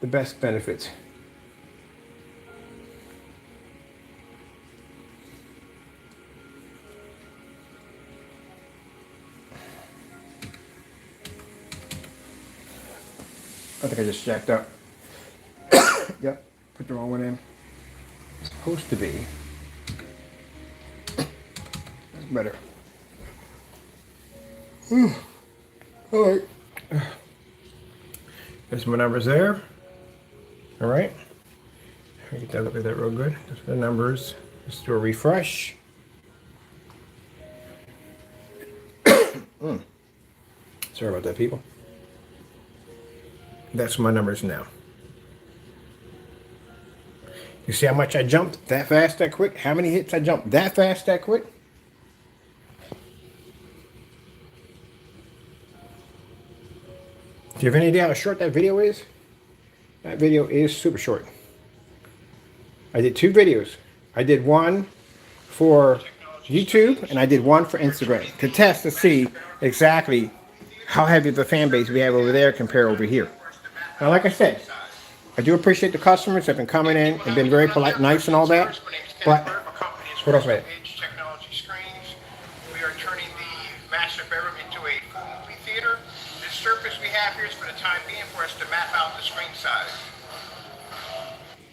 the best benefits. I think I just jacked up. Yep, put the wrong one in. It's supposed to be. That's better. All right. There's my numbers there. All right. Get that, look at that real good. Those are the numbers. Let's do a refresh. Sorry about that, people. That's my numbers now. You see how much I jumped that fast, that quick? How many hits I jumped that fast, that quick? Do you have any idea how short that video is? That video is super short. I did 2 videos. I did one for YouTube and I did one for Instagram to test to see exactly how heavy the fan base we have over there compared over here. Now, like I said, I do appreciate the customers that have been coming in and been very polite, nice, and all that. But what else, man? Technology screens. We are turning the master bedroom into a full movie theater. This surface we have here is for the time being for us to map out the screen size.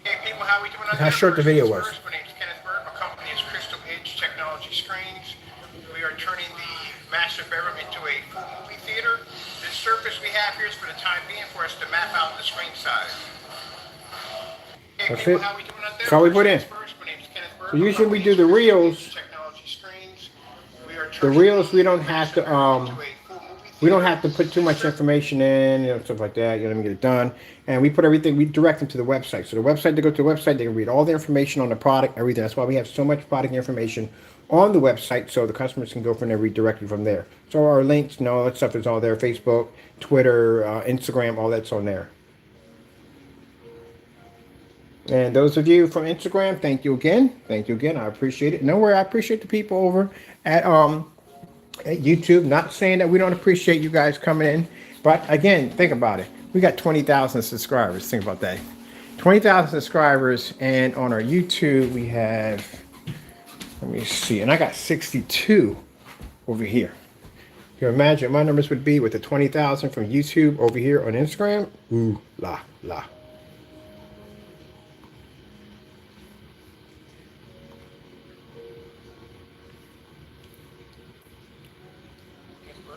Hey people, how we doing? How short the video was. My name is Kenneth Bird. My company is Crystal Edge Technology Screens. We are turning the master bedroom into a full movie theater. This surface we have here is for the time being for us to map out the screen size. Hey That's people, it. how we doing out there? That's all we put in. My name is Kenneth Bird. So usually we do the reels. Technology screens. We are The turning reels we don't have to into a full movie we don't have to put too much information in, stuff like that. Let me get it done. And we put everything, we direct them to the website. So the website, they go to the website, they can read all the information on the product, everything. That's why we have so much product information on the website so the customers can go from there, read directly from there. So our links and all that stuff is all there. Facebook, Twitter, Instagram, all that's on there. And those of you from Instagram, thank you again. Thank you again. I appreciate it. No worry, I appreciate the people over at YouTube. Not saying that we don't appreciate you guys coming in, but again, think about it. We got 20,000 subscribers. Think about that. 20,000 subscribers, and on our YouTube we have, let me see, and I got 62 over here. You imagine my numbers would be with the 20,000 from YouTube over here on Instagram. Ooh la la.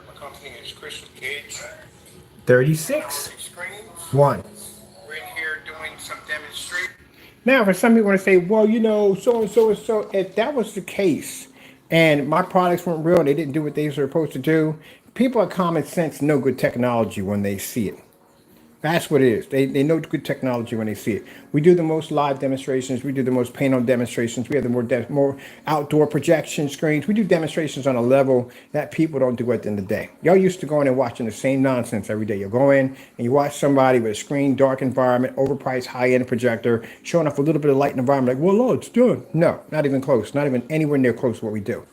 My company is Crystal Edge 36. Screens. 1. We're in here doing some demonstration. Now, for some people want to say, well, so and so and so, if that was the case and my products weren't real, they didn't do what they were supposed to do, people have common sense know good technology when they see it. That's what it is. They know good technology when they see it. We do the most live demonstrations. We do the most paint-on demonstrations. We have the more outdoor projection screens. We do demonstrations on a level that people don't do at the end of the day. Y'all used to going and watching the same nonsense every day. You go in and you watch somebody with a screen, dark environment, overpriced, high-end projector, showing off a little bit of light in the environment. Like, well, no, it's done. No, not even close. Not even anywhere near close to what we do.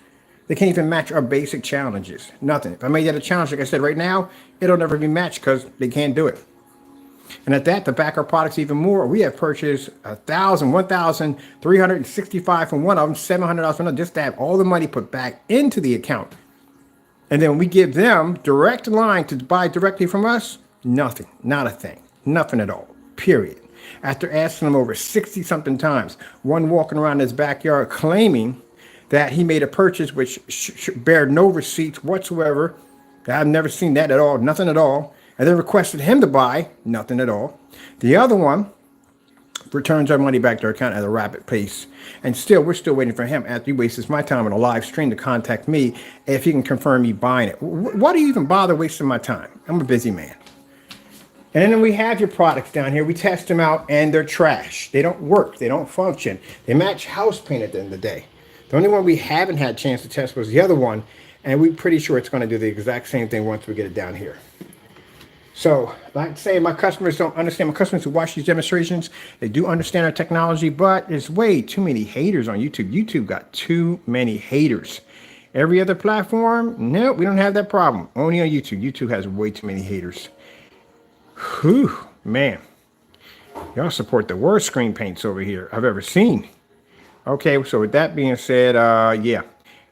They can't even match our basic challenges. Nothing. If I made that a challenge, like I said, right now, it'll never be matched because they can't do it. And at that, to back our products even more, we have purchased 1,365 from one of them, $700 from another, just to have all the money put back into the account. And then we give them direct line to buy directly from us. Nothing, not a thing, nothing at all, period. After asking them over 60-something times, one walking around his backyard claiming that he made a purchase which bared no receipts whatsoever. I've never seen that at all, nothing at all. And then requested him to buy, nothing at all. The other one returns our money back to our account at a rapid pace. And still, we're still waiting for him after he wastes my time on a live stream to contact me if he can confirm me buying it. Why do you even bother wasting my time? I'm a busy man. And then we have your products down here. We test them out and they're trash. They don't work. They don't function. They match house paint at the end of the day. The only one we haven't had a chance to test was the other one. And we're pretty sure it's going to do the exact same thing once we get it down here. So, like I say, my customers don't understand. My customers who watch these demonstrations, they do understand our technology, but there's way too many haters on YouTube. YouTube got too many haters. Every other platform, no, we don't have that problem. Only on YouTube. YouTube has way too many haters. Whew, man. Y'all support the worst screen paints over here I've ever seen. Okay, so with that being said, yeah.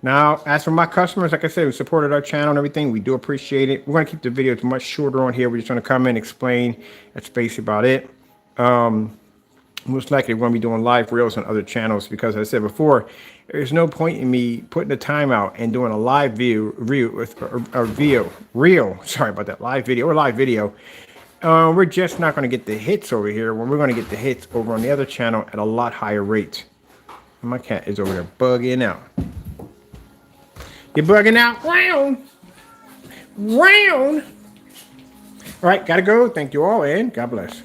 Now, as for my customers, like I said, who supported our channel and everything, we do appreciate it. We're going to keep the videos much shorter on here. We're just going to come in, explain. That's basically about it. Most likely, we're going to be doing live reels on other channels because, as I said before, there's no point in me putting the time out and doing a live reel. Sorry about that, live video or live video. We're just not going to get the hits over here when we're going to get the hits over on the other channel at a lot higher rate. And my cat is over there bugging out. You're bugging out. Round. All right, gotta go. Thank you all, and God bless.